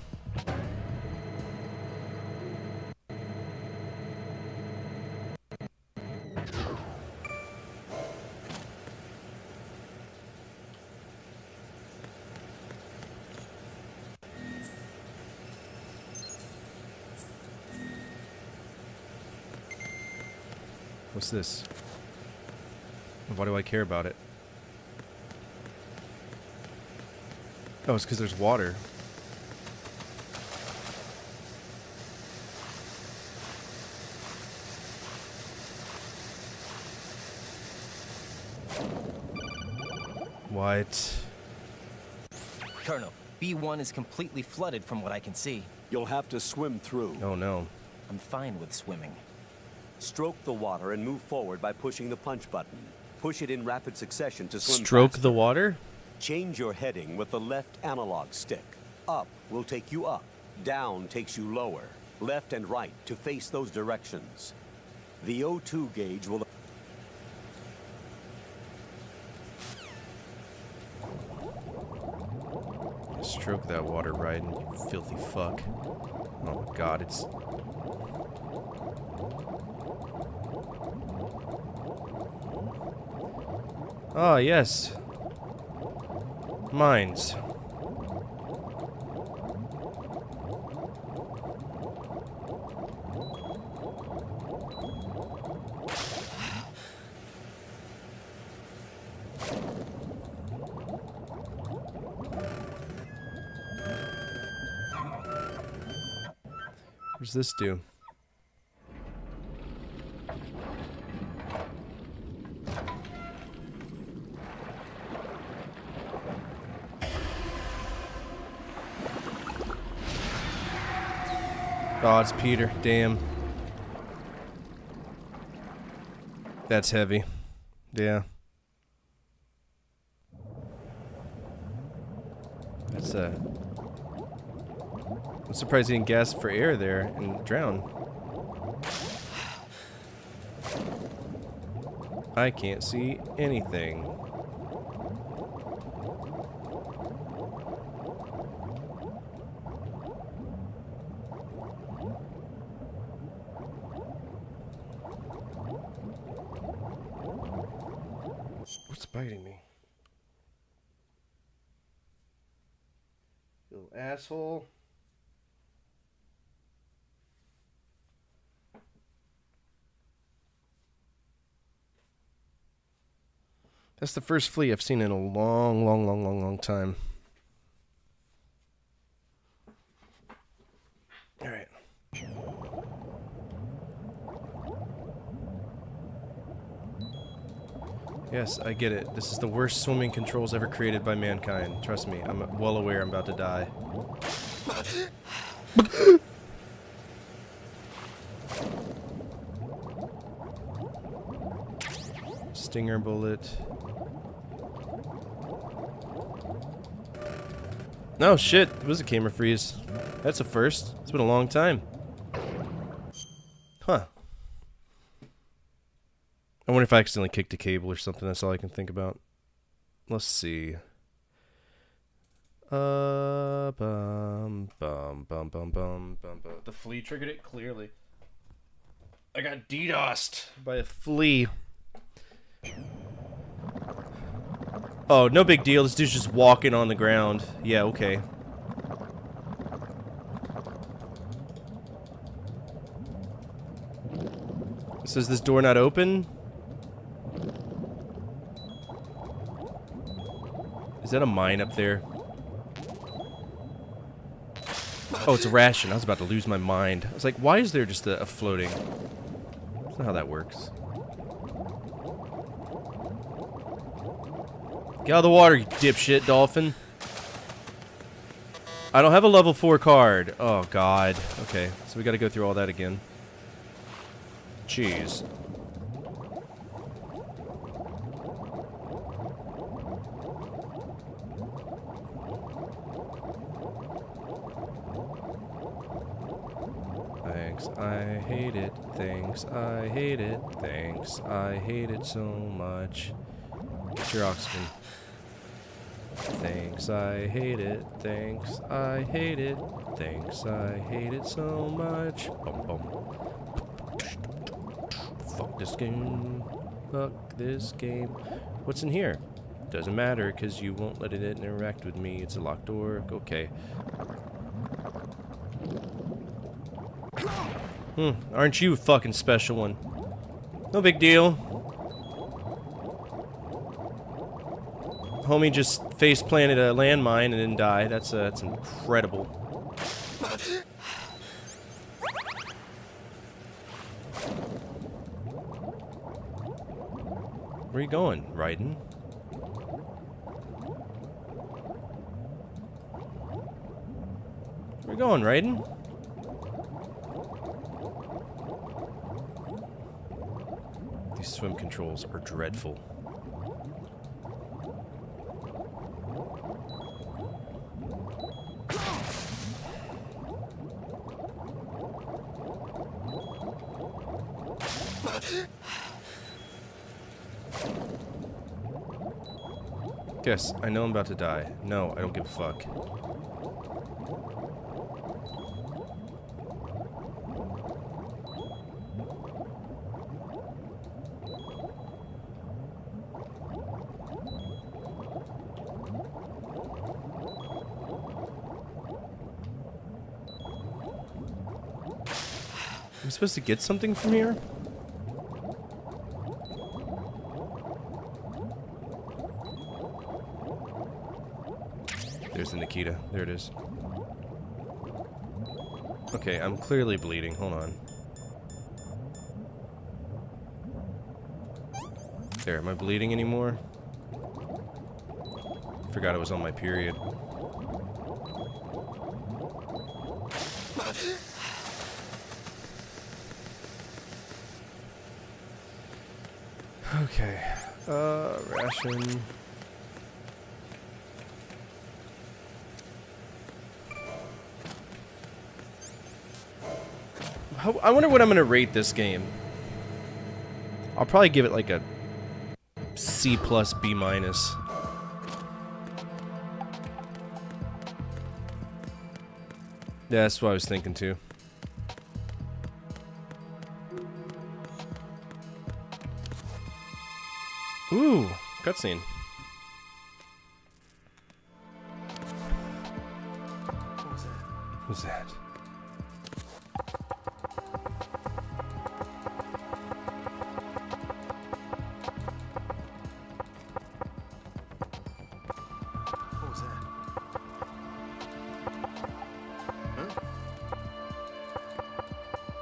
What's this? Why do I care about it? Oh, it's because there's water. What? Colonel, B1 is completely flooded from what I can see. You'll have to swim through. Oh no. I'm fine with swimming. Stroke the water and move forward by pushing the punch button. Push it in rapid succession to swim Stroke faster. the water? Change your heading with the left analog stick. Up will take you up. Down takes you lower. Left and right to face those directions. The O2 gauge will... Stroke that water right, you filthy fuck. Oh my god, it's... Ah, yes. Mines. What does this do? Oh, it's Peter. Damn. That's heavy. Yeah. That's I'm surprised he didn't gasp for air there and drown. I can't see anything. What's biting me? You little asshole. That's the first flea I've seen in a long time. Alright. Yes, I get it. This is the worst swimming controls ever created by mankind. Trust me, I'm well aware I'm about to die. Stinger bullet. No, shit. It was a camera freeze. That's a first. It's been a long time. Huh. I wonder if I accidentally kicked a cable or something. That's all I can think about. Let's see. Bum, bum, bum, bum, bum, bum. The flea triggered it clearly. I got DDoSed by a flea. Oh, no big deal. This dude's just walking on the ground. Yeah, okay. Says this door not open? Is that a mine up there? Oh, it's a ration. I was about to lose my mind. I was like, why is there just a floating? That's not how that works. Get out of the water, you dipshit dolphin. I don't have a level 4 card. Oh, God. Okay, so we gotta go through all that again. Jeez. Thanks, I hate it. Thanks, I hate it. Thanks, I hate it so much. Get your oxygen. Thanks, I hate it. Thanks, I hate it. Thanks, I hate it so much. Bum, bum. Fuck this game. Fuck this game. What's in here? Doesn't matter, because you won't let it interact with me. It's a locked door. Okay. Aren't you a fucking special one? No big deal. Homie just face planted a landmine and didn't die. That's incredible. Where are you going, Raiden? Where are you going, Raiden? These swim controls are dreadful. Yes, I know I'm about to die. No, I don't give a fuck. Am I supposed to get something from here? There's the Nikita. There it is. Okay, I'm clearly bleeding. Hold on. There, am I bleeding anymore? Forgot I was on my period. Okay. Ration. I wonder what I'm gonna rate this game. I'll probably give it like a C+, B-. Yeah, that's what I was thinking too. Ooh, cutscene. Who's that?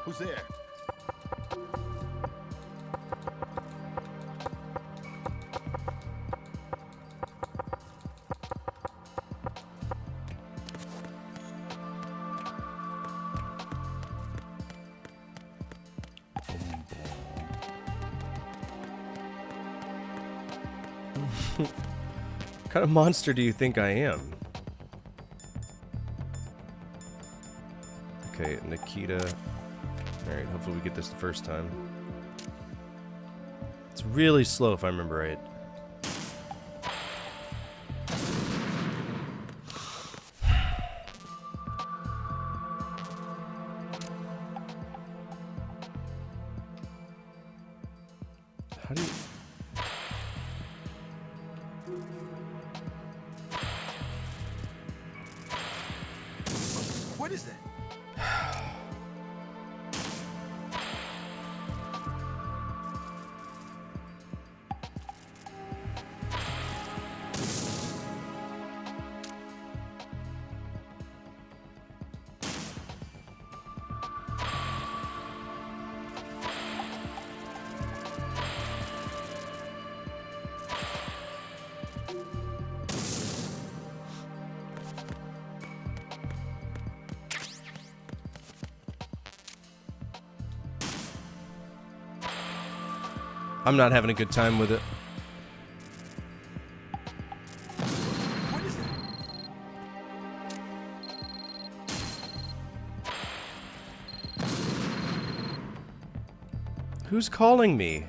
Who's there? What kind of monster do you think I am? Okay, Nikita. Alright, hopefully we get this the first time. It's really slow if I remember right. How do you... What is that? I'm not having a good time with it. What is that? Who's calling me?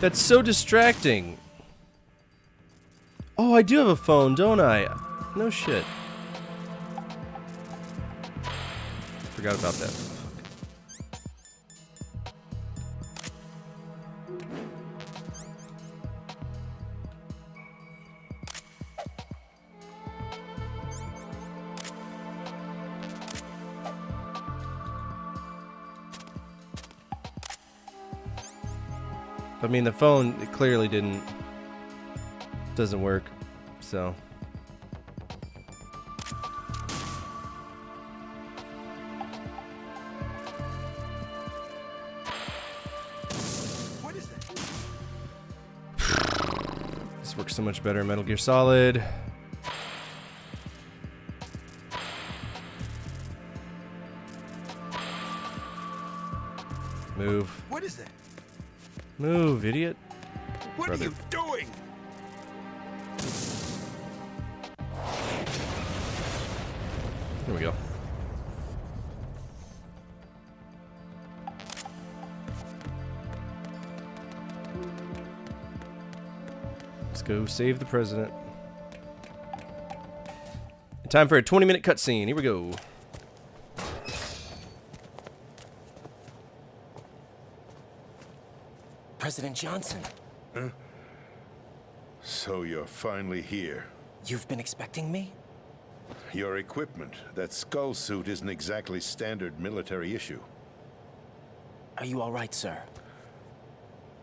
That's so distracting. Oh, I do have a phone, don't I? No shit. Forgot about that. I mean, the phone, it clearly doesn't work, so. What is that? This works so much better in Metal Gear Solid. Move. What is that? Move, idiot. What Brother. are you doing? Here we go. Let's go save the president. Time for a 20-minute cutscene. Here we go. President Johnson, Huh? So you're finally here. you've been expecting me? Your equipment, that skull suit, isn't exactly standard military issue. Are you all right, sir?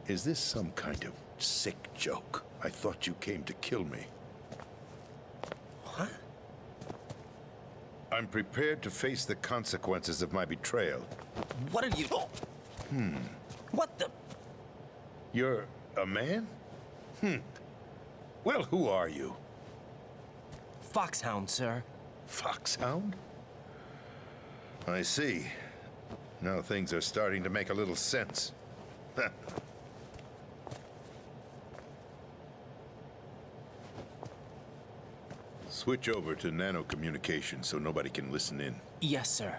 Is this some kind of sick joke? I thought you came to kill me. What? I'm prepared to face the consequences of my betrayal. What are you... What the... You're a man? Well, who are you? Foxhound, sir. Foxhound? I see. Now things are starting to make a little sense. Switch over to nano communication so nobody can listen in. Yes, sir.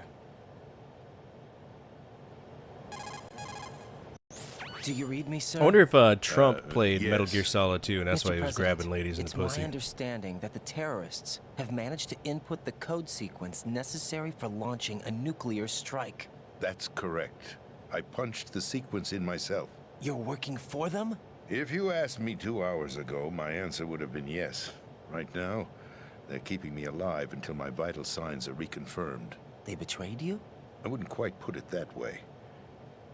Do you read me, sir? I wonder if Trump played yes. Metal Gear Solid 2, and that's Mr. why he was President, grabbing ladies in the it's pussy. my understanding that the terrorists have managed to input the code sequence necessary for launching a nuclear strike. That's correct. I punched the sequence in myself. You're working for them? If you asked me 2 hours ago, my answer would have been yes. Right now, they're keeping me alive until my vital signs are reconfirmed. They betrayed you? I wouldn't quite put it that way.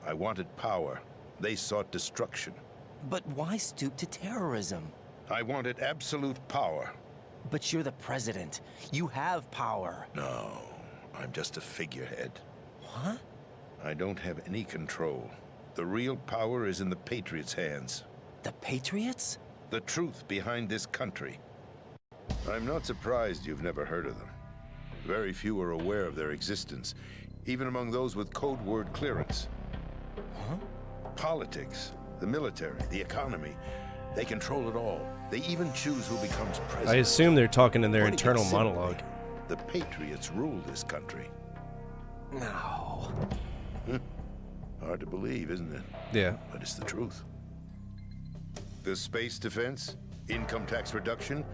I wanted power. They sought destruction. But why stoop to terrorism? I wanted absolute power. But you're the president. You have power. No, I'm just a figurehead. What? I don't have any control. The real power is in the Patriots' hands. The Patriots? The truth behind this country. I'm not surprised you've never heard of them. Very few are aware of their existence, even among those with code word clearance. Huh? Politics, the military, the economy, they control it all. They even choose who becomes president. I assume they're talking in their Putting it internal simply, monologue. The Patriots rule this country. No. Hard to believe, isn't it? Yeah. But it's the truth. The space defense, income tax reduction,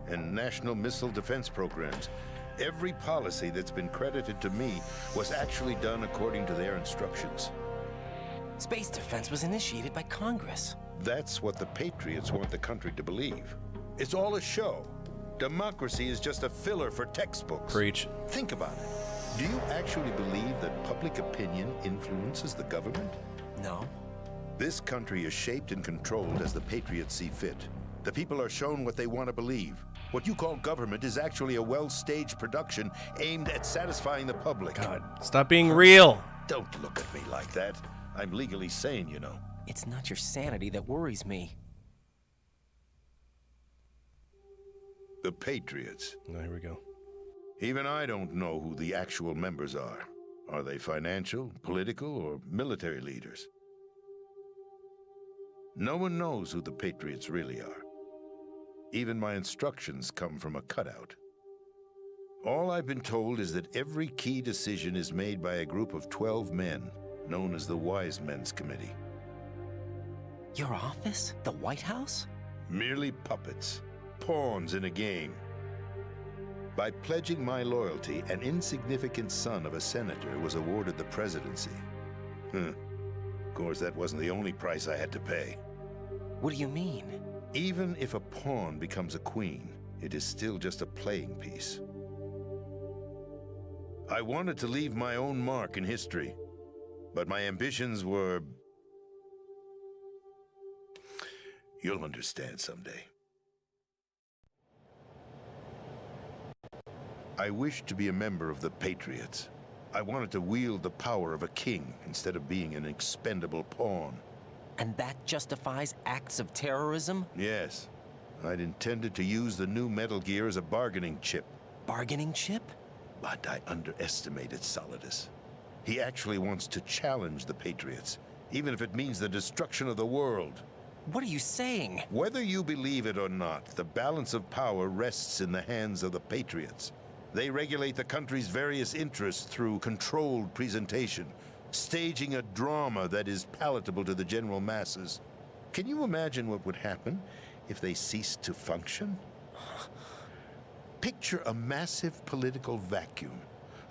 and national missile defense programs. Every policy that's been credited to me was actually done according to their instructions. Space defense was initiated by Congress. That's what the Patriots want the country to believe. It's all a show. Democracy is just a filler for textbooks. Preach. Think about it. Do you actually believe that public opinion influences the government? No. This country is shaped and controlled as the Patriots see fit. The people are shown what they want to believe. What you call government is actually a well-staged production aimed at satisfying the public. God, stop being real. Don't look at me like that. I'm legally sane, you know. It's not your sanity that worries me. The Patriots. Oh, here we go. Even I don't know who the actual members are. Are they financial, political, or military leaders? No one knows who the Patriots really are. Even my instructions come from a cutout. All I've been told is that every key decision is made by a group of 12 men, known as the Wise Men's Committee. Your office? The White House? Merely puppets, pawns in a game. By pledging my loyalty, an insignificant son of a senator was awarded the presidency. Of course, that wasn't the only price I had to pay. What do you mean? Even if a pawn becomes a queen, it is still just a playing piece. I wanted to leave my own mark in history, but my ambitions were... You'll understand someday. I wished to be a member of the Patriots. I wanted to wield the power of a king instead of being an expendable pawn. And that justifies acts of terrorism? Yes. I'd intended to use the new Metal Gear as a bargaining chip. Bargaining chip? But I underestimated Solidus. He actually wants to challenge the Patriots, even if it means the destruction of the world. What are you saying? Whether you believe it or not, the balance of power rests in the hands of the Patriots. They regulate the country's various interests through controlled presentation, staging a drama that is palatable to the general masses. Can you imagine what would happen if they ceased to function? Picture a massive political vacuum,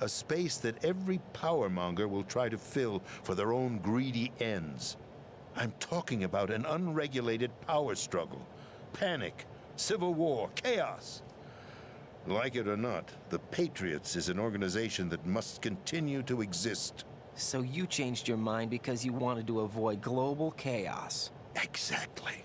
a space that every powermonger will try to fill for their own greedy ends. I'm talking about an unregulated power struggle, panic, civil war, chaos. Like it or not, the Patriots is an organization that must continue to exist. So you changed your mind because you wanted to avoid global chaos. Exactly.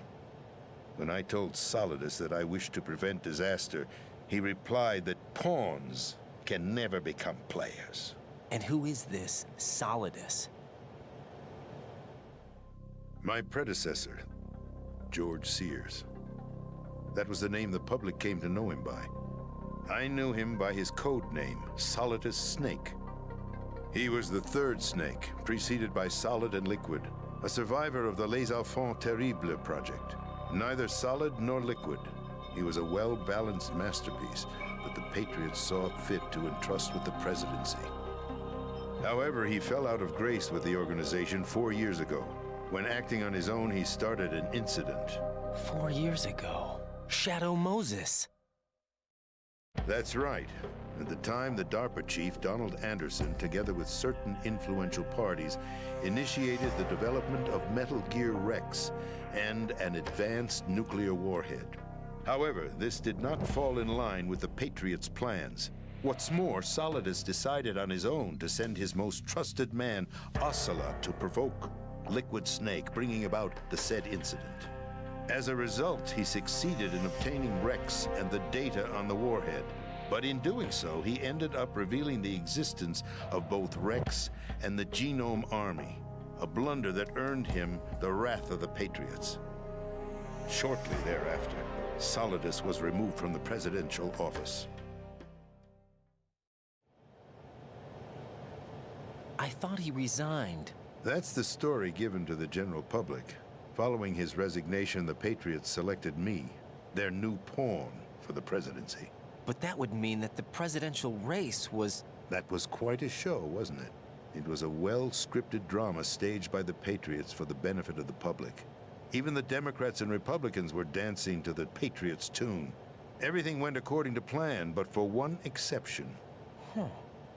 When I told Solidus that I wished to prevent disaster, he replied that pawns can never become players. And who is this Solidus? My predecessor, George Sears. That was the name the public came to know him by. I knew him by his code name, Solidus Snake. He was the third Snake, preceded by Solid and Liquid, a survivor of the Les Enfants Terribles project. Neither solid nor liquid, he was a well-balanced masterpiece that the Patriots saw fit to entrust with the presidency. However, he fell out of grace with the organization 4 years ago. When acting on his own, he started an incident. 4 years ago? Shadow Moses. That's right. At the time, the DARPA chief, Donald Anderson, together with certain influential parties, initiated the development of Metal GEARRRRR and an advanced nuclear warhead. However, this did not fall in line with the Patriots' plans. What's more, Solidus decided on his own to send his most trusted man, Ocelot, to provoke Liquid Snake, bringing about the said incident. As a result, he succeeded in obtaining Rex and the data on the warhead. But in doing so, he ended up revealing the existence of both Rex and the Genome Army, a blunder that earned him the wrath of the Patriots. Shortly thereafter, Solidus was removed from the presidential office. I thought he resigned. That's the story given to the general public. Following his resignation, the Patriots selected me, their new pawn, for the presidency. But that would mean that the presidential race was... That was quite a show, wasn't it? It was a well-scripted drama staged by the Patriots for the benefit of the public. Even the Democrats and Republicans were dancing to the Patriots' tune. Everything went according to plan, but for one exception.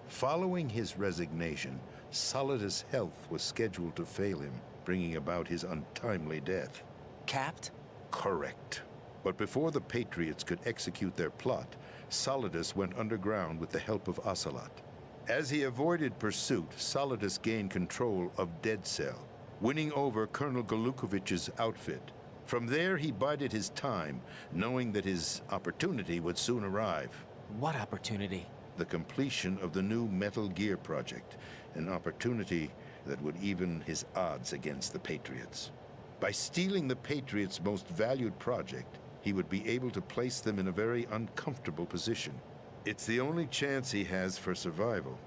Following his resignation, Solidus' health was scheduled to fail him, bringing about his untimely death. Capped? Correct. But before the Patriots could execute their plot, Solidus went underground with the help of Ocelot. As he avoided pursuit, Solidus gained control of Dead Cell, winning over Colonel Golukovich's outfit. From there, he bided his time, knowing that his opportunity would soon arrive. What opportunity? The completion of the new Metal Gear project, an opportunity that would even his odds against the Patriots. By stealing the Patriots' most valued project, he would be able to place them in a very uncomfortable position. It's the only chance he has for survival.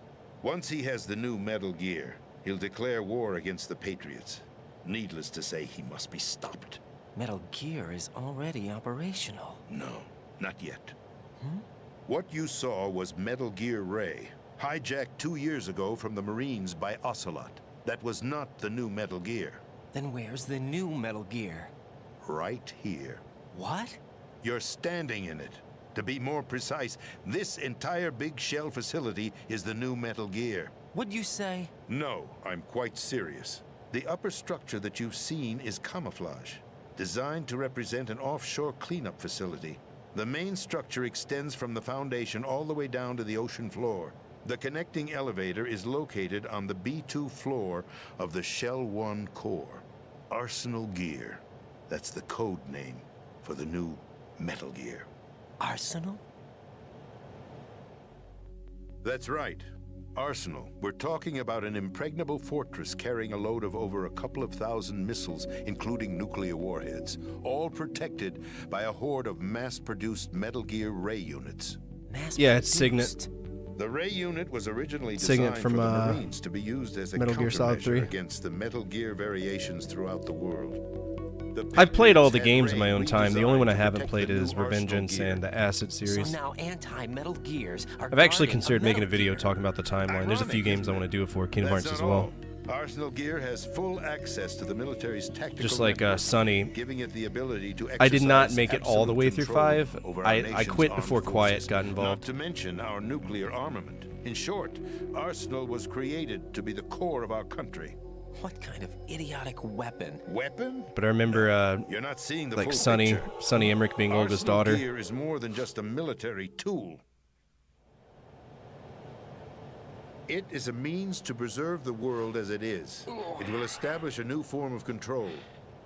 Once he has the new Metal Gear, he'll declare war against the Patriots. Needless to say, he must be stopped. Metal Gear is already operational. No, not yet. What you saw was Metal Gear Ray, hijacked 2 years ago from the Marines by Ocelot. That was not the new Metal Gear. Then where's the new Metal Gear? Right here. What? You're standing in it. To be more precise, this entire big shell facility is the new Metal Gear. What'd you say? No, I'm quite serious. The upper structure that you've seen is camouflage, designed to represent an offshore cleanup facility. The main structure extends from the foundation all the way down to the ocean floor. The connecting elevator is located on the B2 floor of the Shell 1 core. Arsenal Gear. That's the code name for the new Metal Gear. Arsenal? That's right. Arsenal. We're talking about an impregnable fortress carrying a load of over a couple of thousand missiles, including nuclear warheads, all protected by a horde of mass-produced Metal Gear Ray units. Yeah, it's Signet. The Ray unit was originally Signet designed from for the Marines to be used as a Metal Gear Solid 3 against the Metal Gear variations throughout the world. I've played all the games in my own time. The only one I haven't played is Revengeance and the Acid series. So now anti-Metal Gears are I've actually considered making a video talking about the timeline. There's a few games I want to do it for, Kingdom Hearts as well. Arsenal Gear has full access to the military's tactical Just like Sunny, Sunny, giving it the ability to I did not make it absolute all the way through control 5. over our I nation's quit armed before Quiet forces, got involved. Not to mention our nuclear armament. In short, Arsenal was created to be the core of our country. What kind of idiotic weapon? Weapon? But I remember, You're not seeing the like full Sonny picture. Emmerich being Olga's daughter. Arsenal Gear is more than just a military tool. It is a means to preserve the world as it is. It will establish a new form of control.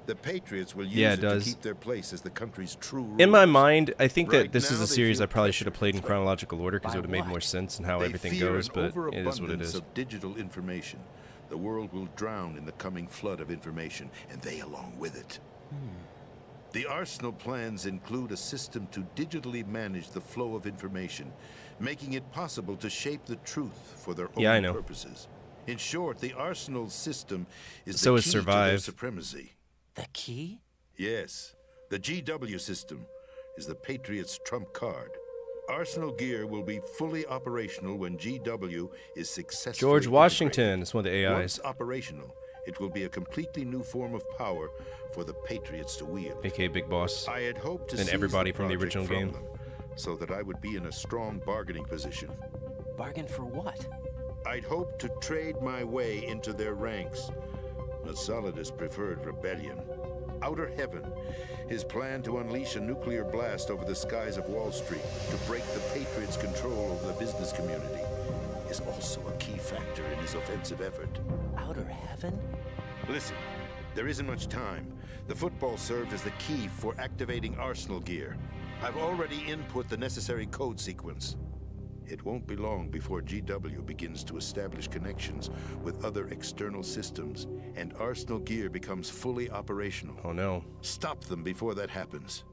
The Patriots will use it to keep their place as the country's true rulers. In my mind, I think that Right this is now, a they series feel I probably should have played in chronological order because it would have made what? more sense in how They everything fear goes, an but it is what it overabundance is. of digital information. The world will drown in the coming flood of information, and they along with it. The Arsenal plans include a system to digitally manage the flow of information, making it possible to shape the truth for their Yeah, I own know. purposes. In short, the Arsenal system is So the is key to their Survive. supremacy. The key? Yes. The GW system is the Patriots' trump card. Arsenal Gear will be fully operational when GW is successful. George Washington is one of the AIs, Once operational, it will be a completely new form of power for the Patriots to wield. aka Big Boss, I had hoped to and seize everybody the from the project original from game. them, so that I would be in a strong bargaining position. Bargain for what? I'd hoped to trade my way into their ranks, but Solidus preferred rebellion. Outer Heaven, his plan to unleash a nuclear blast over the skies of Wall Street to break the Patriots' control over the business community, is also a key factor in his offensive effort. Outer Heaven? Listen, there isn't much time. The football served as the key for activating Arsenal Gear. I've already input the necessary code sequence. It won't be long before GW begins to establish connections with other external systems, and Arsenal Gear becomes fully operational. Oh no. Stop them before that happens.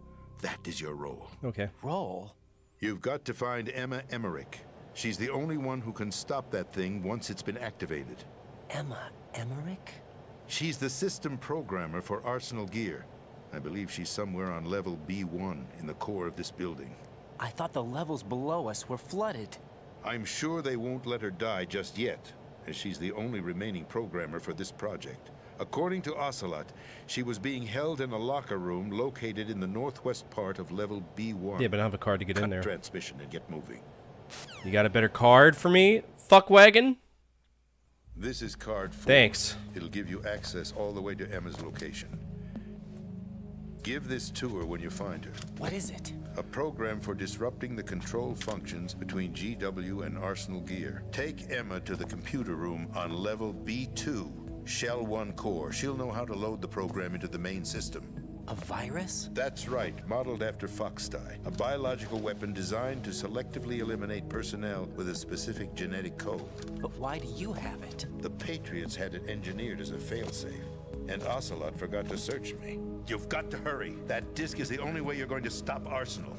That is your role. Okay. Role? You've got to find Emma Emmerich. She's the only one who can stop that thing once it's been activated. Emma Emmerich? She's the system programmer for Arsenal Gear. I believe she's somewhere on level B1 in the core of this building. I thought the levels below us were flooded. I'm sure they won't let her die just yet, as she's the only remaining programmer for this project. According to Ocelot, she was being held in a locker room located in the northwest part of level B1. Yeah, but I don't have a card to get in there. Transmission and get moving. You got a better card for me, fuckwagon? This is card 4. Thanks. It'll give you access all the way to Emma's location. Give this to her when you find her. What is it? A program for disrupting the control functions between GW and Arsenal Gear. Take Emma to the computer room on level B2, Shell 1 core. She'll know how to load the program into the main system. A virus? That's right, modeled after Foxdie. A biological weapon designed to selectively eliminate personnel with a specific genetic code. But why do you have it? The Patriots had it engineered as a failsafe. And Ocelot forgot to search me. You've got to hurry. That disk is the only way you're going to stop Arsenal.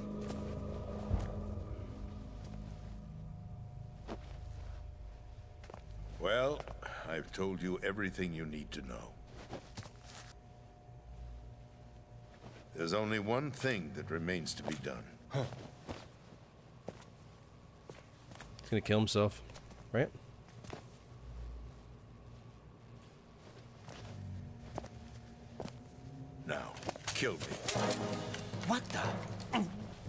Well, I've told you everything you need to know. There's only one thing that remains to be done. Huh. He's gonna kill himself, right? Now, kill me. What the?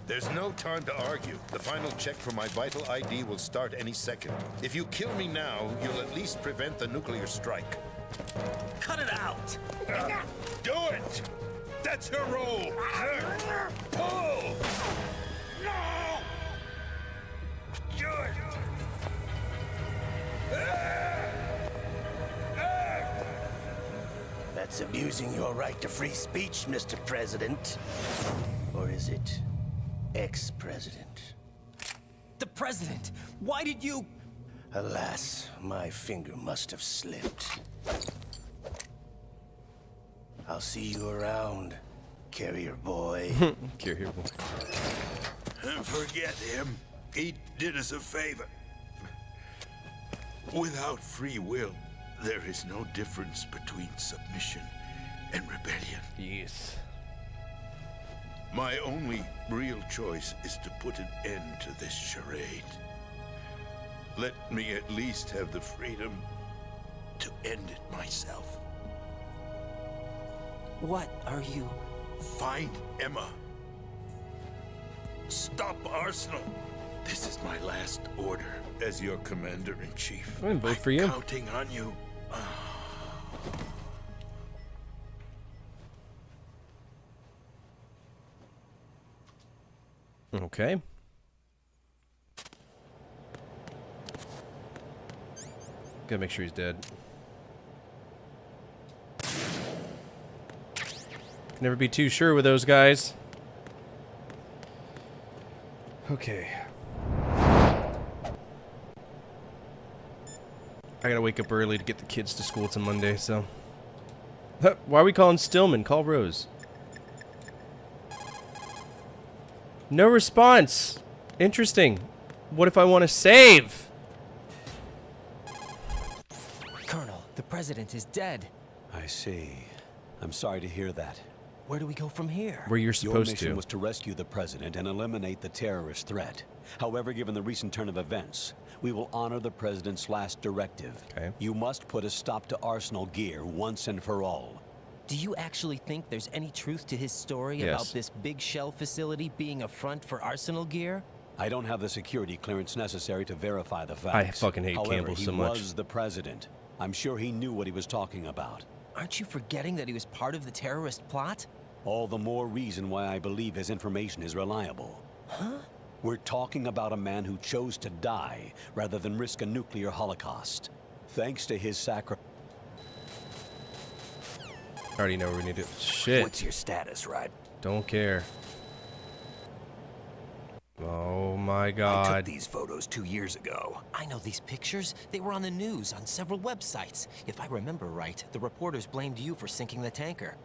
There's no time to argue. The final check for my vital ID will start any second. If you kill me now, you'll at least prevent the nuclear strike. Cut it out! Do it! That's her role! Pull! No! Do it! That's abusing your right to free speech, Mr. President. Or is it ex-president? The president! Why did you... Alas, my finger must have slipped. I'll see you around, carrier boy. Carrier boy. Forget him. He did us a favor. Without free will, there is no difference between submission and rebellion. Yes. My only real choice is to put an end to this charade. Let me at least have the freedom to end it myself. What are you... Find Emma. Stop Arsenal. This is my last order as your commander-in-chief. I'm gonna vote for you. Counting on you. Okay. Gotta make sure he's dead. Can never be too sure with those guys. Okay. I gotta wake up early to get the kids to school. It's a Monday, so. Why are we calling Stillman? Call Rose. No response. Interesting. What if I want to save? Colonel, the president is dead. I see. I'm sorry to hear that. Where do we go from here? Where you're supposed Your mission to. was to rescue the president and eliminate the terrorist threat. However, given the recent turn of events, we will honor the president's last directive. Okay. You must put a stop to Arsenal Gear once and for all. Do you actually think there's any truth to his story Yes. about this big shell facility being a front for Arsenal Gear? I don't have the security clearance necessary to verify the facts. I fucking hate However, Campbell so he much. was the president. I'm sure he knew what he was talking about. Aren't you forgetting that he was part of the terrorist plot? All the more reason why I believe his information is reliable. Huh? We're talking about a man who chose to die rather than risk a nuclear holocaust. Thanks to his sacrifice. I already know where we need to. Shit. What's your status, Rod? Don't care. Oh my I god. took these photos 2 years ago. I know these pictures. They were on the news on several websites. If I remember right, the reporters blamed you for sinking the tanker.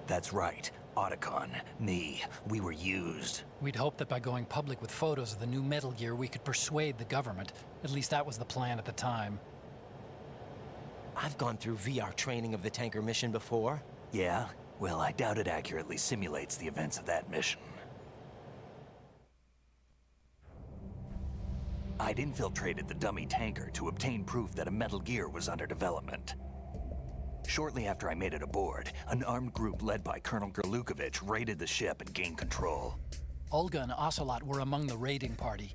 That's right. Otacon, me, we were used. We'd hoped that by going public with photos of the new Metal Gear, we could persuade the government. At least that was the plan at the time. I've gone through VR training of the tanker mission before. Yeah? Well, I doubt it accurately simulates the events of that mission. I'd infiltrated the dummy tanker to obtain proof that a Metal Gear was under development. Shortly after I made it aboard, an armed group led by Colonel Gerlukovich raided the ship and gained control. Olga and Ocelot were among the raiding party.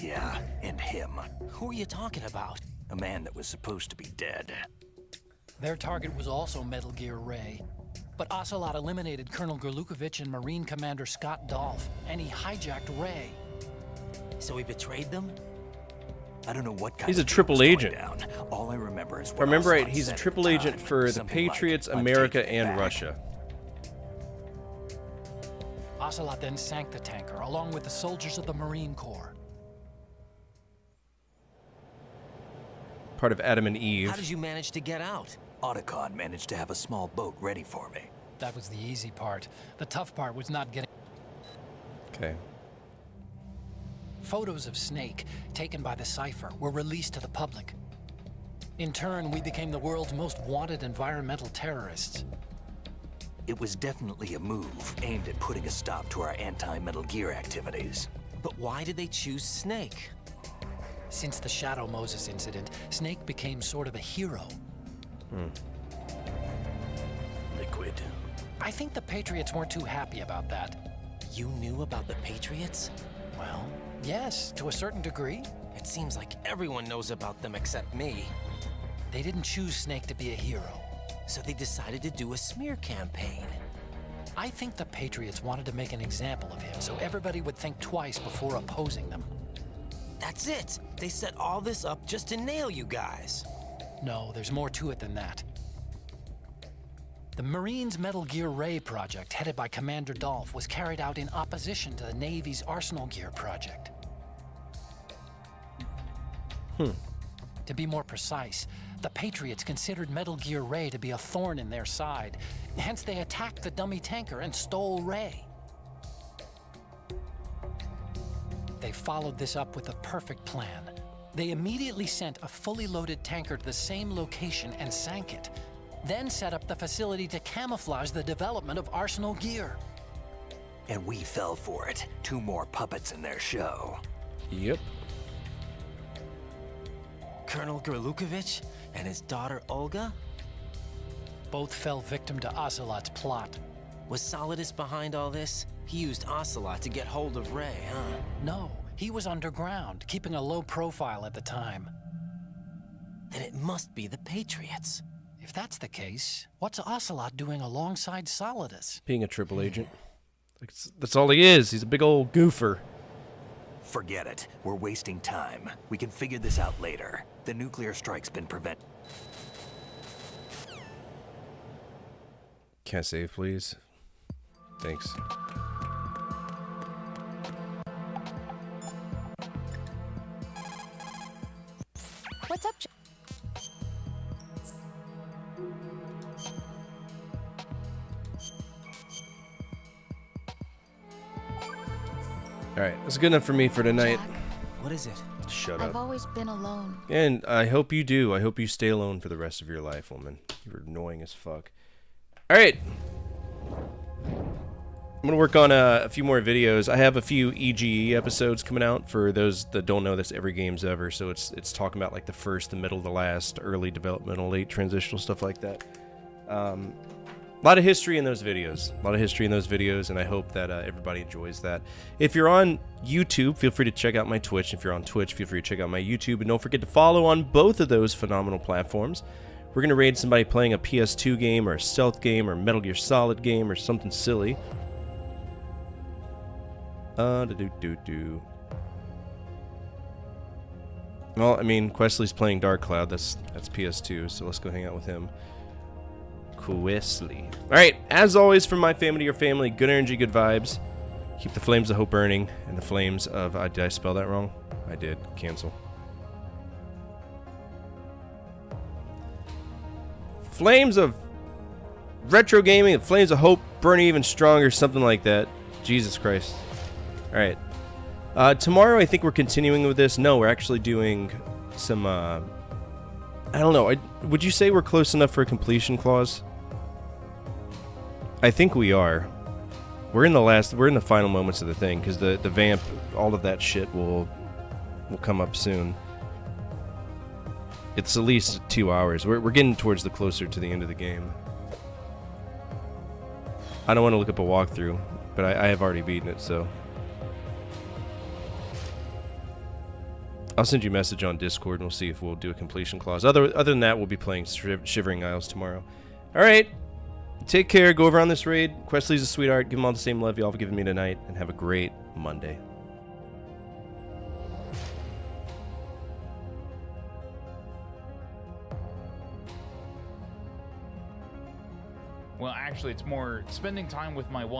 Yeah, and him. Who are you talking about? A man that was supposed to be dead. Their target was also Metal Gear Ray. But Ocelot eliminated Colonel Gerlukovich and Marine Commander Scott Dolph, and he hijacked Ray. So he betrayed them? I don't know what kind He's a of triple agent. down. All I remember is If I remember right, he's a said triple at the agent time, for the something like, Patriots, "I'm America, taking it and back." Russia. Ocelot then sank the tanker, along with the soldiers of the Marine Corps. Part of Adam and Eve. How did you manage to get out? Otacon managed to have a small boat ready for me. That was the easy part. The tough part was not getting... Okay. Photos of Snake, taken by the Cypher, were released to the public. In turn, we became the world's most wanted environmental terrorists. It was definitely a move aimed at putting a stop to our anti-Metal Gear activities. But why did they choose Snake? Since the Shadow Moses incident, Snake became sort of a hero. Liquid. I think the Patriots weren't too happy about that. You knew about the Patriots? Well, yes, to a certain degree. It seems like everyone knows about them except me. They didn't choose Snake to be a hero. So they decided to do a smear campaign. I think the Patriots wanted to make an example of him so everybody would think twice before opposing them. That's it! They set all this up just to nail you guys. No, there's more to it than that. The Marines' Metal Gear Ray project, headed by Commander Dolph, was carried out in opposition to the Navy's Arsenal Gear project. To be more precise, the Patriots considered Metal Gear Ray to be a thorn in their side. Hence, they attacked the dummy tanker and stole Ray. They followed this up with a perfect plan. They immediately sent a fully loaded tanker to the same location and sank it. Then set up the facility to camouflage the development of Arsenal Gear. And we fell for it. 2 more puppets in their show. Yep. Colonel Gerlukovich and his daughter Olga? Both fell victim to Ocelot's plot. Was Solidus behind all this? He used Ocelot to get hold of Ray, huh? No, he was underground, keeping a low profile at the time. Then it must be the Patriots. If that's the case, what's Ocelot doing alongside Solidus? Being a triple agent. That's all he is. He's a big old goofer. Forget it. We're wasting time. We can figure this out later. The nuclear strike's been prevented. Can I save, please? Thanks. What's up, Alright, that's good enough for me for tonight. Jack, what is it? Shut I've up. always been alone. And I hope you do. I hope you stay alone for the rest of your life, woman. You're annoying as fuck. Alright. I'm going to work on a few more videos. I have a few EGE episodes coming out for those that don't know. That's Every Game's Ever. So it's talking about like the first, the middle, the last, early developmental, late transitional, stuff like that. A lot of history in those videos. And I hope that everybody enjoys that. If you're on YouTube, feel free to check out my Twitch. If you're on Twitch, feel free to check out my YouTube. And don't forget to follow on both of those phenomenal platforms. We're going to raid somebody playing a PS2 game or a stealth game or Metal Gear Solid game or something silly. Well, I mean, Questley's playing Dark Cloud. That's PS2, so let's go hang out with him. Questley. Alright, as always, from my family to your family, good energy, good vibes. Keep the flames of hope burning, and the flames of... did I spell that wrong? I did. Cancel. Flames of Retro gaming, the flames of hope burn even stronger, something like that. Jesus Christ. Alright. Tomorrow I think we're continuing with this. No, we're actually doing some, I don't know. Would you say we're close enough for a completion clause? I think we are. We're in the final moments of the thing, because the vamp, all of that shit will come up soon. It's at least 2 hours. We're getting towards the closer to the end of the game. I don't want to look up a walkthrough, but I have already beaten it, so. I'll send you a message on Discord and we'll see if we'll do a completion clause. Other than that, we'll be playing Shivering Isles tomorrow. Alright. Take care. Go over on this raid. Questly's a sweetheart. Give him all the same love y'all have given me tonight. And have a great Monday. Well, actually, it's more spending time with my wife.